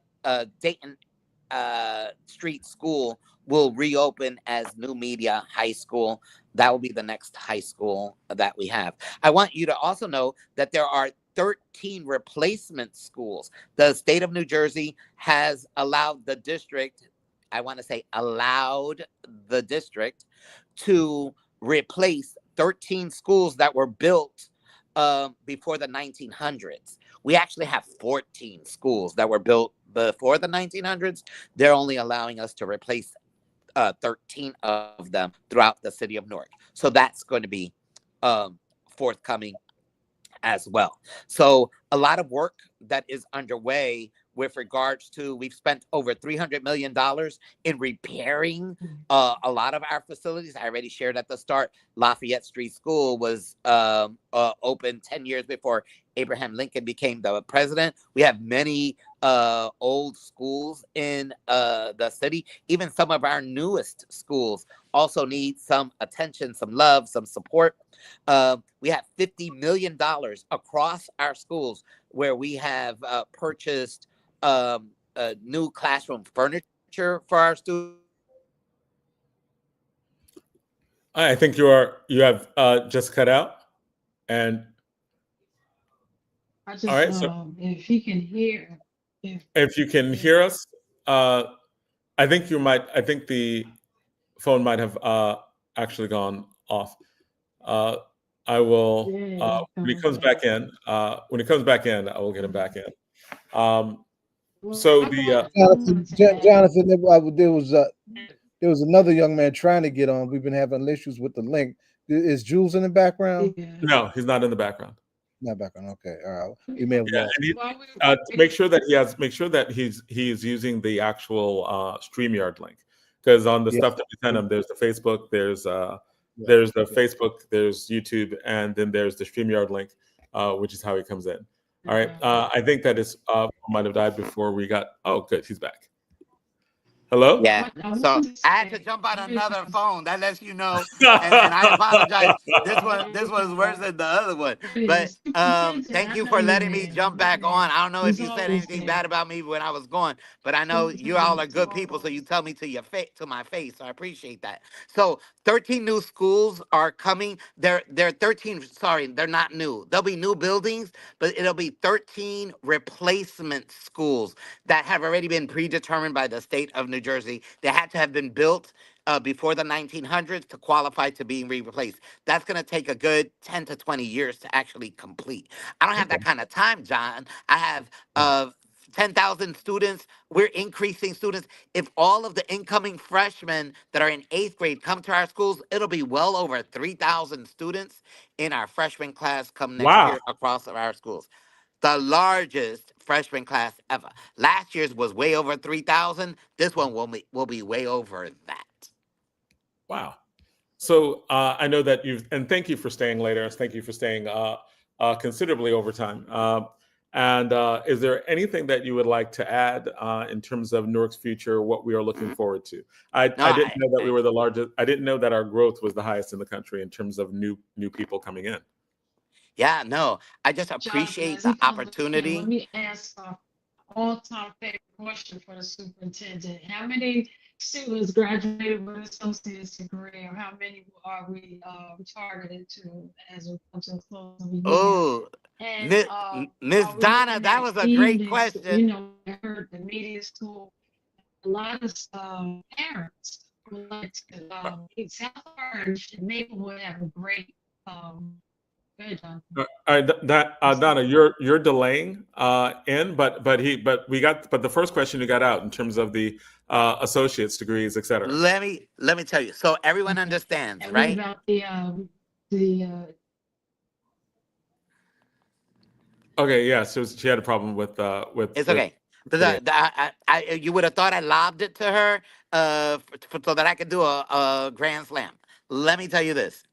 Street School will reopen as New Media High School. That will be the next high school that we have. I want you to also know that there are 13 replacement schools. The state of New Jersey has allowed the district, I want to say allowed the district to replace 13 schools that were built before the 1900s. We actually have 14 schools that were built before the 1900s. They're only allowing us to replace 13 of them throughout the city of Newark. So that's going to be forthcoming as well. So a lot of work that is underway with regards to, we've spent over $300 million in repairing a lot of our facilities. I already shared at the start, Lafayette Street School was opened 10 years before Abraham Lincoln became the president. We have many old schools in the city. Even some of our newest schools also need some attention, some love, some support. We have $50 million across our schools where we have purchased new classroom furniture for our students. I think you have just cut out. And I just, all right, so if he can hear, if you can hear us, I think the phone might have actually gone off. I will when he comes back in. I will get him back in. So Jonathan, there was another young man trying to get on. We've been having issues with the link. Is Jules in the background? No, he's not in the background. Not background. Okay, all right. You may have lost. Make sure that he's using the actual StreamYard link, because on the stuff that we send him, there's the Facebook, there's the Facebook, there's YouTube, and then there's the StreamYard link, which is how he comes in. All right. I think that his might have died before we got. Oh, good. He's back. Hello? Yeah. So I had to jump on another phone. That lets you know. And I apologize. This was worse than the other one. But thank you for letting me jump back on. I don't know if you said anything bad about me when I was gone, but I know you all are good people, so you tell me to my face. So I appreciate that. So 13 new schools are coming. They're 13. Sorry, they're not new. There'll be new buildings, but it'll be 13 replacement schools that have already been predetermined by the state of New Jersey. They had to have been built before the 1900s to qualify to being replaced. That's going to take a good 10 to 20 years to actually complete. I don't have that kind of time, John. I have 10,000 students. We're increasing students. If all of the incoming freshmen that are in 8th grade come to our schools, it'll be well over 3,000 students in our freshman class come next year across our schools. The largest freshman class ever. Last year's was way over 3,000. This one will be way over that. Wow. So I know that and thank you for staying later. Thank you for staying considerably over time. And is there anything that you would like to add in terms of Newark's future, what we are looking forward to? I didn't know that we were the largest. I didn't know that our growth was the highest in the country in terms of new people coming in. Yeah, no, I just Jonathan, appreciate as the he comes back in, let opportunity. me ask all-time favorite question for the superintendent. How many students graduated with an associate's degree, or how many are we targeted to as we come to the close of the year? Oh, And Miss Miss are we Donna, looking that at was a great evening school? question. I heard the media school. A lot of parents would like to South Orange and Maplewood have a great go ahead, Jonathan. Donna, you're delaying but the first question you got out in terms of the associate's degrees, et cetera. Let me tell you. So everyone Okay. understands, And right? what about the Okay, yeah. So she had a problem with It's with okay. You would have thought I lobbed it to her so that I could do a grand slam. Let me tell you this.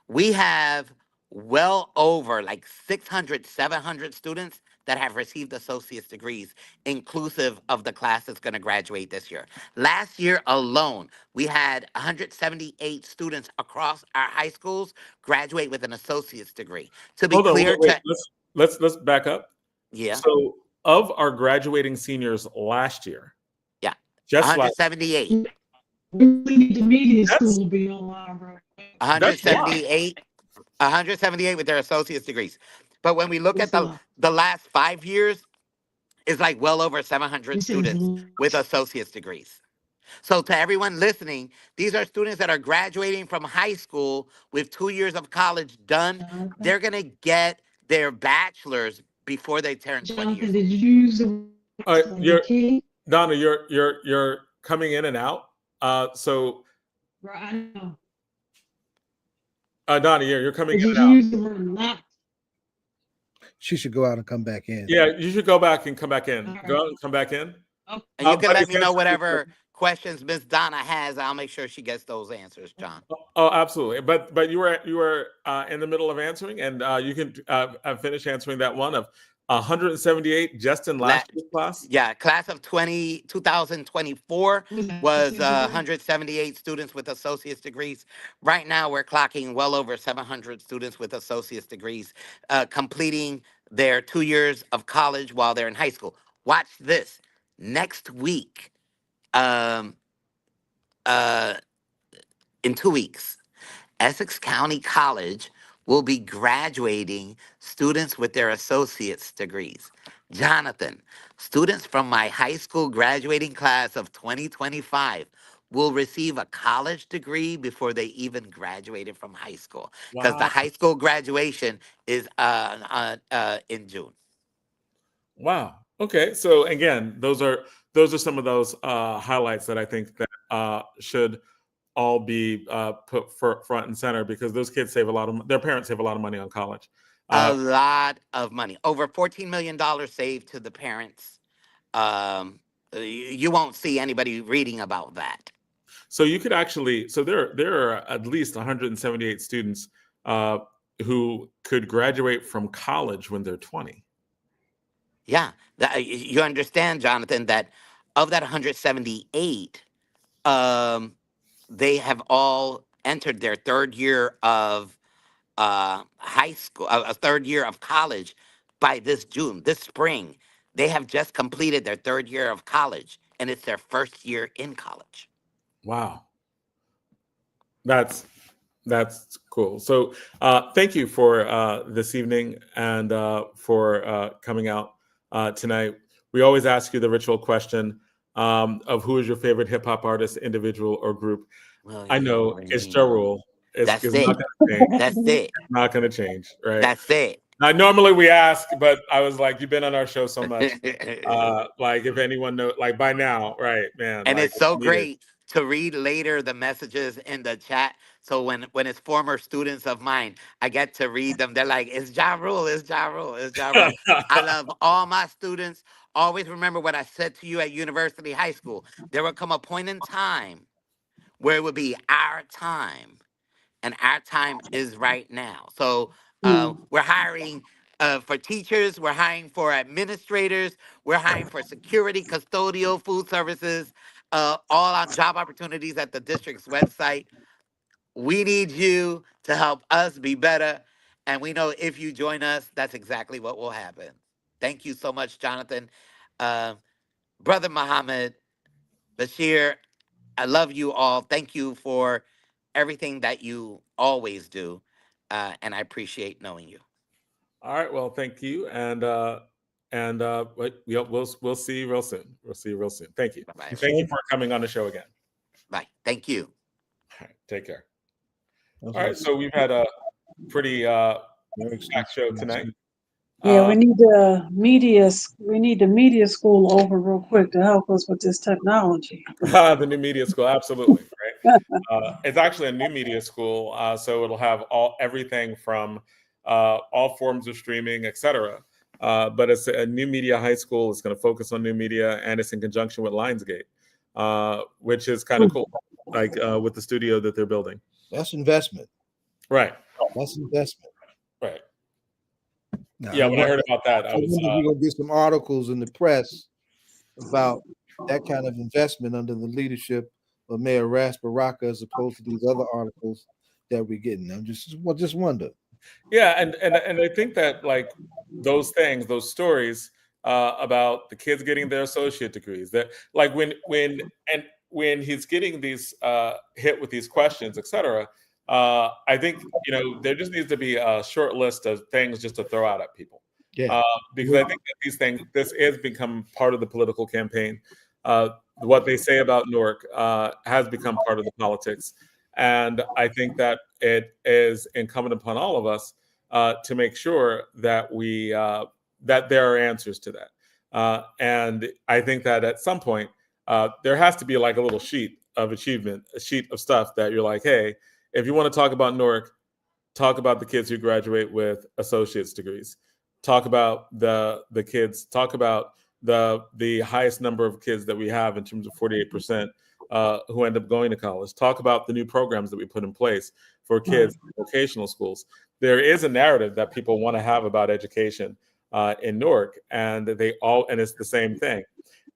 We have well over like 600, 700 students that have received associate's degrees, inclusive of the class that's going to graduate this year. Last year alone, we had 178 students across our high schools graduate with an associate's degree. To be Hold on, clear, wait. Let's back up. yeah, So of our graduating seniors last year, yeah, just 178. we need the media That's- school to be online, bro. that's a lot. 178 with their associate's degrees. But when we look at That's a lot. the last 5 years, it's like well over 700 This is students with associate's degrees. So to everyone listening, these are students that are graduating from high school with 2 years of college done. They're going to get their bachelor's before they turn 20 years Jonathan, did you use the Donna, you're coming in and out. So I know. Donna, you're coming in Did and you out. use the word not? She should go out and come back in. Yeah, you should go back and come back in. All right. Go out and come back in. Okay. And you can But let it's me know answering- whatever questions Miss Donna has. I'll make sure she gets those answers, John. Oh, absolutely. But you were in the middle of answering, and you can finish answering that one of 178 just in last year's class. Yeah, class of 2024 was 178 students with associate's degrees. Right now, we're clocking well over 700 students with associate's degrees, completing their 2 years of college while they're in high school. Watch this. Next week, in 2 weeks, Essex County College will be graduating students with their associate's degrees. Jonathan, students from my high school graduating class of 2025 will receive a college degree before they even graduated from high school, because the high school graduation is in June. Wow. Okay. So again, those are some of those highlights that I think that should all be put front and center, because those kids save their parents save a lot of money on college. A lot of money, over $14 million saved to the parents. You won't see anybody reading about that. So you could actually, there are at least 178 students who could graduate from college when they're 20. Yeah, you understand, Jonathan, that of that 178, they have all entered their third year of high school, a third year of college by this June, this spring. They have just completed their third year of college, and it's their first year in college. Wow. That's cool. So thank you for this evening and for coming out tonight. We always ask you the ritual question of who is your favorite hip hop artist, individual or group. Well, I know it's Ja Rule. That's it's it. not gonna change. That's it. It's not going to change, right? That's it. Now, normally we ask, but I was like, you've been on our show so much. Like, if anyone knows, like by now, right, man. And like, it's so great to read later the messages in the chat. So when it's former students of mine, I get to read them. They're like, it's Ja Rule, it's Ja Rule, it's Ja Rule. I love all my students. Always remember what I said to you at University High School. There would come a point in time where it would be our time. And our time is right now. So we're hiring for teachers. We're hiring for administrators. We're hiring for security, custodial, food services, all our job opportunities at the district's website. We need you to help us be better. And we know if you join us, that's exactly what will happen. Thank you so much, Jonathan. Brother Muhammad, Bashir, I love you all. Thank you for everything that you always do. And I appreciate knowing you. All right. Well, thank you. We'll see you real soon. We'll see you real soon. Thank you. Bye-bye. Thank you for coming on the show again. Bye. Thank you. All right, take care. All right. So we've had a pretty packed show tonight. Yeah, we need the media school over real quick to help us with this technology. The new media school, absolutely, right? It's actually a new media school, so it'll have everything from all forms of streaming, etc. But it's a new media high school. It's going to focus on new media, and it's in conjunction with Lionsgate, which is kind of cool, like with the studio that they're building. That's investment. Right. That's investment. Right. Now, Yeah, when I heard about that, I was. We're going to get some articles in the press about that kind of investment under the leadership of Mayor Baraka, as opposed to these other articles that we're getting. I'm just wonder. Yeah, and I think that like those things, those stories about the kids getting their associate degrees, that like when he's getting these hit with these questions, etc. I think there just needs to be a short list of things just to throw out at people. Yeah. Because I think that this has become part of the political campaign. What they say about Newark has become part of the politics, and I think that it is incumbent upon all of us to make sure that that there are answers to that. And I think that at some point there has to be like a little sheet of achievement, a sheet of stuff that you're like, hey, if you want to talk about Newark, talk about the kids who graduate with associate's degrees. Talk about the kids. Talk about the highest number of kids that we have in terms of 48% who end up going to college. Talk about the new programs that we put in place for kids in vocational schools. There is a narrative that people want to have about education in Newark, and it's the same thing.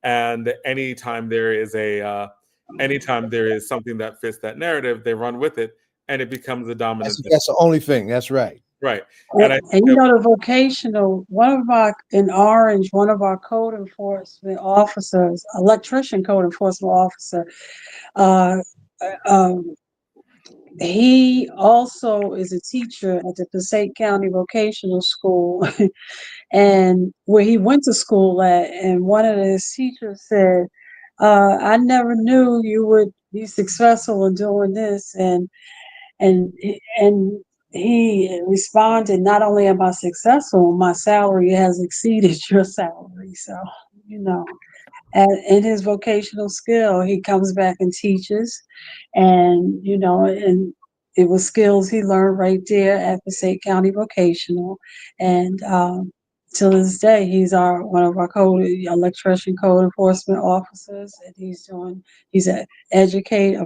And anytime there is something that fits that narrative, they run with it, and it becomes a dominant. That's the only thing. That's right. Right. And the vocational, one of our code enforcement officers, electrician code enforcement officer, he also is a teacher at the Passaic County Vocational School, and where he went to school at. And one of his teachers said, I never knew you would be successful in doing this. And he responded, not only am I successful, my salary has exceeded your salary. So, and in his vocational skill, he comes back and teaches, and it was skills he learned right there at Passaic County Vocational. And till this day, he's one of our electrician code enforcement officers, and he's a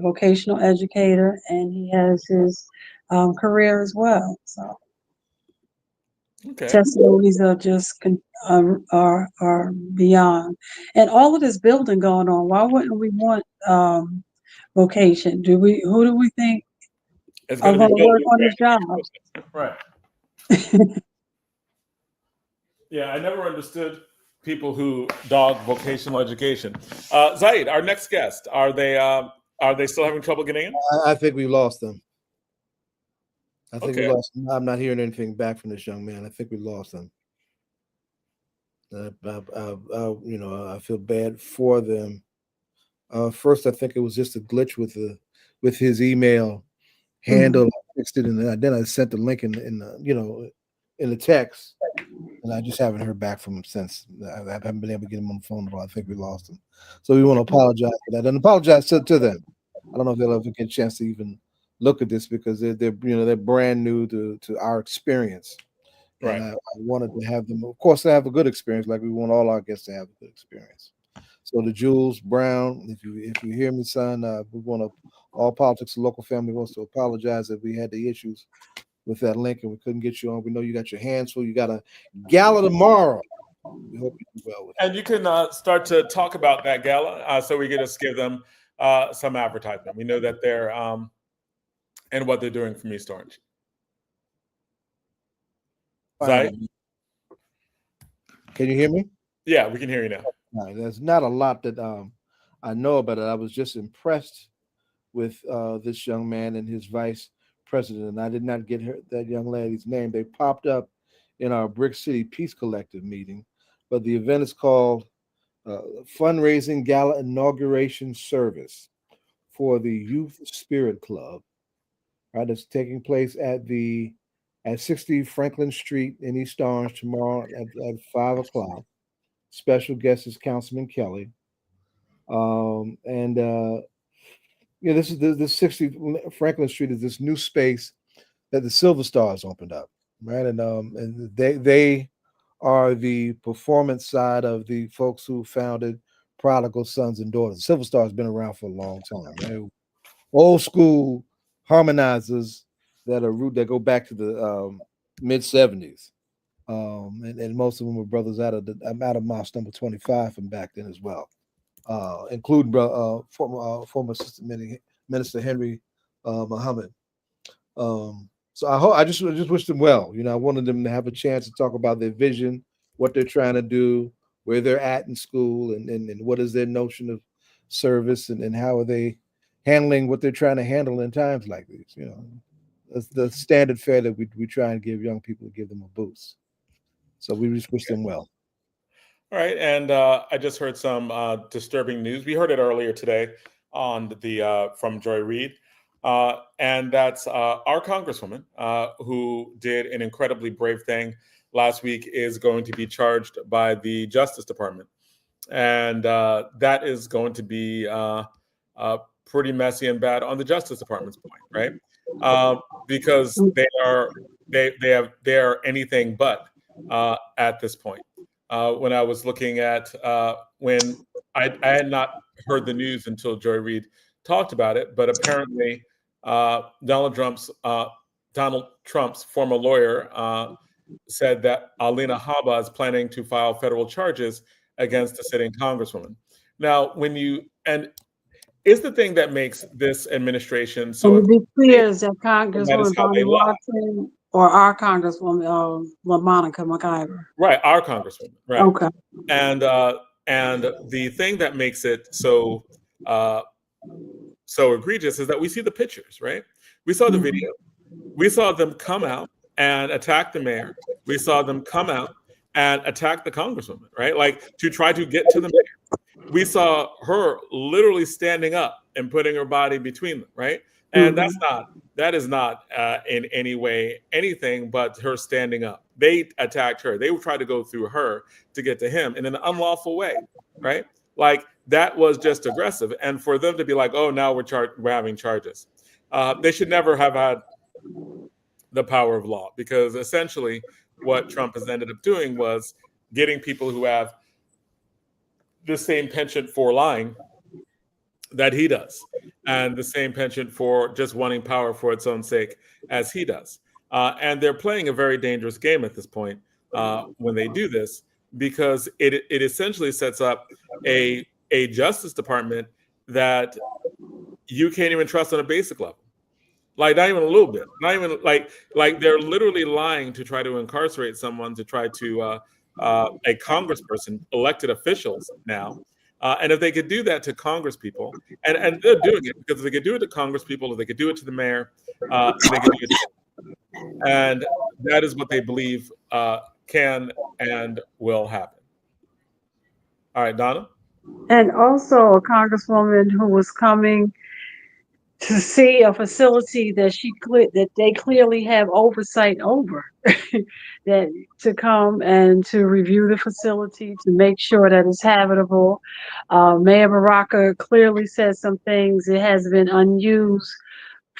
vocational educator, and he has his career as well. So testimonies are just are beyond, and all of this building going on. Why wouldn't we want vocation? Who do we think is going to work on this job? Right. Yeah, I never understood people who dog vocational education. Zaid, our next guest, are they still having trouble getting in? I think we lost them. I think we lost them. I'm not hearing anything back from this young man. I think we lost him. I feel bad for them. First, I think it was just a glitch with his email handle. I fixed it, and then I sent the link in the text, and I just haven't heard back from him since. I haven't been able to get him on the phone at all. I think we lost him. So we want to apologize for that, and apologize to them. I don't know if they'll ever get a chance to even look at this, because they're brand new to our experience. Right. And I wanted to have them, of course, to have a good experience, like we want all our guests to have a good experience. So to Jules Brown, if you hear me, son, we want to, All Politics and Local Family wants to apologize that we had the issues with that link and we couldn't get you on. We know you got your hands full. You got a gala tomorrow. We hope you do well with it. And you can start to talk about that gala, so we can just give them some advertisement. We know that they're and what they're doing from East Orange. Zai? Can you hear me? Yeah, we can hear you now. Right, there's not a lot that I know about it. I was just impressed with this young man and his vice president. And I did not get that young lady's name. They popped up in our Brick City Peace Collective meeting, but the event is called Fundraising Gala Inauguration Service for the Youth Spirit Club. Right, it's taking place at 60 Franklin Street in East Orange tomorrow at 5 o'clock. Special guest is Councilman Kelly. This is this 60 Franklin Street is this new space that the Silver Stars opened up, right? And they are the performance side of the folks who founded Prodigal Sons and Daughters. Silver Star has been around for a long time, right? Old school harmonizers that go back to the mid 70s. And most of them were brothers out of Mosque number 25 from back then as well, including former Assistant Minister Henry Muhammad. So I just wish them well. I wanted them to have a chance to talk about their vision, what they're trying to do, where they're at in school, and what is their notion of service, and how are they handling what they're trying to handle in times like these. That's the standard fare that we try and give young people, to give them a boost. So we just wish them well. All right, and I just heard some disturbing news. We heard it earlier today on from Joy Reid, and that's our Congresswoman who did an incredibly brave thing last week is going to be charged by the Justice Department, and that is going to be pretty messy and bad on the Justice Department's point, right? Because they are anything but. At this point, when I was looking at when I had not heard the news until Joy Reid talked about it, but apparently Donald Trump's former lawyer said that Alina Habba is planning to file federal charges against the sitting congresswoman. Now, is the thing that makes this administration so. And to be clear, is that Congresswoman Bonnie Watson or our Congresswoman Monica McIver? Right, our Congresswoman. Right. Okay. And the thing that makes it so egregious is that we see the pictures, right? We saw the video. We saw them come out and attack the mayor. We saw them come out and attack the Congresswoman, right? Like, to try to get to the mayor. We saw her literally standing up and putting her body between them, right? And that is not in any way anything but her standing up. They attacked her. They would try to go through her to get to him in an unlawful way, right? Like, that was just aggressive. And for them to be like, oh, now we're having charges. They should never have had the power of law, because essentially what Trump has ended up doing was getting people who have the same penchant for lying that he does, and the same penchant for just wanting power for its own sake as he does. And they're playing a very dangerous game at this point when they do this, because it essentially sets up a Justice Department that you can't even trust on a basic level. Like, not even a little bit. Not even like they're literally lying to try to incarcerate someone, to try to a congressperson, elected officials now. And if they could do that to Congress people, and they're doing it, because if they could do it to Congress people, if they could do it to the mayor, they could do it to, and that is what they believe can and will happen. All right, Donna? And also a Congresswoman who was coming to see a facility that they clearly have oversight over, that to come and to review the facility, to make sure that it's habitable. Mayor Baraka clearly said some things. It has been unused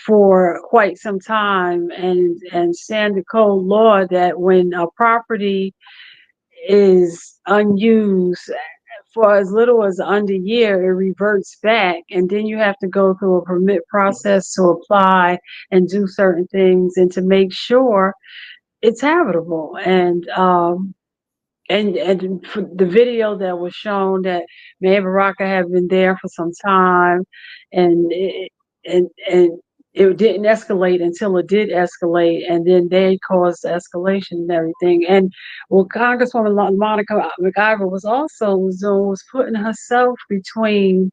for quite some time, and standard code law that when a property is unused for as little as under a year, it reverts back, and then you have to go through a permit process to apply and do certain things and to make sure it's habitable. And for the video that was shown, that Mayor Baraka had been there for some time, and it didn't escalate until it did escalate, and then they caused the escalation and everything. And what Congresswoman Monica McIver was putting herself between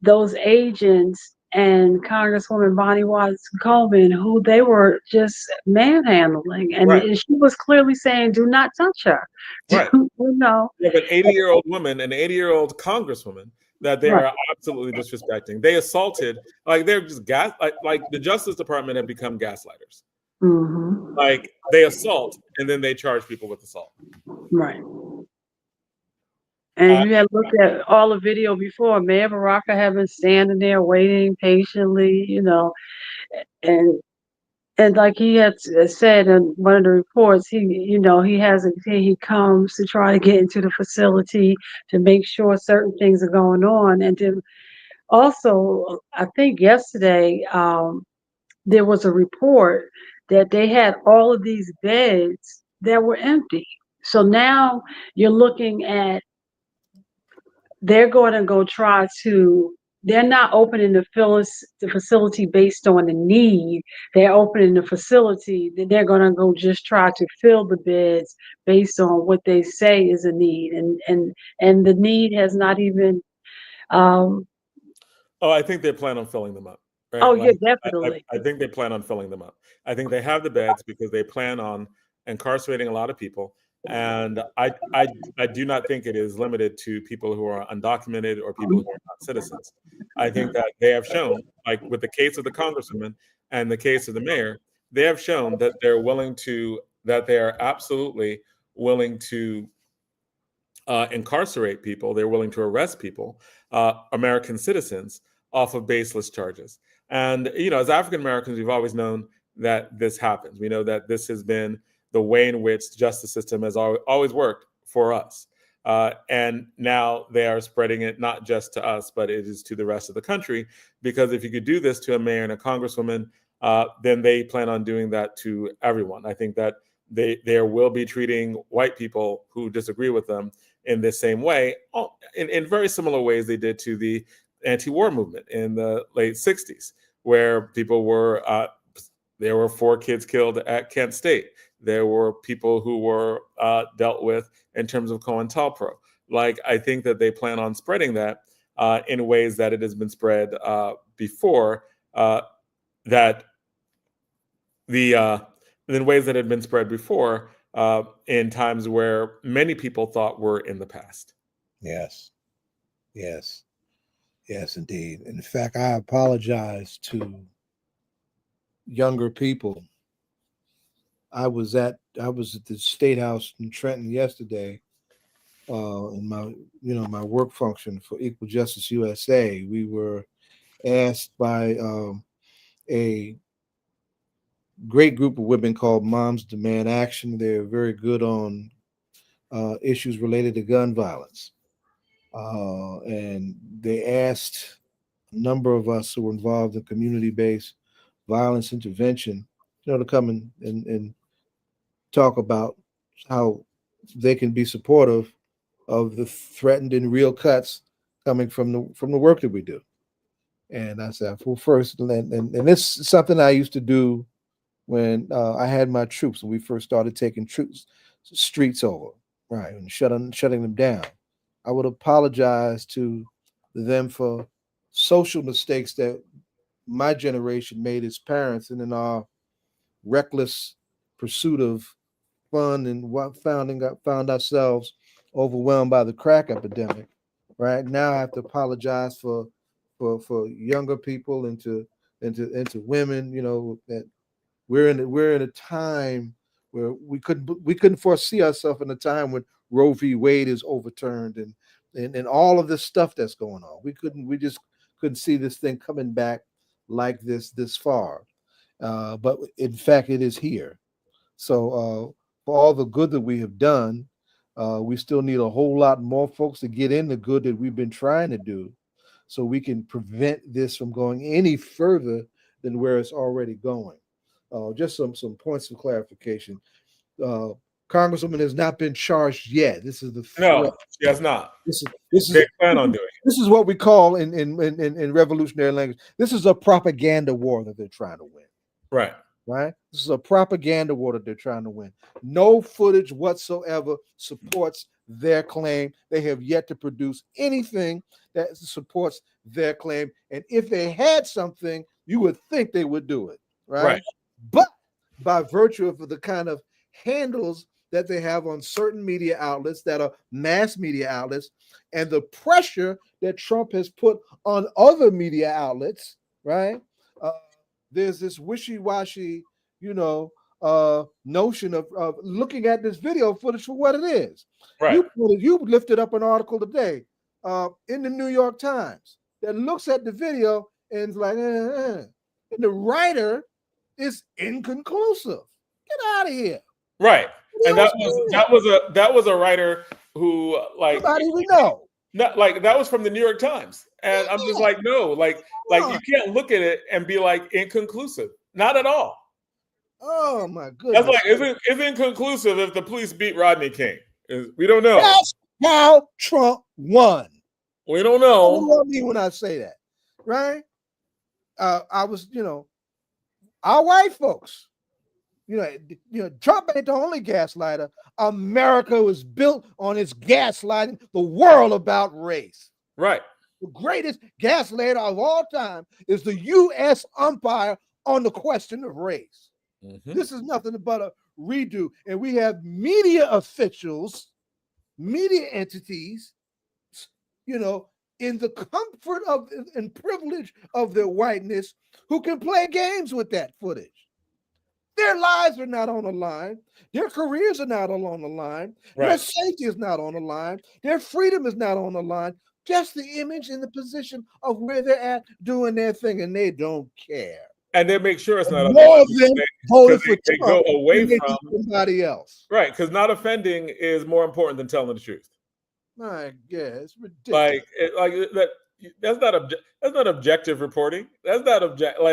those agents and Congresswoman Bonnie Watts Coleman, who they were just manhandling, and Right. she was clearly saying, "Do not touch her." Right. You know, You have an 80-year-old woman, an 80-year-old congresswoman that they Right. are absolutely disrespecting. They assaulted, like they're just like the Justice Department have become gaslighters. hmm Like they assault and then they charge people with assault. right. And you had looked at all the video before. Mayor Baraka had been standing there waiting patiently, and like he had said in one of the reports, he comes to try to get into the facility to make sure certain things are going on. And then also, I think yesterday, there was a report that they had all of these beds that were empty. So now you're looking at, they're going to go try to, they're not opening the facility based on the need. They're opening the facility, then they're going to go just try to fill the beds based on what they say is a need. And the need has not even, I think they plan on filling them up. Right? oh yeah, definitely. I think they plan on filling them up. I think they have the beds because they plan on incarcerating a lot of people. And I do not think it is limited to people who are undocumented or people who are not citizens. I think that they have shown, like with the case of the congresswoman and the case of the mayor, they have shown that they are absolutely willing to incarcerate people. They're willing to arrest people, American citizens, off of baseless charges. And as African Americans, we've always known that this happens. We know that this has been the way in which the justice system has always worked for us. And now they are spreading it not just to us, but it is to the rest of the country. Because if you could do this to a mayor and a congresswoman, then they plan on doing that to everyone. I think that they will be treating white people who disagree with them in the same way, in very similar ways they did to the anti-war movement in the late 60s, where people were, there were 4 kids killed at Kent State. There were people who were dealt with in terms of COINTELPRO. Like, I think that they plan on spreading that in ways that it has been spread before, in ways that had been spread before, in times where many people thought were in the past. Yes, indeed. In fact, I apologize to younger people. I was at the State House in Trenton yesterday, in my work function for Equal Justice USA. We were asked by a great group of women called Moms Demand Action. They're very good on issues related to gun violence. And they asked a number of us who were involved in community-based violence intervention, to come and talk about how they can be supportive of the threatened and real cuts coming from the work that we do. And I said, well, first, and this is something I used to do when I had my troops, when we first started taking streets over, right, and shutting them down. I would apologize to them for social mistakes that my generation made as parents, and in our reckless pursuit of fun and found ourselves overwhelmed by the crack epidemic. Right now, I have to apologize for younger people and to women. That we're in a time where we couldn't foresee ourselves in a time when Roe v. Wade is overturned and all of this stuff that's going on. We just couldn't see this thing coming back like this far. But in fact, it is here. So for all the good that we have done, we still need a whole lot more folks to get in the good that we've been trying to do, so we can prevent this from going any further than where it's already going. Just some points of clarification. Congresswoman has not been charged yet. This is the threat. No, she has not. This They plan on doing it. This is what we call in revolutionary language. This is a propaganda war that they're trying to win. Right. Right. This is a propaganda war that they're trying to win. No footage whatsoever supports their claim. They have yet to produce anything that supports their claim. And if they had something, you would think they would do it. Right. But by virtue of the kind of handles that they have on certain media outlets that are mass media outlets, and the pressure that Trump has put on other media outlets, right? There's this wishy-washy, notion of looking at this video footage for what it is. Right. You lifted up an article today in the New York Times that looks at the video and is like, and the writer is inconclusive. Get out of here. Right. And that was a writer who nobody we know. Not like that was from the New York Times. And I'm just like, no, like you can't look at it and be like inconclusive. Not at all. Oh my goodness. That's like it's inconclusive if the police beat Rodney King. We don't know. That's how Trump won. We don't know. What do you mean when I say that? Right? I was, our white folks. Trump ain't the only gaslighter. America was built on its gaslighting the world about race. Right. The greatest gaslighter of all time is the U.S. umpire on the question of race. Mm-hmm. This is nothing but a redo. And we have media officials, media entities, in the comfort of and privilege of their whiteness, who can play games with that footage. Their lives are not on the line. Their careers are not on the line. Right. Their safety is not on the line. Their freedom is not on the line. Just the image and the position of where they're at doing their thing, and they don't care. And they make sure it's not more of them voted for they go away from somebody else. Right, because not offending is more important than telling the truth. My God, it's ridiculous. That's not objective reporting. That's not objective.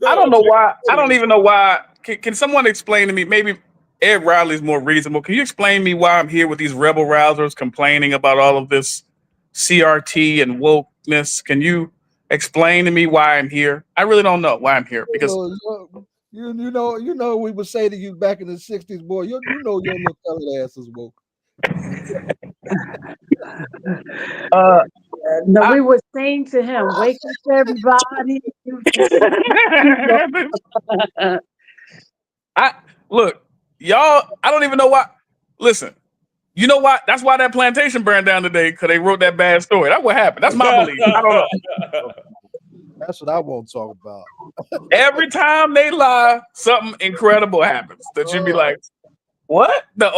I don't know why. I don't even know why. Can someone explain to me? Maybe Ed Riley's more reasonable. Can you explain to me why I'm here with these rebel rousers complaining about all of this CRT and wokeness? Can you explain to me why I'm here? I really don't know why I'm here because we would say to you back in the 60s, boy, your little colored ass is woke. We were saying to him, wake up, everybody. Look, y'all, I don't even know why. Listen, you know what? That's why that plantation burned down today, because they wrote that bad story. That's what happened. That's my belief. I don't know. That's what I won't talk about. Every time they lie, something incredible happens that you'd be like, what? And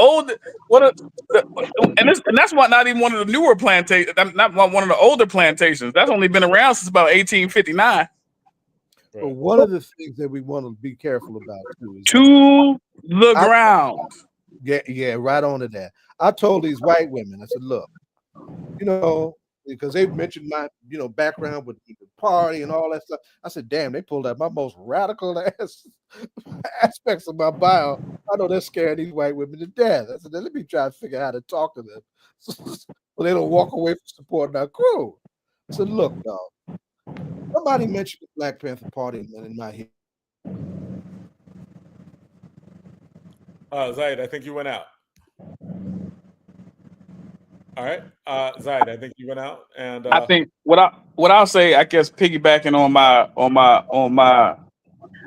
that's what not even one of the newer plantations, not one of the older plantations. That's only been around since about 1859. But one of the things that we want to be careful about too is to the ground. Yeah, right on to that. I told these white women, I said, look, because they mentioned my, background with the party and all that stuff. I said, damn, they pulled out my most radical aspects of my bio. I know they're scaring these white women to death. I said, let me try to figure out how to talk to them so they don't walk away from supporting our crew. I said, look, dog, somebody mentioned the Black Panther Party in my head. Zaid, I think you went out. All right, Zaid, I think you went out, and I think what I'll say, I guess, piggybacking on my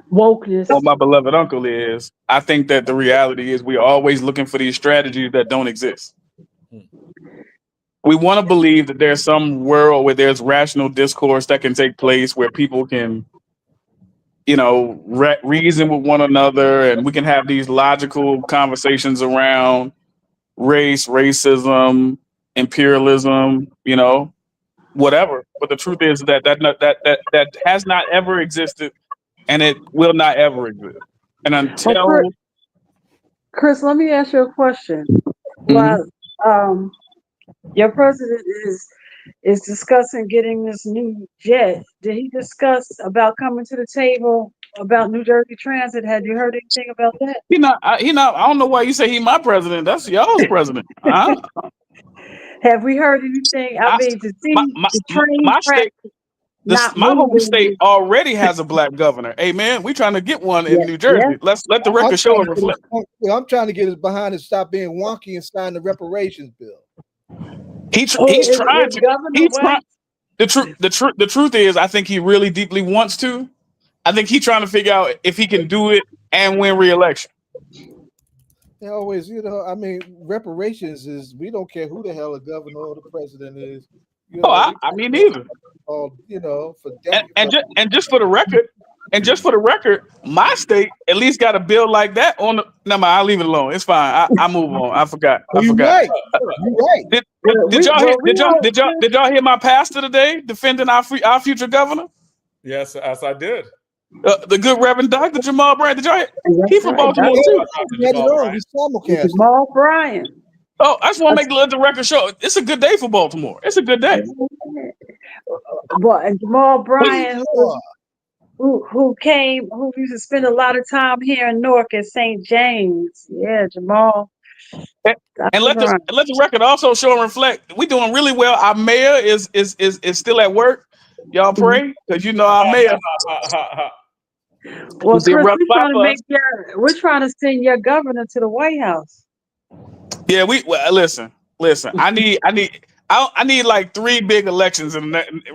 wokeness, on my beloved uncle is, I think that the reality is we're always looking for these strategies that don't exist. We want to believe that there's some world where there's rational discourse that can take place, where people can, reason with one another, and we can have these logical conversations around race, racism, imperialism, whatever. But the truth is that has not ever existed, and it will not ever exist. And until Chris, let me ask you a question. While your president is discussing getting this new jet, did he discuss about coming to the table about New Jersey Transit. Have you heard anything about that? He not. I don't know why you say he my president. That's y'all's president. Have we heard anything? I mean, to see the train my track state, not my home moving. state already has a black governor. Hey man, we trying to get one in New Jersey. Let's let the record show it reflect. I'm trying to get his behind and stop being wonky and sign the reparations bill. He's trying to. He's trying. The truth is, I think he really deeply wants to. I think he's trying to figure out if he can do it and win re-election. They always, I mean, reparations is, we don't care who the hell the governor or the president is. I mean, neither. For And just for the record, my state at least got a bill like that on the. No, I'll leave it alone. It's fine. I move on. I forgot. You're right. Did y'all hear my pastor today defending our future governor? Yes, as I did. The good Reverend Dr. Jamal-Bryant. Did y'all hear? He's from Baltimore too. Jamal-Bryant. Oh, I just want to let the record show. It's a good day for Baltimore. It's a good day. Well, and Jamal-Bryant, who used to spend a lot of time here in Newark at St. James. Yeah, Jamal. And let the record also show and reflect. We're doing really well. Our mayor is still at work. Y'all pray, because our mayor. Well, Chris, we're trying to send your governor to the White House. Yeah, listen. I need like 3 big elections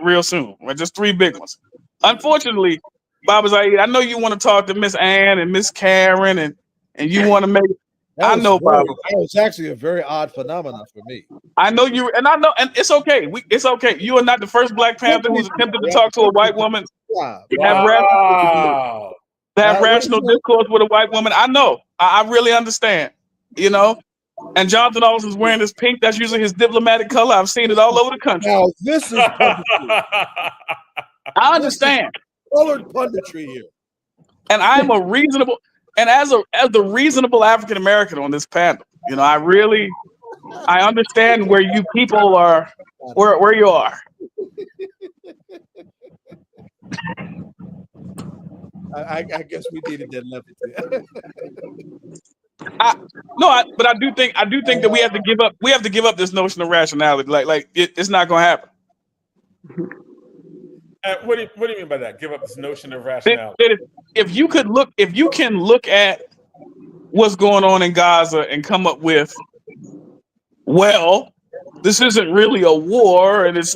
real soon. Just 3 big ones. Unfortunately, Baba Zaid, I know you want to talk to Miss Ann and Miss Karen and you want to make. I know, Baba. That was actually a very odd phenomenon for me. I know you, and it's okay. It's okay. You are not the first Black Panther who's attempted to talk to a white woman. Have rational discourse with a white woman. I know. I really understand. And Jonathan Alston's wearing this pink. That's usually his diplomatic color. I've seen it all over the country. Now this is I understand. Colored punditry here. And I'm a reasonable, and as the reasonable African American on this panel, I understand where you people are, where you are. I guess we needed that levity. But I do think that we have to give up this notion of rationality. Like it's not going to happen. What do you mean by that? Give up this notion of rationality. If you can look at what's going on in Gaza and come up with, well, this isn't really a war and it's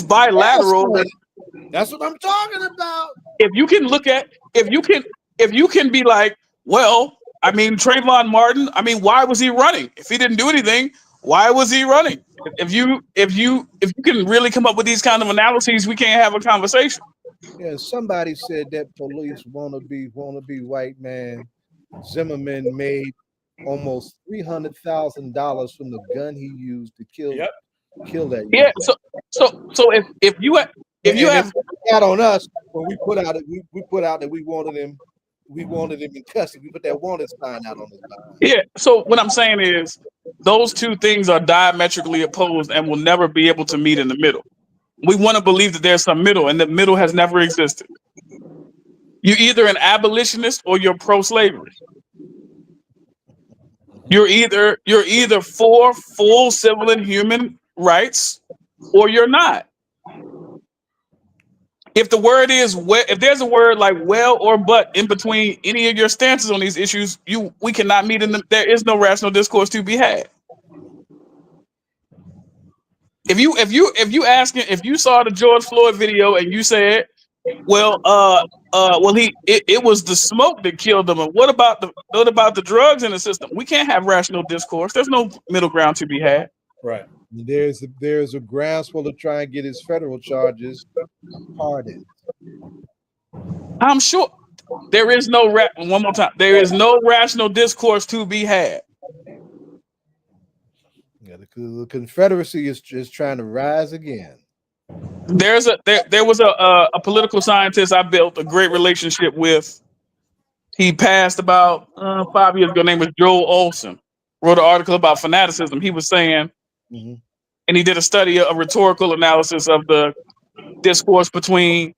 bilateral. That's what I'm talking about. If you can be like, well, I mean, Trayvon Martin, why was he running? If he didn't do anything, why was he running? If you can really come up with these kind of analyses, we can't have a conversation. Yeah, somebody said that police wannabe white man Zimmerman made almost $300,000 from the gun he used to kill that. Yeah. So if you have that on us when we put out that we wanted him in custody. We put that wanted sign out on his line. Yeah. So what I'm saying is those two things are diametrically opposed and will never be able to meet in the middle. We want to believe that there's some middle, and the middle has never existed. You're either an abolitionist or you're pro-slavery. You're either for full civil and human rights or you're not. If there's a word like well or but in between any of your stances on these issues, we cannot meet there is no rational discourse to be had. If you saw the George Floyd video and you said, it was the smoke that killed them, and what about the drugs in the system? We can't have rational discourse. There's no middle ground to be had. Right. There's a groundswell to try and get his federal charges pardoned. I'm sure there is no one more time. There is no rational discourse to be had. Yeah, the Confederacy is trying to rise again. There was a political scientist I built a great relationship with. He passed about 5 years ago. Name was Joel Olson. Wrote an article about fanaticism. He was saying, and he did a study, a rhetorical analysis of the discourse between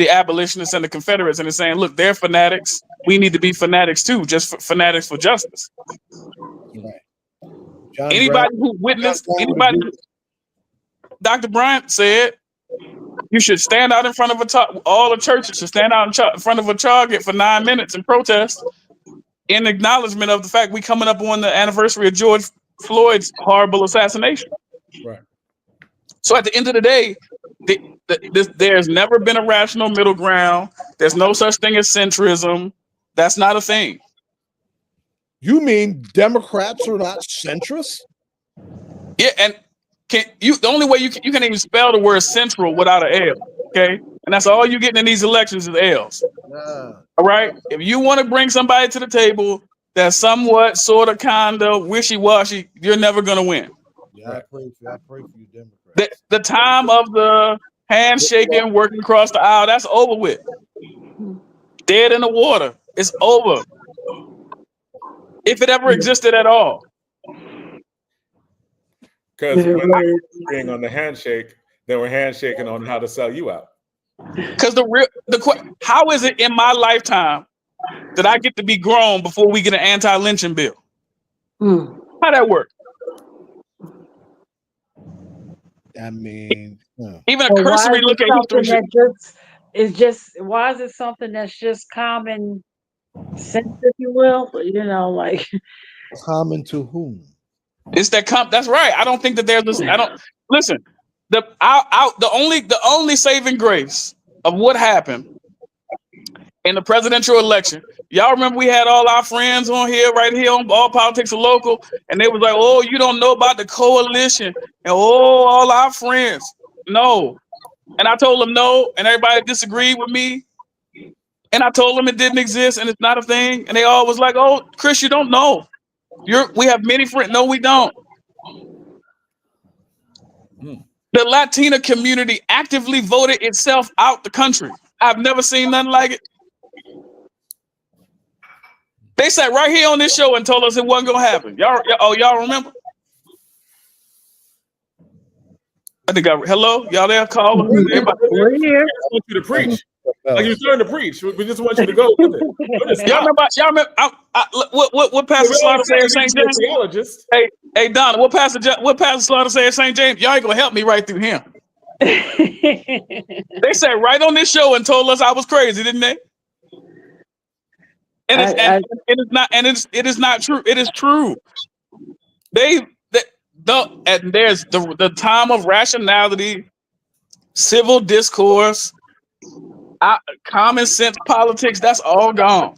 the abolitionists and the Confederates, and is saying, look, they're fanatics. We need to be fanatics too, just fanatics for justice. Right. Anybody who witnessed, Dr. Bryant said, you should stand out in front of all the churches should stand out in front of a target for 9 minutes and protest in acknowledgement of the fact we coming up on the anniversary of George Floyd's horrible assassination. Right. So at the end of the day, there's never been a rational middle ground. There's no such thing as centrism. That's not a thing. You mean Democrats are not centrist? Yeah, and the only way you can even spell the word central without an L, okay? And that's all you're getting in these elections is L's. All right? If you want to bring somebody to the table that's somewhat, sort of, kind of, wishy-washy, you're never going to win. Yeah, I pray for you, Democrats. The time of the handshaking, working across the aisle, that's over with. Dead in the water. It's over. If it ever existed at all. Because when we're agreeing on the handshake, then we're handshaking on how to sell you out. Because how is it in my lifetime that I get to be grown before we get an anti-lynching bill? How that work? I mean, even a cursory look at history. Why is it something that's just common sense, if you will? You know, like common to whom? It's that's right. I don't think that there's this. I don't listen. The only saving grace of what happened in the presidential election. Y'all remember we had all our friends on here, right here on All Politics Are Local, and they was like, "Oh, you don't know about the coalition," and all our friends. No, and I told them no, and everybody disagreed with me, and I told them it didn't exist and it's not a thing, and they all was like, "Oh, Chris, you don't know. We have many friends." No, we don't. The Latina community actively voted itself out the country. I've never seen nothing like it. They sat right here on this show and told us it wasn't gonna happen. Y'all remember? I think hello, y'all there? Call. We're here. I want you to preach. Like you're starting to preach. We just want you to go with it. Y'all remember? What Pastor Slaughter said at St. James? Hey, Donna, what Pastor Slaughter said at St. James? Y'all ain't gonna help me right through him. They sat right on this show and told us I was crazy, didn't they? And it is not true. It is true. There's the time of rationality, civil discourse, common sense politics. That's all gone.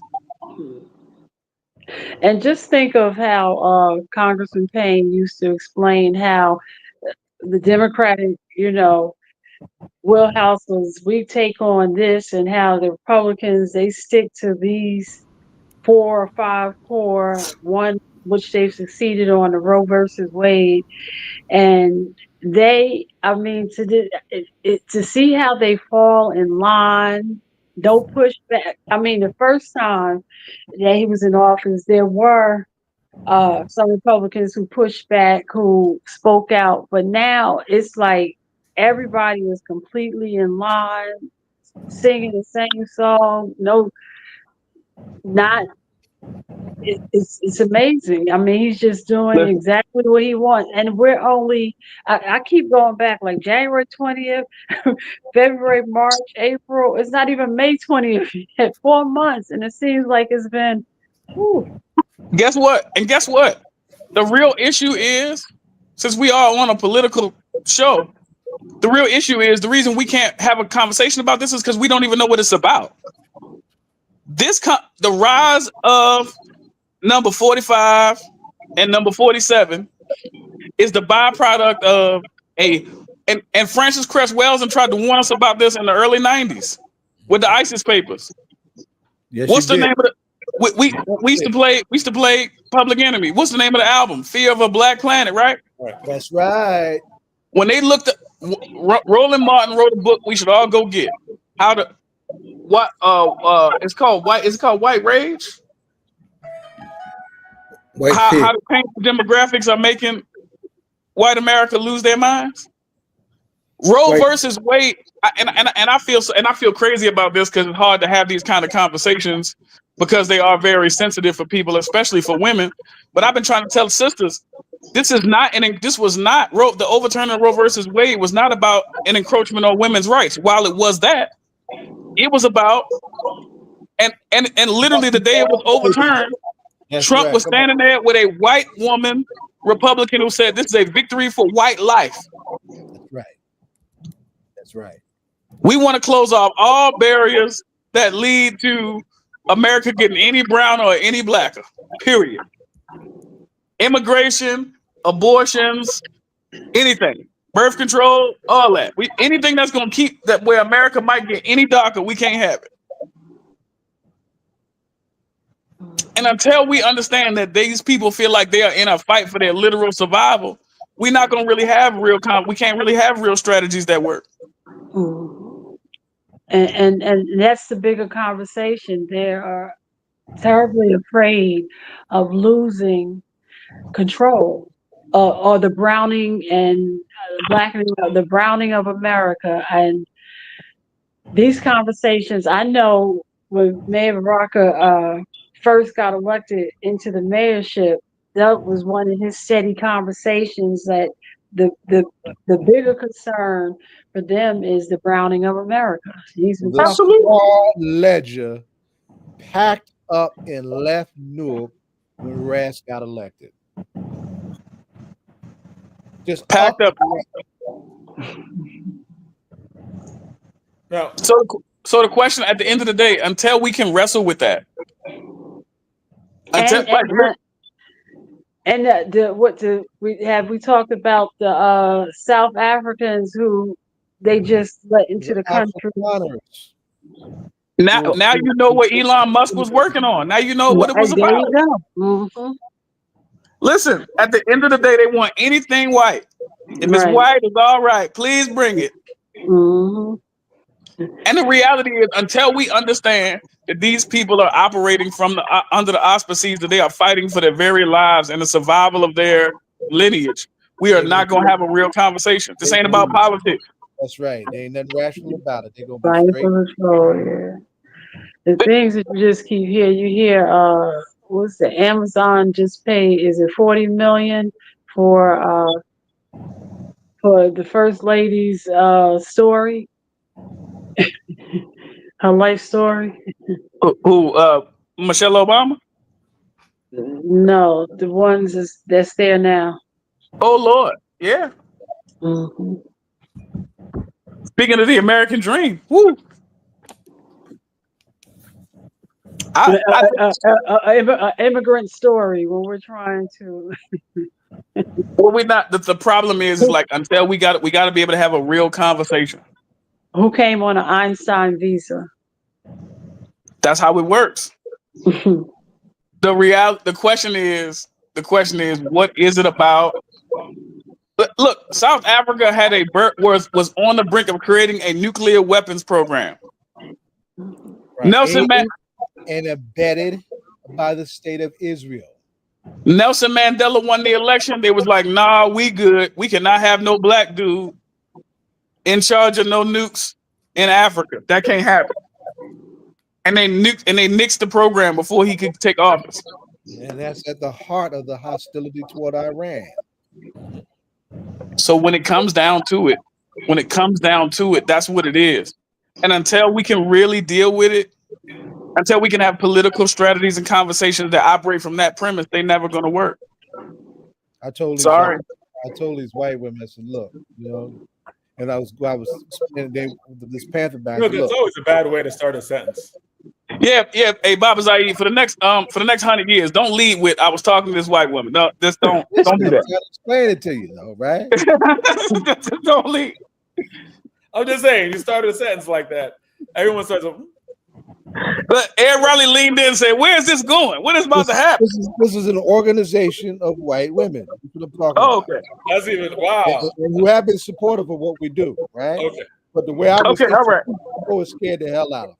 And just think of how Congressman Payne used to explain how the Democratic, wheelhouse was, we take on this, and how the Republicans, they stick to these 4 or 5 core, one which they've succeeded on, the Roe versus Wade. And to see how they fall in line, don't push back. I mean, the first time that he was in office, there were some Republicans who pushed back, who spoke out, but now it's like everybody is completely in line, singing the same song. It's amazing. I mean, he's just doing exactly what he wants. And we're only, I keep going back, like January 20th, February, March, April. It's not even May 20th yet, 4 months. And it seems like it's been, whew. Guess what? The real issue is, since we are on a political show, the real issue is, the reason we can't have a conversation about this is because we don't even know what it's about. The rise of number 45 and number 47 is the byproduct of and Francis Cress Welsing tried to warn us about this in the early 90s with the ISIS papers. Yes, what's the name of the we used to play Public Enemy. What's the name of the album? Fear of a Black Planet, right? That's right. When they looked at Roland Martin wrote a book we should all go get. It's called White Rage. How the painful demographics are making white America lose their minds. Roe versus Wade, and I feel crazy about this because it's hard to have these kind of conversations because they are very sensitive for people, especially for women. But I've been trying to tell sisters, this was not the overturning of Roe versus Wade was not about an encroachment on women's rights. While it was that, it was about and literally the day it was overturned, Trump was standing there with a white woman Republican who said this is a victory for white life. That's right. That's right. We want to close off all barriers that lead to America getting any browner or any blacker, period. Immigration, abortions, anything, birth control, all that. Anything that's going to keep that where America might get any darker, we can't have it. And until we understand that these people feel like they are in a fight for their literal survival, we're not going to really have we can't really have real strategies that work. And that's the bigger conversation. They are terribly afraid of losing control or the browning and blackening of the browning of America. And these conversations, I know when Mayor Baraka first got elected into the mayorship, that was one of his steady conversations that the bigger concern for them is the browning of America. The ledger packed up and left Newark when Rass got elected. Just packed up. No. So the question at the end of the day, until we can wrestle with that, we talked about the South Africans who they just let into the country. Now you know what Elon Musk was working on. Now you know what it was about. There you go. Mm-hmm. Listen, at the end of the day, they want anything white. If it's white, it's all right. Please bring it. Mm-hmm. And the reality is, until we understand that these people are operating from under the auspices that they are fighting for their very lives and the survival of their lineage, we are not going to have a real conversation. This ain't about politics. That's right. There ain't nothing rational about it. They're going to be straight. The things that you just keep hearing, you hear, what's the Amazon just paid? Is it $40 million for the First Lady's story? Her life story. Who? Michelle Obama? No, the ones that's there now. Oh Lord, yeah. Mm-hmm. Speaking of the American dream, woo. Immigrant story when we're trying to. Well, we're not. The problem is like until we got to be able to have a real conversation. Who came on an Einstein visa? That's how it works. The question is, what is it about? Look, South Africa had was on the brink of creating a nuclear weapons program. Right. Nelson and abetted by the state of Israel. Nelson Mandela won the election. They was like, nah, we good. We cannot have no black dude in charge of no nukes in Africa. That can't happen. And they nixed the program before he could take office. And that's at the heart of the hostility toward Iran. So when it comes down to it, that's what it is. And until we can really deal with it, until we can have political strategies and conversations that operate from that premise, they never going to work. I told these white women, I said, look, and I was this Panther back. Look, it's always a bad way to start a sentence. Yeah. Hey, Baba Zaid, for the next 100 years, don't lead with "I was talking to this white woman." No, just don't do that. I'm trying to explain it to you, though, right? Don't lead. I'm just saying, you started a sentence like that, everyone starts. But Ed Raleigh leaned in and said, "Where is this going? What is about to happen?" This is an organization of white women. That's what I'm talking about. Okay, that's even wow. And who have been supportive of what we do, right? Okay. But the way I was, all right. I was scared the hell out of them.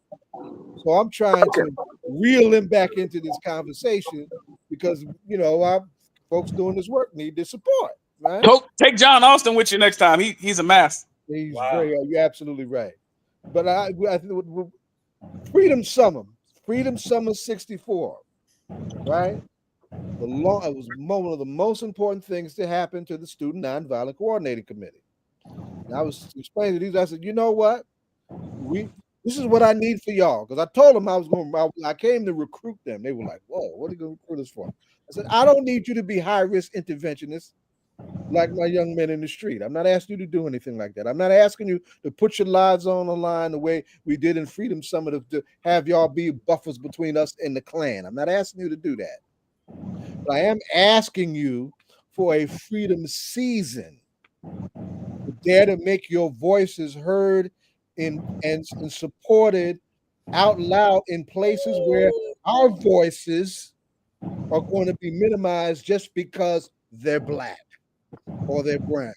So I'm trying to reel them back into this conversation because our folks doing this work need the support, right? Take John Austin with you next time. He's a mess. He's Wow. very. You're absolutely right. But I think Freedom Summer '64, right? It was one of the most important things to happen to the Student Nonviolent Coordinating Committee. And I was explaining to these. I said, you know what? This is what I need for y'all, because I told them I came to recruit them. They were like, "Whoa, what are you going to recruit us for?" I said, "I don't need you to be high risk interventionists like my young men in the street. I'm not asking you to do anything like that. I'm not asking you to put your lives on the line the way we did in Freedom Summit to have y'all be buffers between us and the Klan. I'm not asking you to do that. But I am asking you for a freedom season. Dare to make your voices heard and supported out loud in places where our voices are going to be minimized just because they're Black or they're brown.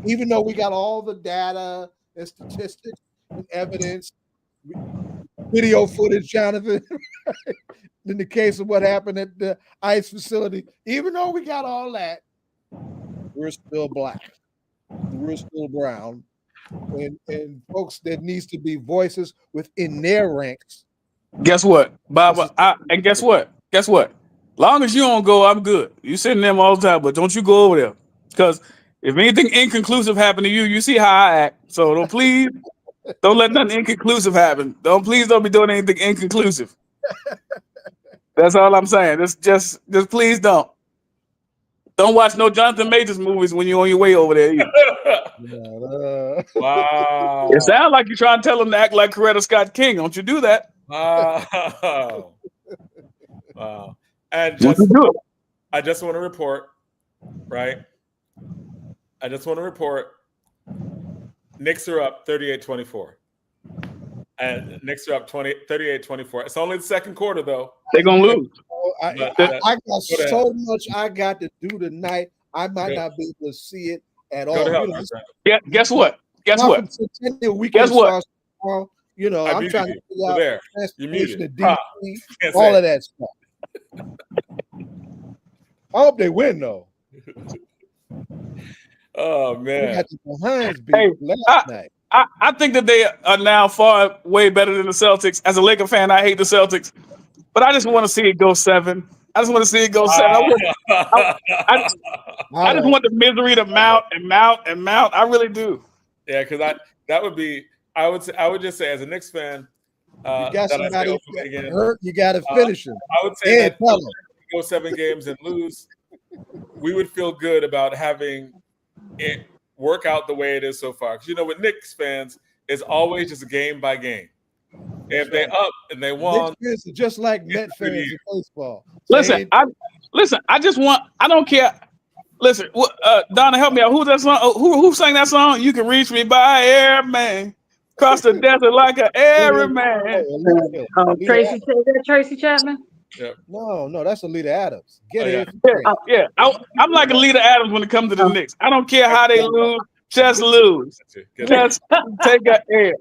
Even though we got all the data and statistics and evidence, video footage, Jonathan, in the case of what happened at the ICE facility, even though we got all that, we're still Black. We're still brown. And folks, there needs to be voices within their ranks. Guess what, Bob? And guess what? Guess what? Long as you don't go, I'm good. You sitting there all the time, but don't you go over there. Because if anything inconclusive happen to you, you see how I act. So don't let nothing inconclusive happen. Don't be doing anything inconclusive. That's all I'm saying. Just please don't. Don't watch no Jonathan Majors movies when you're on your way over there either. Wow. It sounds like you're trying to tell them to act like Coretta Scott King. Don't you do that? Wow. Wow. And I just want to report, right? I just want to report Knicks are up 38-24. And Knicks are up 38-24. It's only the second quarter, though. They're going to lose. I got so much I got to do tonight. I might not be able to see it at all. Guess what? Guess what? Guess what? You know, I'm trying to figure out transportation to DC, all of that stuff. I hope they win, though. Oh, man. We got the behinds beat last night. I think that they are now far way better than the Celtics. As a Laker fan, I hate the Celtics, but I just want to see it go 7. I just want to see it go 7. I just want the misery to mount and mount and mount. I really do. Yeah, because I would just say as a Knicks fan, you got somebody hurt. You got to finish him. I would say that if we go 7 games and lose, we would feel good about having it work out the way it is so far. Because you know, with Knicks fans, it's always just game by game. If they up and they won, Knicks fans are just like Met fans in baseball. Listen, I just want. I don't care. Listen, Donna, help me out. Who's that song? Who sang that song? You can reach me by air, man. Cross the desert like an airy man. Tracy Chapman. Yep. No, that's Alita Adams. Yeah. I'm like Alita Adams when it comes to the Knicks. I don't care how they lose, just lose. Just take an air.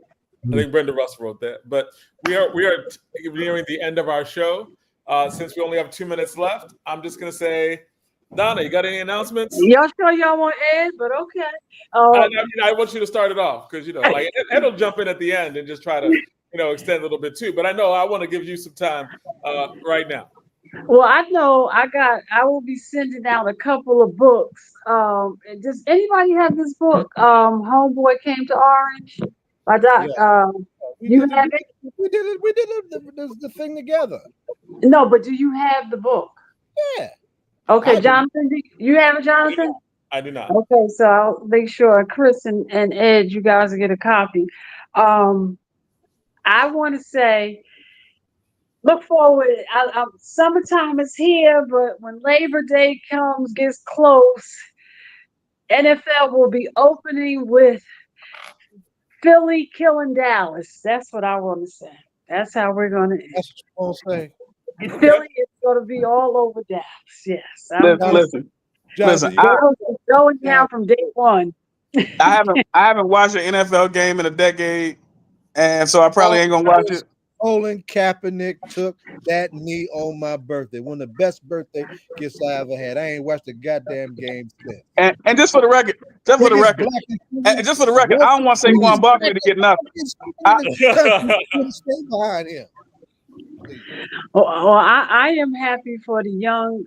I think Brenda Russ wrote that. But we are nearing the end of our show. Since we only have 2 minutes left, I'm just gonna say, Donna, you got any announcements? Y'all sure y'all want Ed? But okay. I want you to start it off because like Ed'll jump in at the end and just try to extend a little bit too. But I know I want to give you some time right now. Well, I know I will be sending out a couple of books. Does anybody have this book? Homeboy Came to Orange by Doc. You have it? We did the thing together. No, but do you have the book? Yeah. Okay, Jonathan, do you have it, Jonathan? I do not. Okay, so I'll make sure Chris and Ed, you guys will get a copy. I want to say, look forward. Summertime is here, but when Labor Day gets close, NFL will be opening with Philly killing Dallas. That's what I want to say. That's how we're going to. That's what you're going to say. Philly is going to be all over Dallas. Yes. Listen. Going down from day one. I haven't watched an NFL game in a decade, and so I probably ain't gonna watch it. Colin Kaepernick took that knee on my birthday. One of the best birthday gifts I ever had. I ain't watched a goddamn game since. And just for the record, I don't want Saquon Barkley to get nothing. Stay behind him. Well, I am happy for the young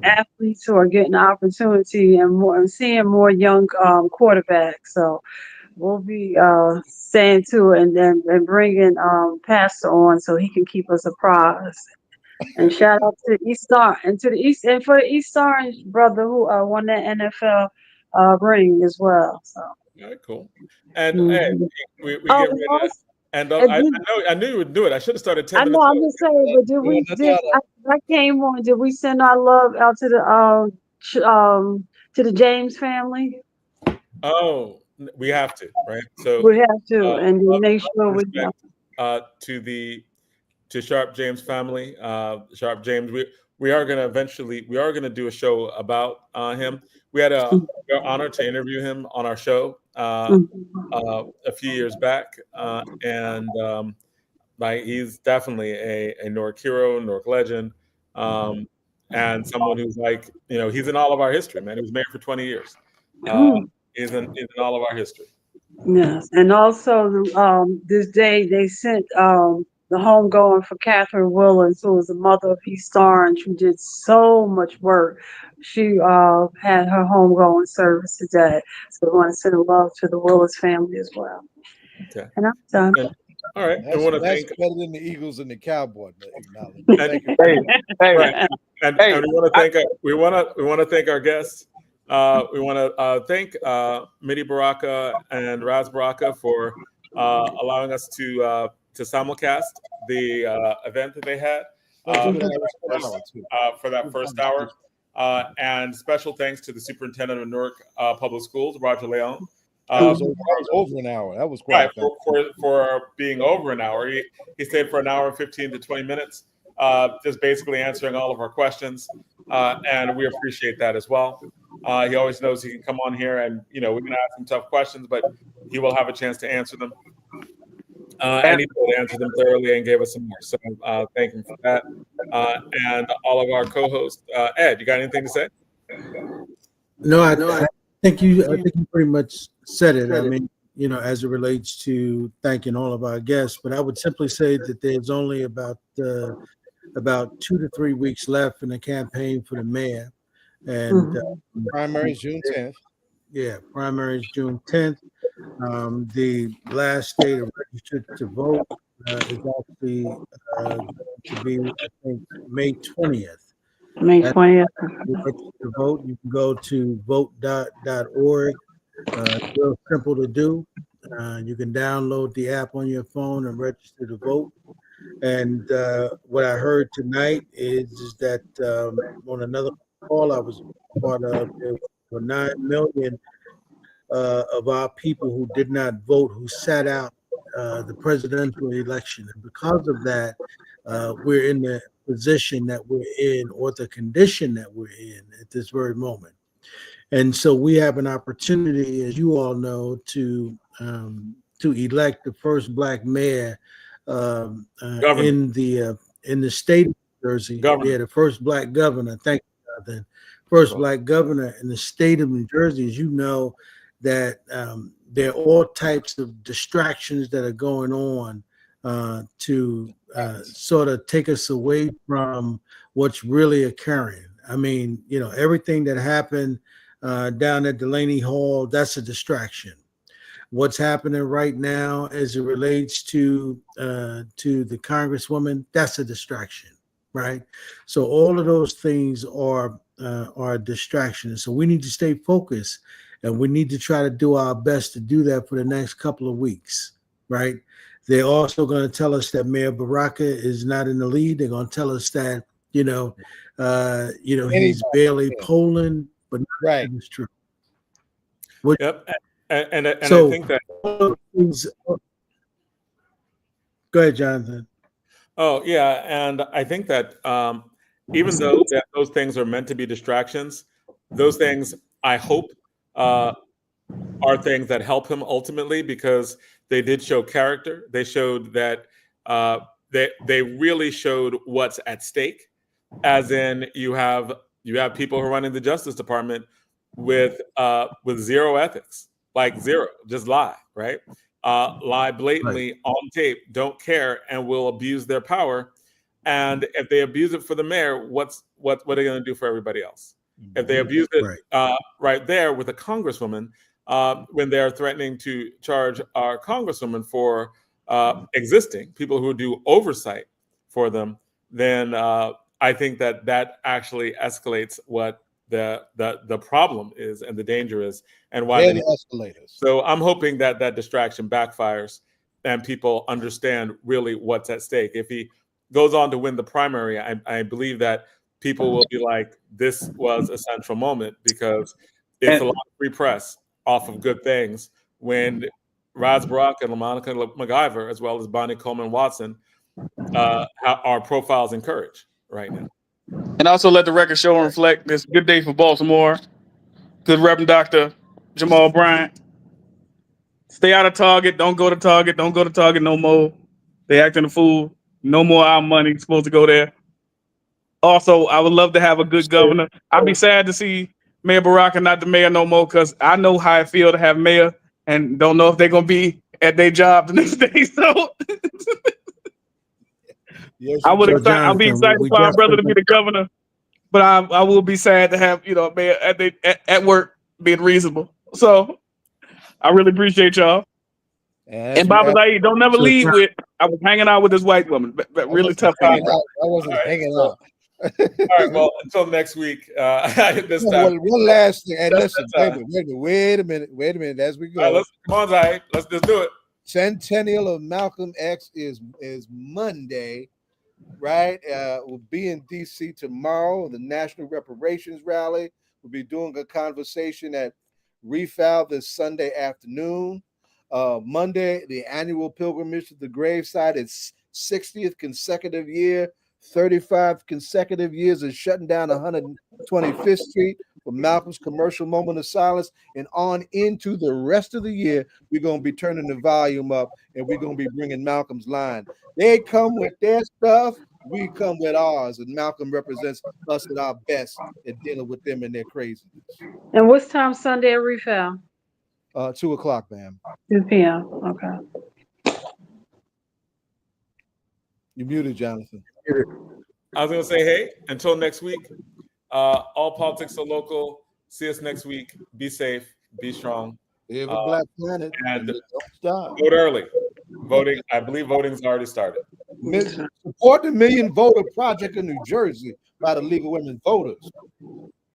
athletes who are getting the opportunity and seeing more young quarterbacks. So we'll be staying to it and bringing Pastor on so he can keep us apprised. And shout out to East Star and for the East Orange brother who won that NFL ring as well. So. All right, cool. And hey, we get ready to, and I knew you would do it. I should have started 10 minutes. I know. I'm just saying, but I came on. Did we send our love out to the James family? Oh, we have to, right? So we have to, and make sure we to Sharp James family, Sharp James. We are going to do a show about him. We had our honor to interview him on our show a few years back, and he's definitely a Newark hero, Newark legend, and someone who's he's in all of our history, man. He was mayor for 20 years. He's in all of our history. Yes, and also this day they sent the homegoing for Catherine Willens, who was the mother of East Orange, who did so much work. She had her homegoing service today. So we want to send love to the Willis family as well. Okay. And I'm done. All right. That's better than the Eagles and the Cowboys. Thank you. Right. And we want to thank our guests. We want to thank Midi Baraka and Raz Baraka for allowing us to simulcast the event that they had for that first hour. And special thanks to the Superintendent of Newark Public Schools, Roger León. That was over an hour. That was quite for being over an hour. He stayed for an hour and 15 to 20 minutes, just basically answering all of our questions. And we appreciate that as well. He always knows he can come on here and, we can ask him tough questions, but he will have a chance to answer them. And he did answer them thoroughly and gave us some more. So thank him for that. And all of our co-hosts. Ed, you got anything to say? No, I think you pretty much said it. I mean, as it relates to thanking all of our guests, but I would simply say that there's only about 2 to 3 weeks left in the campaign for the mayor. And primary is June 10th. Yeah, primary is June 10th. The last day to register to vote is actually to be, I think, May 20th. May 20th. To vote, you can go to vote.org. It's real simple to do. You can download the app on your phone and register to vote. And what I heard tonight is that on another call I was part of, there were 9 million of our people who did not vote, who sat out the presidential election. And because of that, we're in the position that we're in, or the condition that we're in at this very moment. And so we have an opportunity, as you all know, to elect the first Black mayor in the state of New Jersey. Yeah, the first Black governor. Thank you, Jonathan. First Black governor in the state of New Jersey. As you know, that there are all types of distractions that are going on to sort of take us away from what's really occurring. I mean, everything that happened down at Delaney Hall, that's a distraction. What's happening right now as it relates to the Congresswoman, that's a distraction, right? So all of those things are distractions. So we need to stay focused. And we need to try to do our best to do that for the next couple of weeks, right? They're also going to tell us that Mayor Baraka is not in the lead. They're going to tell us that, he's barely polling, but right, it's true. Yep, and so, I think that. Go ahead, Jonathan. Oh yeah, and I think that even though that those things are meant to be distractions, those things I hope are things that help him ultimately, because They did show character. They showed that they really showed what's at stake, as in you have people who are running the Justice Department with zero ethics, like zero, just lie, right? Lie blatantly on tape, don't care, and will abuse their power. And if they abuse it for the mayor, what are they going to do for everybody else? If they abuse it right there with a congresswoman, when they're threatening to charge our congresswoman for existing people who do oversight for them, then I think that actually escalates what the problem is and the danger is, and why they escalators. So I'm hoping that distraction backfires and people understand really what's at stake. If he goes on to win the primary, I believe that people will be like, this was a central moment, because it's a lot of free press off of good things when Raz Baraka and LaMonica MacGyver, as well as Bonnie Coleman Watson, are profiles in courage right now. And also let the record show and reflect this good day for Baltimore. Good Reverend Dr. Jamal Bryant. Stay out of Target. Don't go to Target. Don't go to Target no more. They acting a fool. No more our money supposed to go there. Also, I would love to have a good governor. I'd be sad to see Mayor Baraka not the mayor no more, because I know how I feel to have mayor and don't know if they're going to be at their job the next day. So I'll be excited for our brother to be the governor, but I will be sad to have, a mayor at work being reasonable. So I really appreciate y'all. And Baba Zaid, don't never leave with, I was hanging out with this white woman. But really tough hanging out. I wasn't hanging out. All right, well, until next week. This time. One last thing. And listen, wait a minute. As we go. All right, come on, Zaid. Let's just do it. Centennial of Malcolm X is Monday, right? We'll be in D.C. tomorrow, the National Reparations Rally. We'll be doing a conversation at Refal this Sunday afternoon. Monday, the annual pilgrimage to the gravesite. It's 60th consecutive year, 35 consecutive years of shutting down 125th Street for Malcolm's commercial moment of silence. And on into the rest of the year, we're going to be turning the volume up, and we're going to be bringing Malcolm's line. They come with their stuff, we come with ours, and Malcolm represents us at our best at dealing with them and their craziness. And what's time Sunday at Refal? 2 o'clock, ma'am. 2 p.m. Okay. You're muted, Jonathan. I was going to say, hey, until next week, all politics are local. See us next week. Be safe. Be strong. Live a black planet. And don't stop. Vote early. Voting, I believe voting's already started. Support the Million Voter Project in New Jersey by the League of Women Voters.